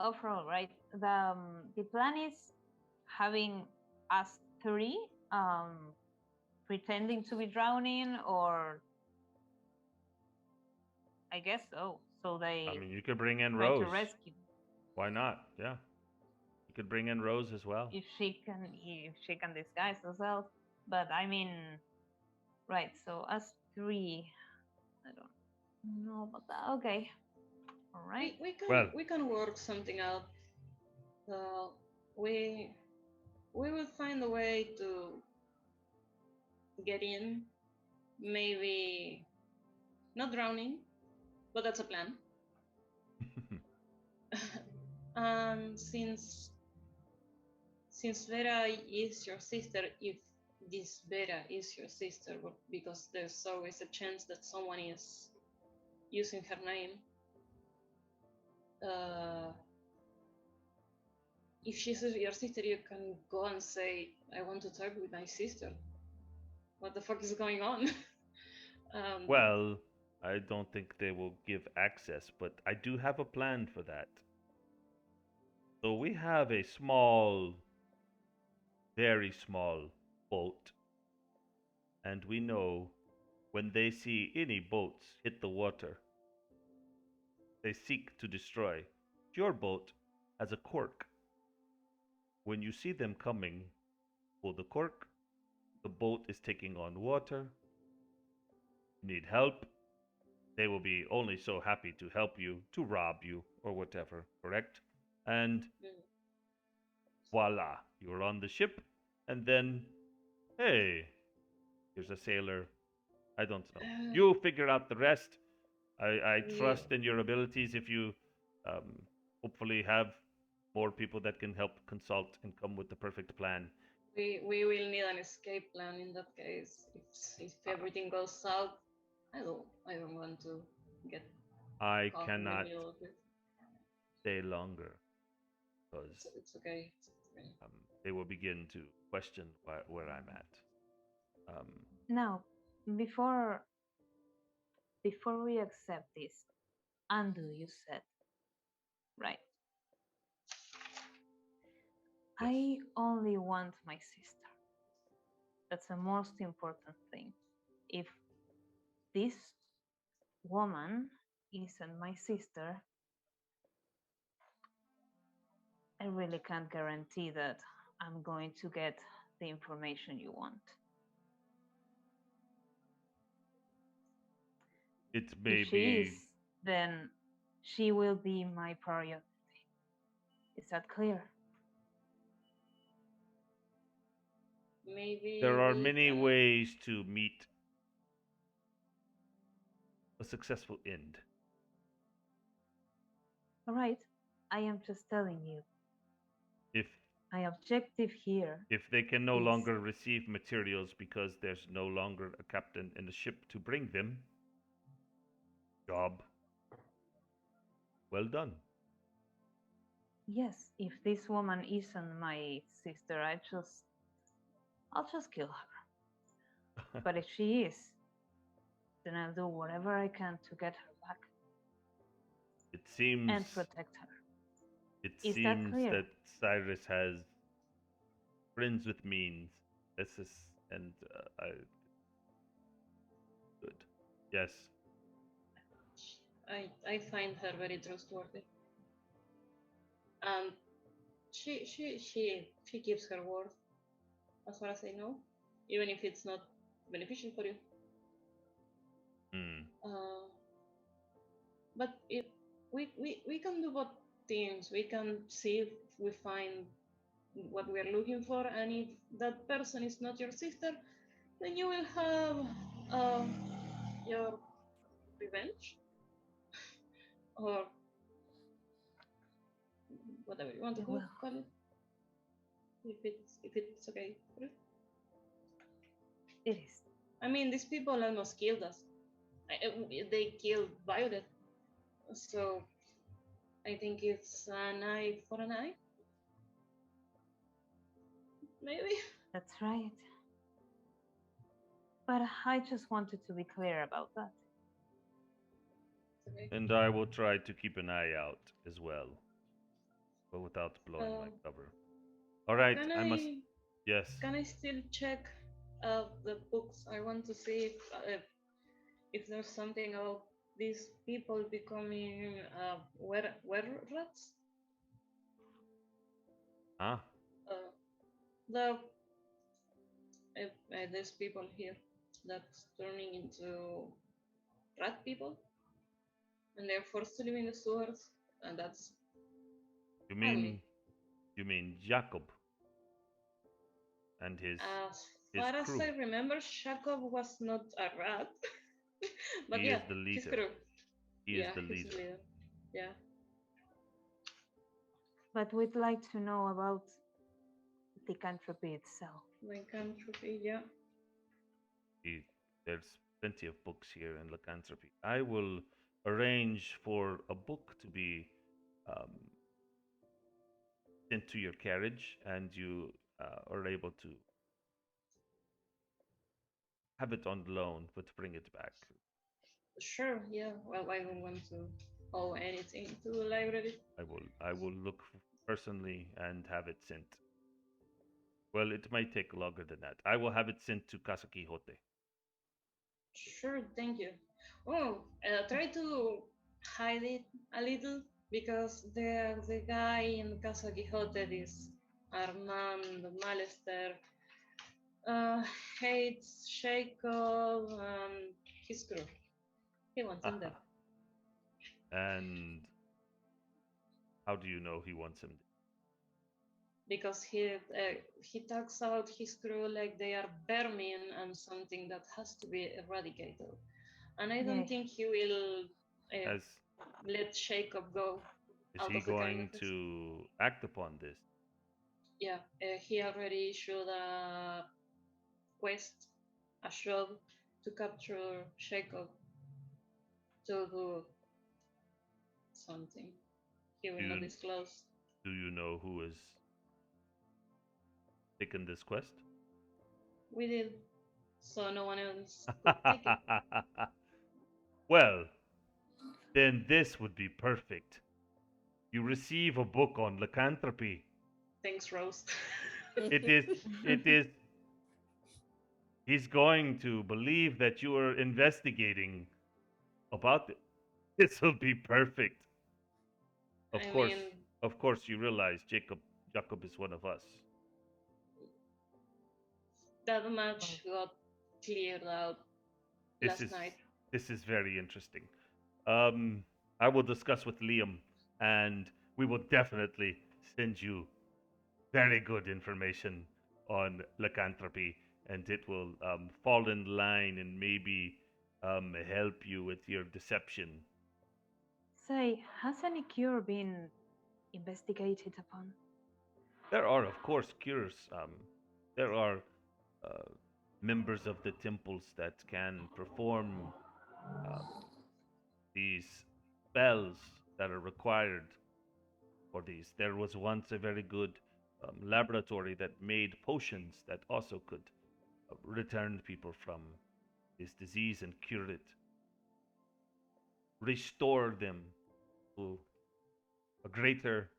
overall, right? The plan is having us three pretending to be drowning, or I guess so. So I they mean, you could bring in try to Rose. rescue Why not? Yeah. You could bring in Rose as well. if she can disguise herself. But I mean, right? So us three, I don't know about that. Okay, all right. Well, we can work something out. We we will find a way to get in. Maybe not drowning, but that's a plan. And since Vera is your sister, if this Vera is your sister, because there's always a chance that someone is using her name. If she's your sister, you can go and say, "I want to talk with my sister. What the fuck is going on?" well, I don't think they will give access, but I do have a plan for that. So we have a small, very small boat, and we know when they see any boats hit the water, they seek to destroy. Your boat has a cork. When you see them coming, pull the cork. The boat is taking on water. Need help. They will be only so happy to help you, to rob you, or whatever, correct? And voila, you're on the ship. And then, hey, here's a sailor. I don't know. You figure out the rest. I Yeah, trust in your abilities. If you um, hopefully have more people that can help consult and come with the perfect plan. we will need an escape plan in that case. If Uh, everything goes south, I don't want to get I caught in the cannot middle of it. stay longer because It's okay. It's okay. they will begin to question where I'm at. Um, Now, before before we accept this, undo you said, right? yes, I only want my sister. That's the most important thing. If this woman isn't my sister, I really can't guarantee that I'm going to get the information you want. it If may she is, be. then she will be my priority. Is that clear? Maybe There are we many can. ways to meet a successful end. All right. I am just telling you. If My objective here they can no is longer receive materials because there's no longer a captain in the ship to bring them, job well done. yes, if this woman isn't my sister, I'll just kill her. But if she is, then I'll do whatever I can to get her back it seems and protect her. it Is that seems clear? that Cyrus has friends with means. This is and I good. Yes, I find her very trustworthy, and she gives her word, as far as I know, even if it's not beneficial for you. mm, Uh, but if we can do both things. We can see if we find what we are looking for, and if that person is not your sister, then you will have uh, your revenge, or whatever you want to I will. call it, if it's okay. It is. I mean, these people almost killed us. They killed Violet, so I think it's an eye for an eye, maybe. That's right. But I just wanted to be clear about that. Okay. and I will try to keep an eye out as well, but without blowing my Uh, cover. All right, can I must. I Yes. can I still check the books? I want to see if there's something about these people becoming were rats. Ah, Uh, the there's people here that's turning into rat people, and they're forced to live in the sewers, and that's you ugly. mean you mean Jacob and As his far as crew? I remember, Jacob was not a rat, but He yeah, is the his leader. crew. He is Yeah, the his leader. leader. Yeah, But we'd like to know about lycanthropy itself. lycanthropy. Yeah. He, there's plenty of books here in lycanthropy. I will arrange for a book to be um, sent to your carriage, and you are able to have it on loan, but bring it back. Sure. Yeah. Well, I don't want to owe anything to the library. I will look personally and have it sent. Well, it might take longer than that. I will have it sent to Casa Quixote. Sure. Thank you. Oh, try to hide it a little because the guy in Casa Quixote, this Armand Malester, uh, hates Jacob and his crew. He wants him dead And how do you know he wants him? because he talks about his crew like they are vermin and something that has to be eradicated. And I Yeah, don't think he will Has let Jacob go is out he of the going carnivorous. to act upon this? Yeah, he already issued a quest, a shrub to capture Jacob to do something. He will Do not you disclose. do you know who has taken this quest? We did, so no one else could take it. Well, then this would be perfect. You receive a book on lycanthropy. Thanks, Rose. It is it is he's going to believe that you are investigating about it. This will be perfect. Of I course, mean, of course you realize Jacob is one of us. that much got cleared out This last is night. this is very interesting. I will discuss with Liam, and we will definitely send you very good information on lycanthropy, and it will fall in line and maybe help you with your deception. Say, has any cure been investigated upon? There are, of course, cures. There are uh, members of the temples that can perform um, these spells that are required for these. There was once a very good laboratory that made potions that also could return people from this disease and cure it, restore them to a greater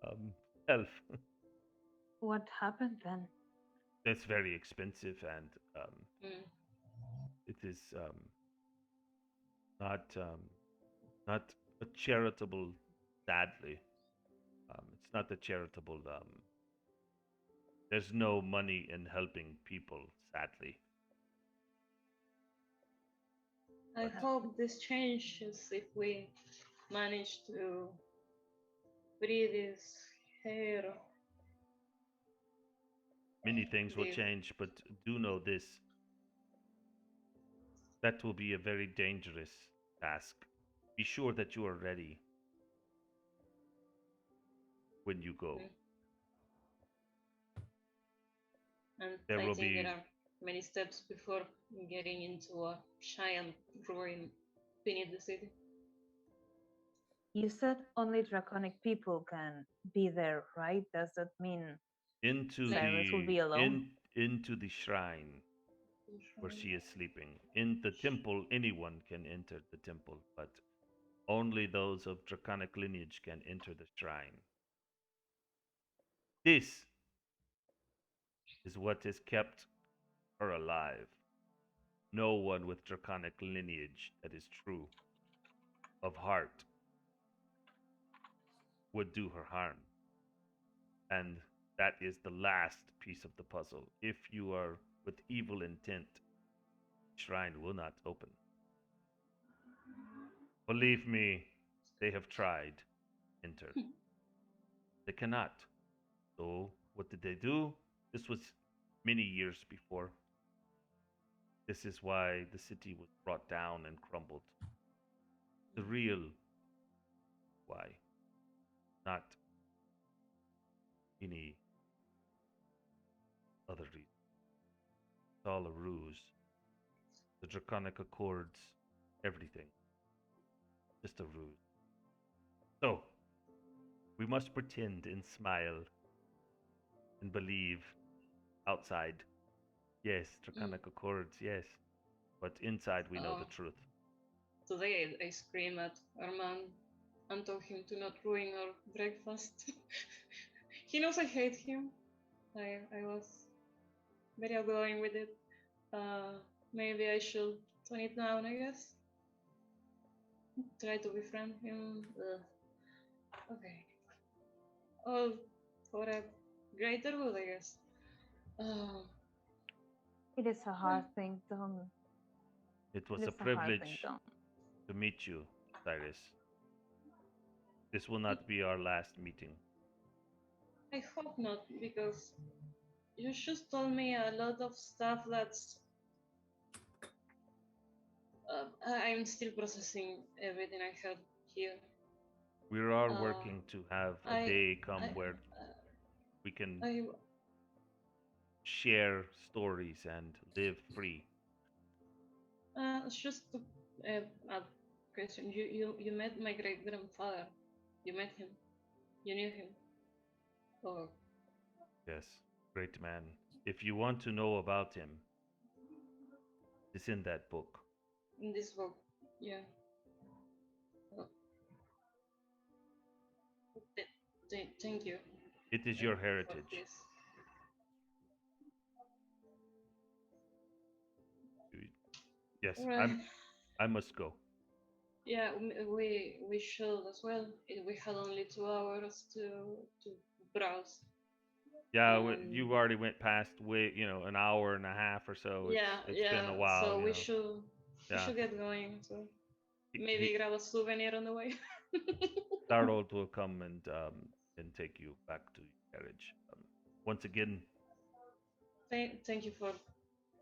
um, health. What happened then? That's very expensive, and Mm. it is not not a charitable. Sadly, it's not a charitable. There's no money in helping people. Sadly, I but hope this changes if we manage to breathe his hair. many things will The change. But do know this: that will be a very dangerous task. Be sure that you are ready when you go. mm. And There I will think there be are many steps before getting into a giant ruin beneath the city. You said only draconic people can be there, right? Does that mean into Like, Cyrus will the be alone? into the shrine where she is sleeping. In the temple, anyone can enter the temple, but only those of draconic lineage can enter the shrine. This is what has kept her alive. No one with draconic lineage that is true of heart would do her harm. And that is the last piece of the puzzle. If you are with evil intent, shrine will not open. Believe me, they have tried. Enter. They cannot. So what did they do? This was many years before. This is why the city was brought down and crumbled. The real why, not any other reason. It's all a ruse. The Draconic Accords, everything, just a ruse. So we must pretend and smile and believe outside. Yes, Mm. Draconic Accords, yes. But inside we know the Oh, truth. today I scream at Armand and told him to not ruin our breakfast. He knows I hate him. I was very outgoing with it. Maybe I should tone it down, I guess. Try to befriend him. Ugh. Okay. Oh, for a greater good, I guess. Uh, It is a well, hard thing, Tom. It It was a is a hard thing, privilege Tom. to meet you, Cyrus. This will not be our last meeting. I hope not, because you just told me a lot of stuff that's I'm still processing everything I heard here. We are Uh, working to have a I, day I, come where we can I, share stories and live free. just a question. You met my great grandfather. You met him. You knew him. Or Yes, great man. If you want to know about him, it's in that book. in this book. Yeah. Uh, thank you It is your for heritage. this. Yes, All right. I must go. Yeah, we should as well. We had only 2 hours to browse, Yeah, and you already went past way, an hour and a half or so. yeah, It's been yeah. a while, So you know. we Yeah, should get going. So he maybe grab a souvenir on the way. Darnold will come and take you back to your carriage. Once again, Thank you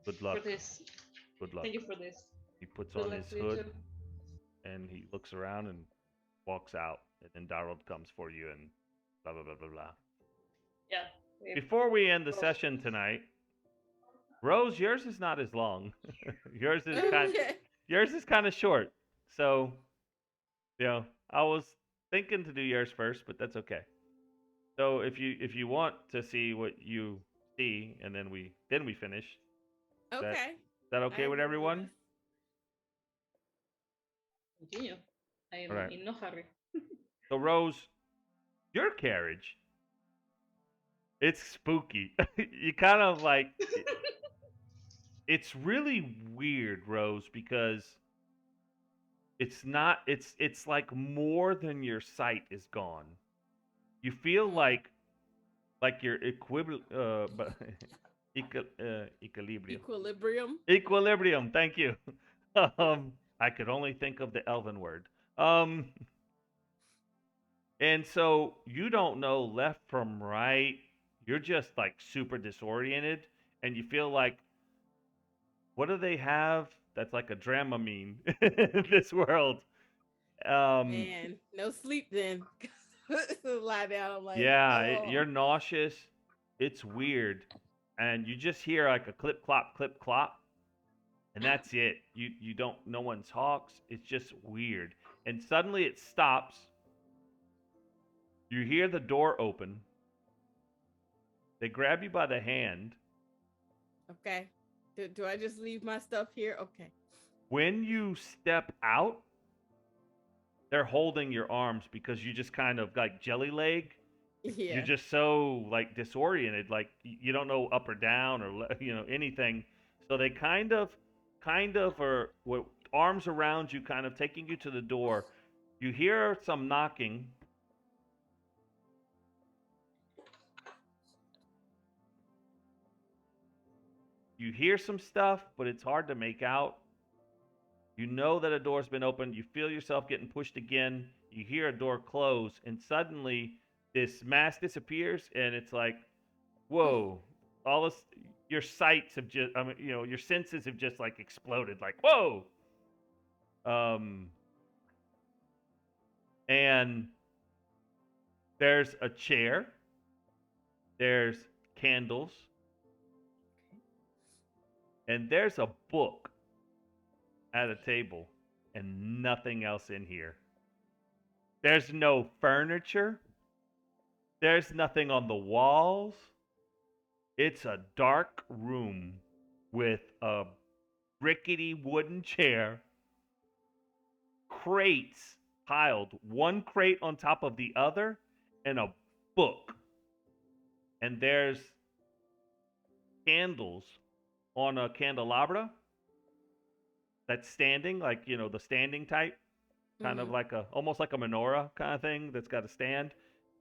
good for luck. this. Good Thank luck. you for this. He puts Good on luck his to you hood too. and he looks around and walks out. And then Darnold comes for you and blah blah blah blah blah. Yeah. We Before we end the both. session tonight, Rose, yours is not as long. yours is kind Okay. yours is kind of short. So, I was thinking to do yours first, but that's okay. So if you want to see what you see and then we finish, that Okay. is that I okay with agree with everyone? this. Continue. I All am right. in no hurry. So Rose, your carriage, it's spooky. You kind of like it's really weird, Rose, because it's not it's like more than your sight is gone. You feel Mm. like your but equilibrium. Equilibrium. Equilibrium, thank you. I could only think of the elven word. Um and so you don't know left from right. You're just like super disoriented and you feel like what do they have that's like a Dramamine in this world? Um, Man, no sleep then. Lie down. I'm like, yeah, oh. you're nauseous. It's weird, and you just hear like a clip clop, and that's it. You don't. No one talks. It's just weird, and suddenly it stops. You hear the door open. They grab you by the hand. Okay. Do I just leave my stuff here? Okay. When you step out, they're holding your arms because you just kind of like jelly leg. You're Yeah. just so like disoriented, like you don't know up or down or anything. So they kind of are with arms around you, kind of taking you to the door. You hear some knocking. You hear some stuff, but it's hard to make out. You know that a door's been opened. You feel yourself getting pushed again. You hear a door close, and suddenly this mask disappears, and it's like, whoa! All this, your sights have just, your senses have just like exploded. Like, whoa! Um, and there's a chair. There's candles, and there's a book at a table, and nothing else in here. There's no furniture. There's nothing on the walls. It's a dark room with a rickety wooden chair, crates piled one crate on top of the other, and a book. And there's candles on a candelabra that's standing, like, the standing type, kind of Mm-hmm. like almost like a menorah kind of thing that's got a stand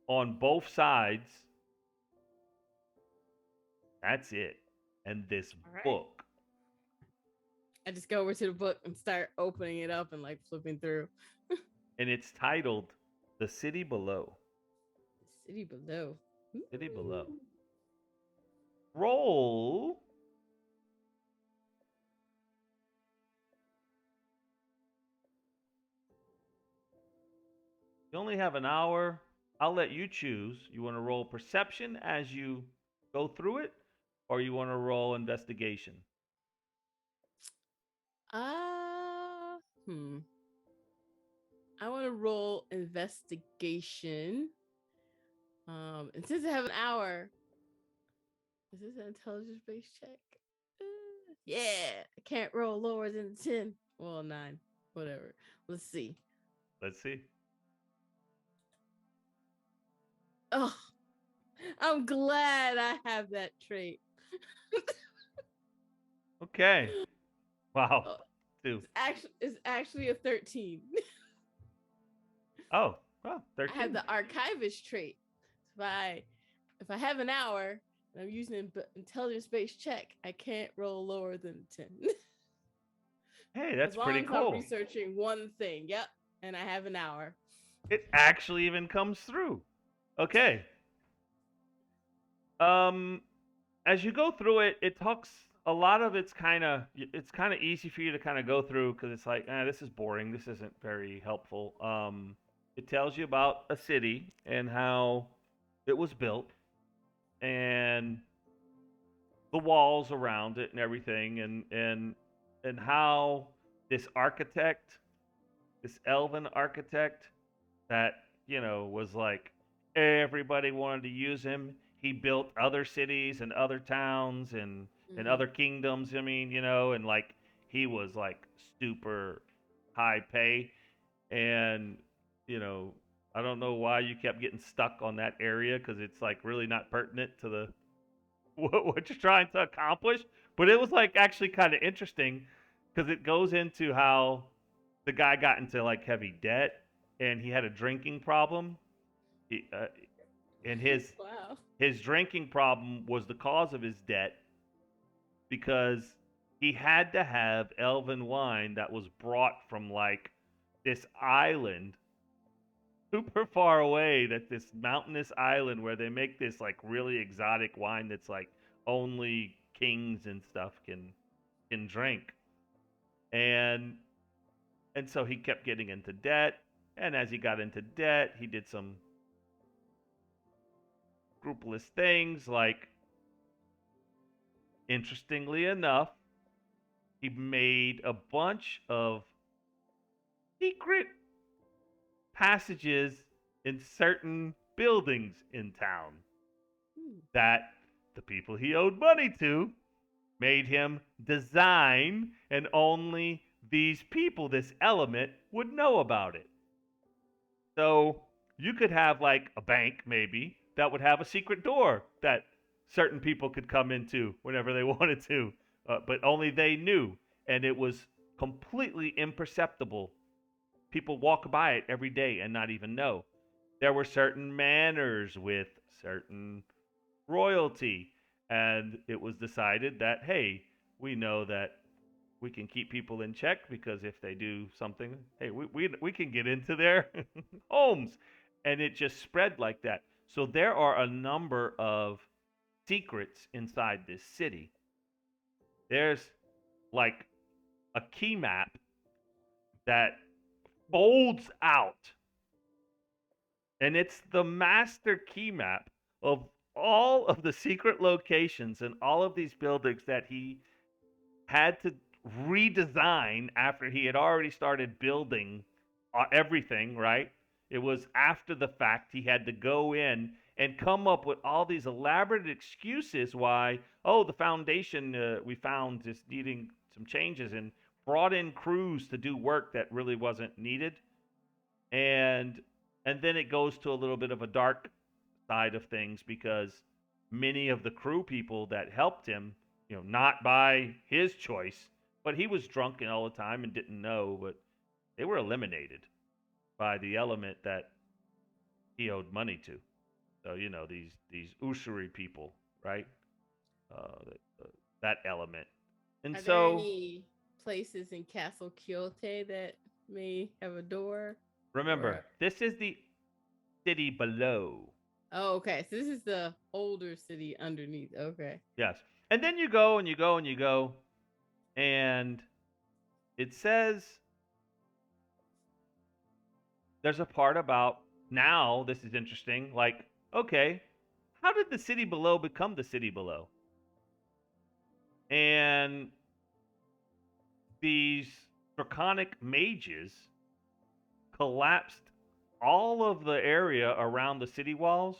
on both sides. That's it. And this All right. book. I just go over to the book and start opening it up and like flipping through. And it's titled The City Below. City below. City Ooh. Below. Roll You only have an hour. I'll let you choose. You want to roll perception as you go through it, or you want to roll investigation? Uh, hmm. I want to roll investigation. And since I have an hour, is this an intelligence based check? Yeah, I can't roll lower than 10. Well, 9. Whatever. Let's see. Let's see. Oh, I'm glad I have that trait. Okay. Wow. Oh, 2. it's actually a 13. Oh, well, I have 13. the archivist trait. So if I have an hour and I'm using an intelligence based check, I can't roll lower than 10. Hey, that's As long pretty as I'm cool. researching one thing. Yep. And I have an hour. It actually even comes through. Okay. Um, as you go through it, it talks a lot of it's kind of easy for you to kind of go through because it's like, this is boring. This isn't very helpful. It tells you about a city and how it was built and the walls around it and everything and how this architect, this elven architect that was like everybody wanted to use him. He built other cities and other towns and Mm-hmm. other kingdoms. I mean, and like he was like super high pay, and you know, I don't know why you kept getting stuck on that area because it's like really not pertinent to the what you're trying to accomplish. But it was like actually kind of interesting because it goes into how the guy got into like heavy debt and he had a drinking problem. He, and Wow. his drinking problem was the cause of his debt because he had to have elven wine that was brought from like this island super far away, that this mountainous island where they make this like really exotic wine that's like only kings and stuff can drink. And so he kept getting into debt, and as he got into debt, he did some scrupulous things like, interestingly enough, he made a bunch of secret passages in certain buildings in town Hmm. that the people he owed money to made him design, and only these people, this element, would know about it. So you could have like a bank maybe that would have a secret door that certain people could come into whenever they wanted to, but only they knew, and it was completely imperceptible. People walk by it every day and not even know. There were certain manners with certain royalty, and it was decided that, hey, we know that we can keep people in check because if they do something, hey, we can get into their homes. And it just spread like that. So there are a number of secrets inside this city. There's like a key map that folds out, and it's the master key map of all of the secret locations and all of these buildings that he had to redesign after he had already started building everything, right? It was after the fact he had to go in and come up with all these elaborate excuses why, oh, the foundation we found is needing some changes, and brought in crews to do work that really wasn't needed. And then it goes to a little bit of a dark side of things because many of the crew people that helped him, not by his choice, but he was drunk all the time and didn't know, but they were eliminated by the element that he owed money to. So these usury people, right? That element, and Are there so any places in Castle Kyoto that may have a door? remember, Or this is the city below. oh, okay. So this is the older city underneath. Okay. Yes, and then you go and you go and you go, and it says there's a part about now, this is interesting, like, okay, how did the city below become the city below? And these draconic mages collapsed all of the area around the city walls,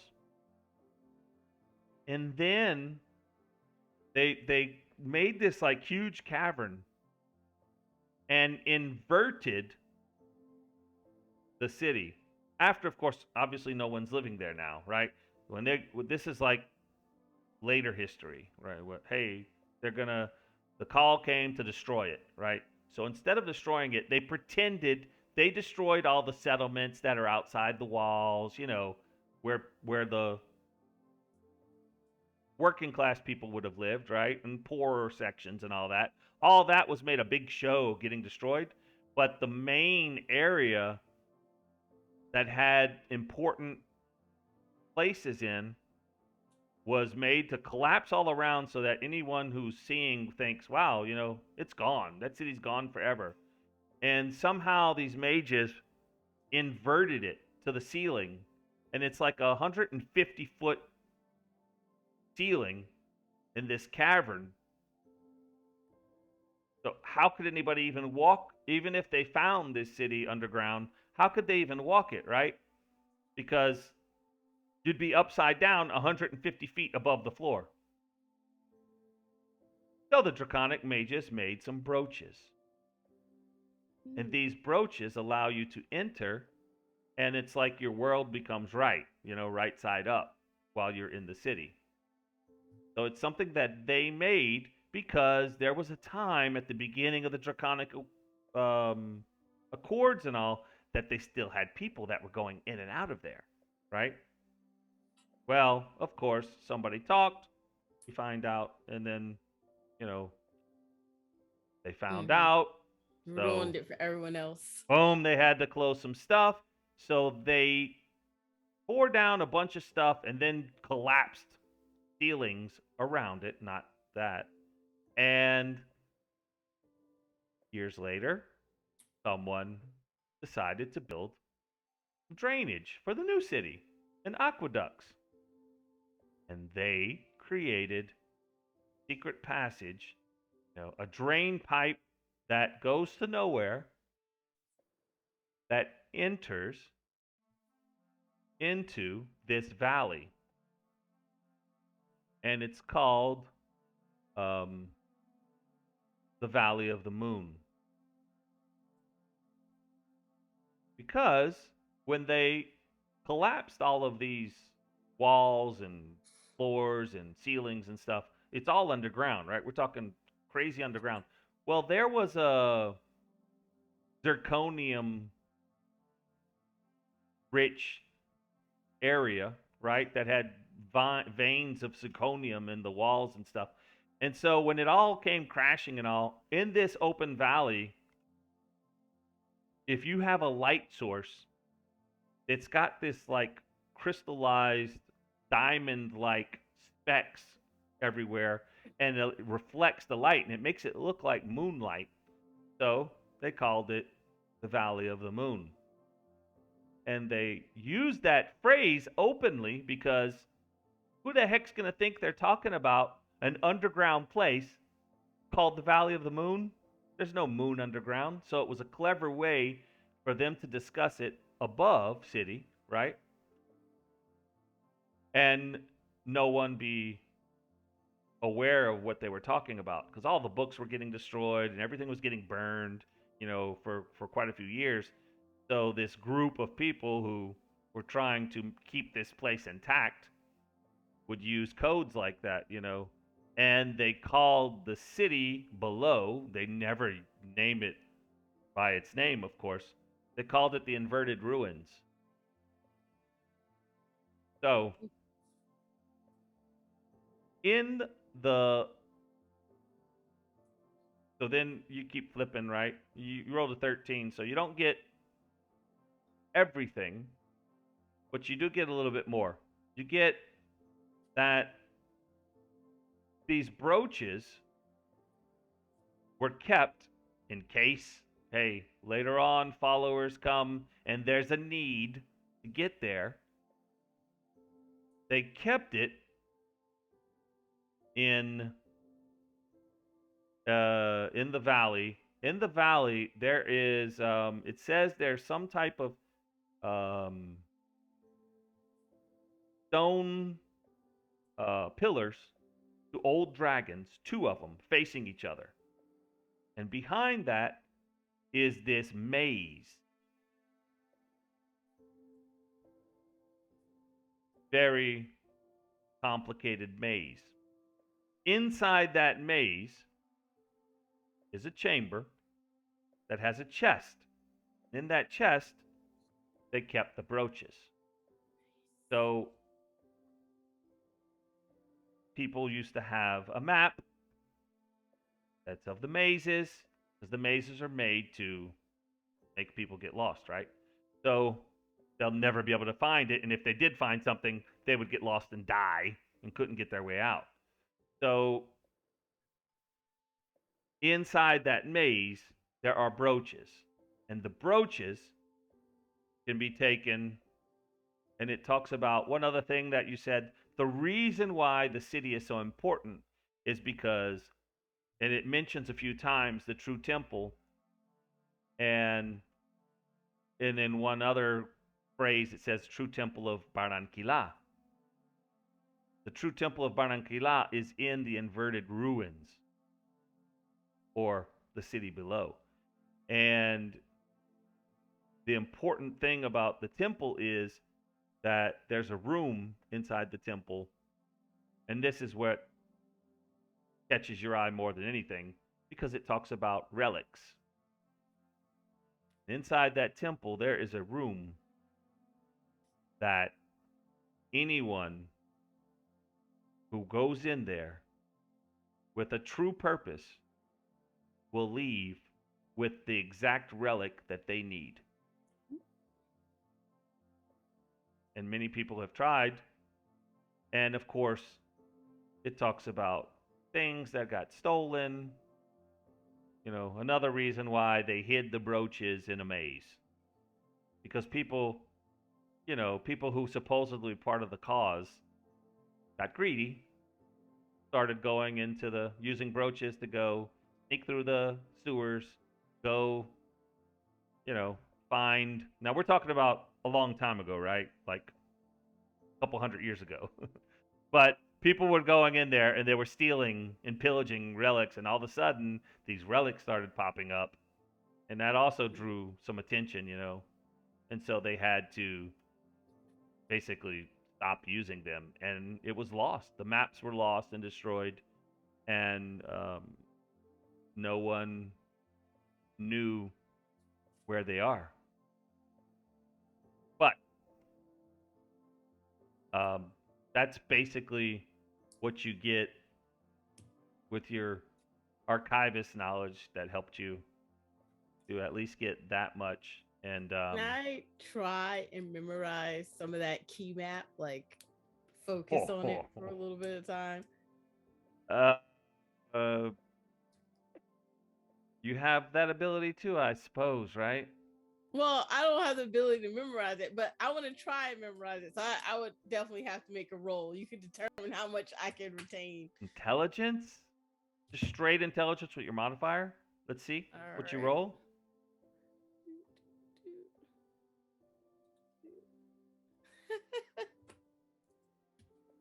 and then they made this like huge cavern and inverted the city. After, of course, obviously no one's living there now, right? When they this is like later history, right? What, hey, they're gonna the call came to destroy it, right? So instead of destroying it, they pretended they destroyed all the settlements that are outside the walls, where the working class people would have lived, right? And poorer sections and all that. All that was made a big show getting destroyed, but the main area that had important places in was made to collapse all around so that anyone who's seeing thinks, wow, it's gone. That city's gone forever. And somehow these mages inverted it to the ceiling. And it's like 150-foot ceiling in this cavern. So how could anybody even walk, even if they found this city underground, how could they even walk it, right? Because you'd be upside down 150 feet above the floor. So the draconic mages made some brooches. And these brooches allow you to enter, and it's like your world becomes right, right side up while you're in the city. So it's something that they made because there was a time at the beginning of the draconic accords and all that they still had people that were going in and out of there, right? Well, of course, somebody talked, you find out, and then, they found out. Ruined it for everyone else. Boom, they had to close some stuff. So they tore down a bunch of stuff and then collapsed ceilings around it, not that. And years later, someone decided to build drainage for the new city and aqueducts. And they created secret passage, a drain pipe that goes to nowhere that enters into this valley. And it's called the Valley of the Moon. Because when they collapsed all of these walls and floors and ceilings and stuff, it's all underground, right? We're talking crazy underground. Well, there was a zirconium rich area, right, that had veins of zirconium in the walls and stuff. And so when it all came crashing and all, in this open valley, if you have a light source, it's got this like crystallized diamond like specks everywhere, and it reflects the light and it makes it look like moonlight. So they called it the Valley of the Moon. And they used that phrase openly because who the heck's going to think they're talking about an underground place called the Valley of the Moon? There's no moon underground. So it was a clever way for them to discuss it above city, right? And no one be aware of what they were talking about because all the books were getting destroyed and everything was getting burned, for quite a few years. So this group of people who were trying to keep this place intact would use codes like that, and they called the city below, they never name it by its name, of course. They called it the Inverted Ruins. So so then you keep flipping, right? You rolled a 13, so you don't get everything, but you do get a little bit more. You get that these brooches were kept in case hey, later on, followers come and there's a need to get there. They kept it in in the valley. In the valley, there is it says there's some type of um, stone pillars to old dragons, two of them facing each other, and behind that is this maze, very complicated maze. Inside that maze is a chamber that has a chest. In that chest, they kept the brooches. So people used to have a map that's of the mazes, because the mazes are made to make people get lost, right? So they'll never be able to find it, and if they did find something, they would get lost and die and couldn't get their way out. So inside that maze, there are brooches, and the brooches can be taken. And it talks about one other thing that you said. The reason why the city is so important is because, and it mentions a few times the true temple, and in one other phrase it says true temple of Barranquilla. The true temple of Barranquilla is in the inverted ruins, or the city below. And the important thing about the temple is that there's a room inside the temple, and this is what catches your eye more than anything, because it talks about relics. Inside that temple, there is a room that anyone who goes in there with a true purpose will leave with the exact relic that they need. And many people have tried. And of course, it talks about things that got stolen. Another reason why they hid the brooches in a maze. Because people who supposedly part of the cause got greedy, started going into using brooches to go sneak through the sewers, go, you know, find. Now we're talking about a long time ago, right? Like a couple hundred years ago. But people were going in there and they were stealing and pillaging relics, and all of a sudden these relics started popping up, and that also drew some attention. And so they had to basically stop using them, and it was lost. The maps were lost and destroyed, and no one knew where they are. But um, that's basically what you get with your archivist knowledge that helped you to at least get that much. And Can I try and memorize some of that key map? Like focus on it for a little bit of time. uh, you have that ability too, I suppose, right? Well, I don't have the ability to memorize it, but I want to try and memorize it. So I would definitely have to make a roll. You can determine how much I can retain. Intelligence? Just straight intelligence with your modifier? Let's see what you right. roll.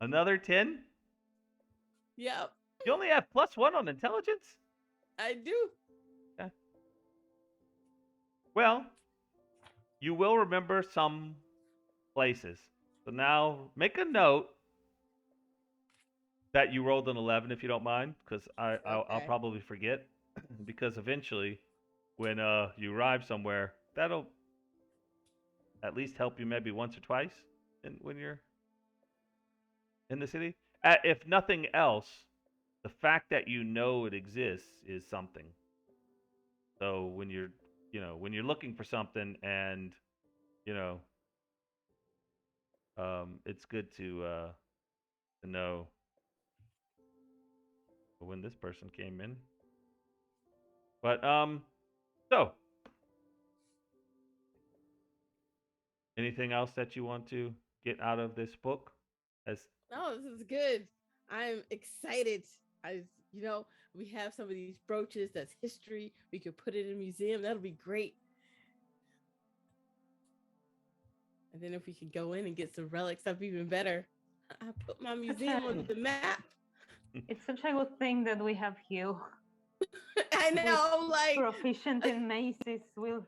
Another 10? Yep. You only have +1 on intelligence? I do. Okay. Well, you will remember some places. So now make a note that you rolled an 11 if you don't mind, because I'll probably forget. Because eventually, when you arrive somewhere, that'll at least help you maybe once or twice when you're in the city. If nothing else, the fact that you know it exists is something. So when you're looking for something, and you know, it's good to know when this person came in. But so Anything else that you want to get out of this book? As No, this is good. I'm excited. I, you know, we have some of these brooches that's history. We could put it in a museum. That'll be great. And then if we could go in and get some relics, that'd be even better. I put my Such museum on a the map. it's such a good thing that we have Hugh, I who is know, I'm like, proficient in maces. We'll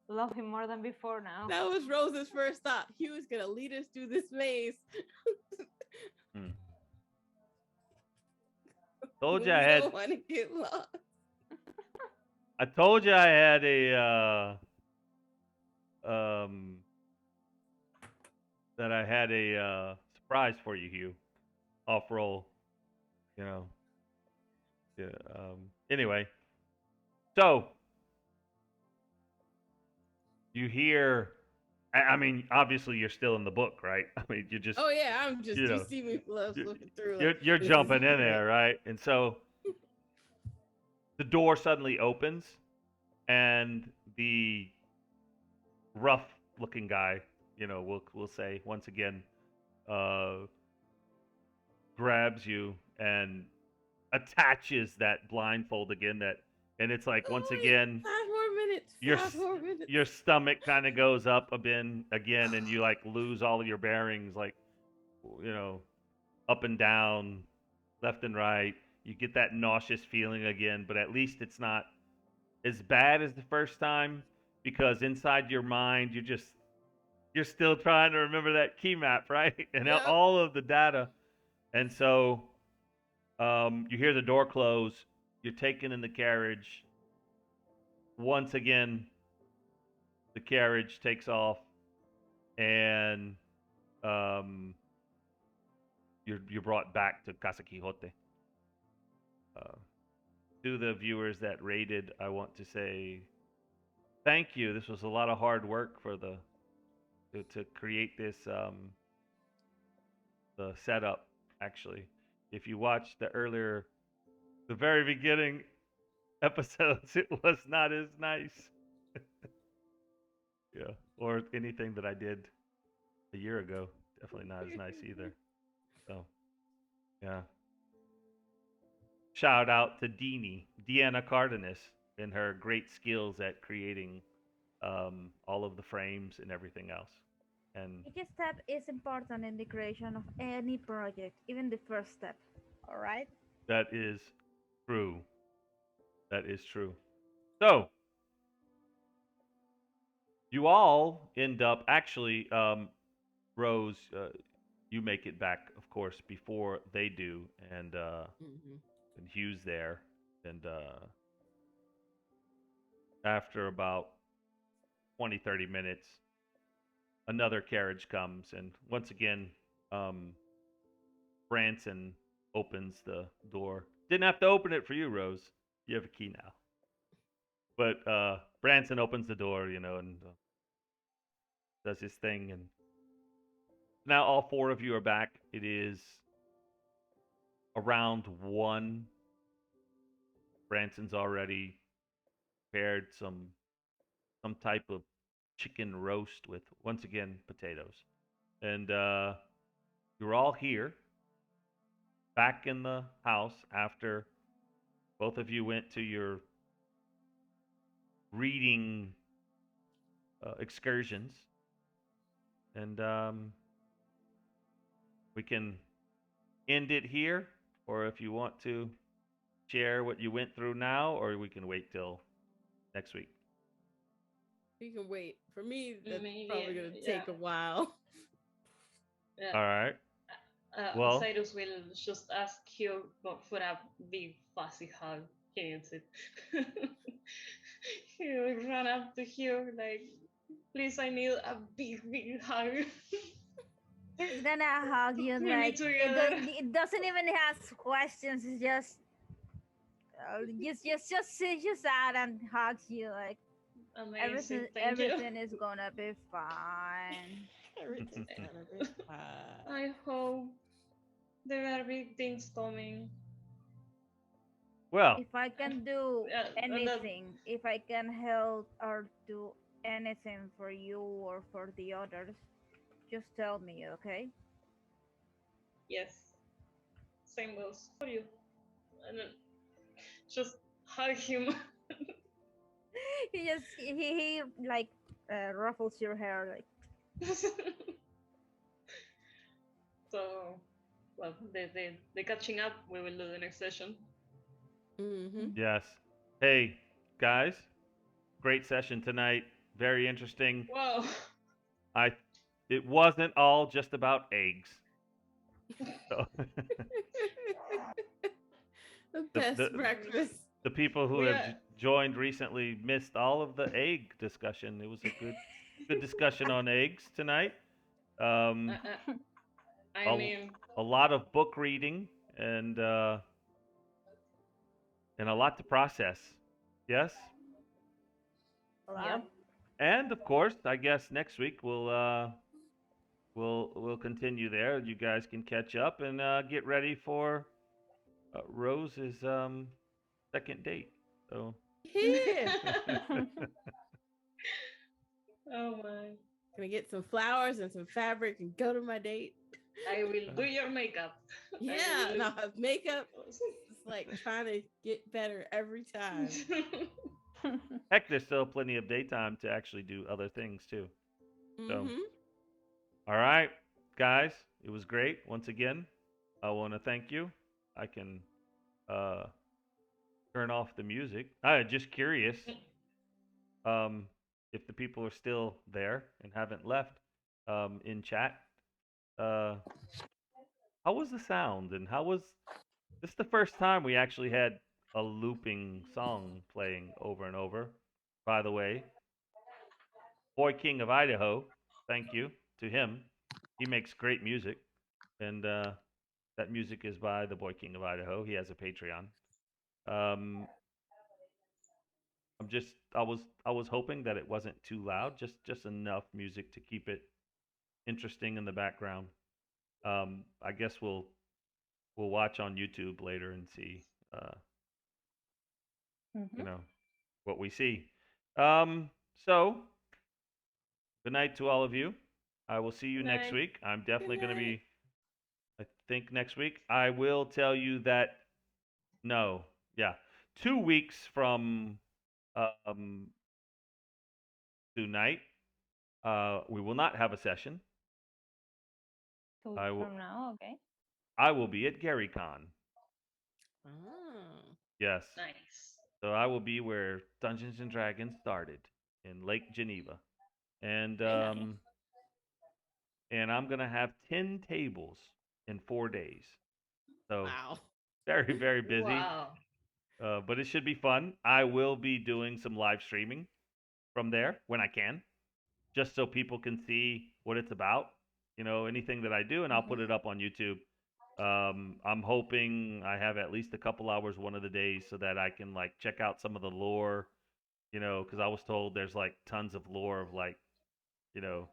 love him more than before now. that was Rose's first thought. He was gonna lead us through this maze. hmm. Told you I We had. don't want to get lost. I told you I had um that I had a surprise for you, Hugh. Off roll, you know. Yeah. Anyway, so you hear. I mean, obviously you're still in the book, right? I mean, you just Oh yeah, I'm just you you know see me you- looking through like you're this is jumping in great. there, right? And so the door suddenly opens, and the rough looking guy, we'll say once again, uh, grabs you and attaches that blindfold again. And it's like once Oh wait, again, 5 more minutes. your 5 more minutes. your stomach kind of goes up a bit again, and you like lose all of your bearings, like you know, up and down, left and right. You get that nauseous feeling again, but at least it's not as bad as the first time because inside your mind you're still trying to remember that key map, right? And Yep. all of the data. And so you hear the door close. You're taken in the carriage. Once again, the carriage takes off, and um, you're brought back to Casa Quixote. Uh, to the viewers that rated, I want to say thank you. This was a lot of hard work for to create this the setup. Actually, if you watched the very beginning episodes, it was not as nice. Yeah, or anything that I did a year ago. Definitely not as nice either. So yeah. Shout out to Deanna Cardenas, and her great skills at creating all of the frames and everything else. And Each step is important in the creation of any project, even the first step. All right? that is true. That is true. So you all end up actually, Rose. You make it back, of course, before they do, Hmm. and Hugh's there, and after about 20-30 minutes, another carriage comes, and once again, um, Branson opens the door. Didn't have to open it for you, Rose. You have a key now. But Branson opens the door, and does his thing, and now all four of you are back. It is around 1. Branson's already prepared some type of chicken roast with once again potatoes, and you're all here back in the house after both of you went to your reading excursions, and we can end it here, or if you want to share what you went through now, or we can wait till next week. You can wait. For me, that's Maybe, probably gonna yeah, take a while. yeah. All right. Well, Cyrus will just ask you for a big fussy hug. He needs it. He will run up to you like, please, I need a big hug. He's gonna hug you We need like together. it doesn't even ask questions. It's just just out and hugs you like Amazing, thank you. everything is gonna be fine. Everything's gonna be fine. I hope there are big things coming. well, If I can do And that anything, if I can help or do anything for you or for the others, just tell me, okay? Yes, same goes for you. And then just hug him. He like ruffles your hair like. So, well, the catching up we will do the next session. Mm-hmm. Yes. Hey, guys, great session tonight. Very interesting. Wow. I it wasn't all just about eggs. So The the, best the breakfast. the people who We have are. joined recently missed all of the egg discussion. It was a good discussion on eggs tonight. Uh, Um, uh, I a, mean, a lot of book reading and uh, and a lot to process. Yes, A lot. Yep. and of course, I guess next week we'll continue there. You guys can catch up and get ready for Rose's second date. So Yeah. oh my. Gonna get some flowers and some fabric and go to my date. I will do your makeup. Yeah, I and will. I'll have makeup. It's like trying to get better every time. heck, there's still plenty of daytime to actually do other things too. So, Mm-hmm. all right, guys, it was great. Once again, I want to thank you. I can uh, turn off the music. I'm just curious um, if the people are still there and haven't left in chat. Uh, how was the sound and how was this the first time we actually had a looping song playing over and over? By the way, Boy King of Idaho, thank you to him. He makes great music, and that music is by the Boy King of Idaho. He has a Patreon. Um, I was hoping that it wasn't too loud, just enough music to keep it interesting in the background. I guess we'll watch on YouTube later and see, uh, you Mhm. know, what we see. Um, so good night to all of you. I will see you next Night. week. I'm Good definitely going to night. be, I think, next week. I will tell you that no, yeah, 2 weeks from um, tonight, we will not have a session. 2 weeks I will from now, okay. I will be at GaryCon. Oh. Yes, Nice. so I will be where Dungeons and Dragons started in Lake Geneva, and Very nice. um, and I'm gonna have 10 tables in 4 days. So Wow. very busy, Wow. but it should be fun. I will be doing some live streaming from there when I can, just so people can see what it's about. Anything that I do, and I'll put Mm-hmm. it up on YouTube. I'm hoping I have at least a couple hours one of the days so that I can like check out some of the lore. Because I was told there's like tons of lore of like you know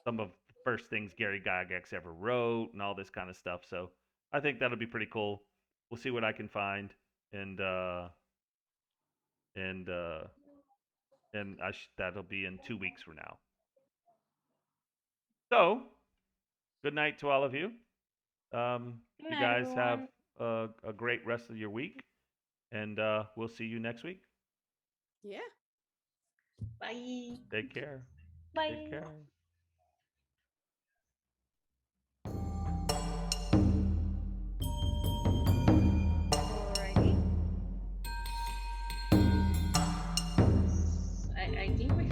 some of the first things Gary Gygax ever wrote and all this kind of stuff. So I think that'll be pretty cool. We'll see what I can find, and and uh, and that'll be in 2 weeks from now. So good night to all of you. Good You night, guys have everyone. a great rest of your week, and we'll see you next week. Yeah. Bye. Take care. Take Bye. care. Alrighty. I think we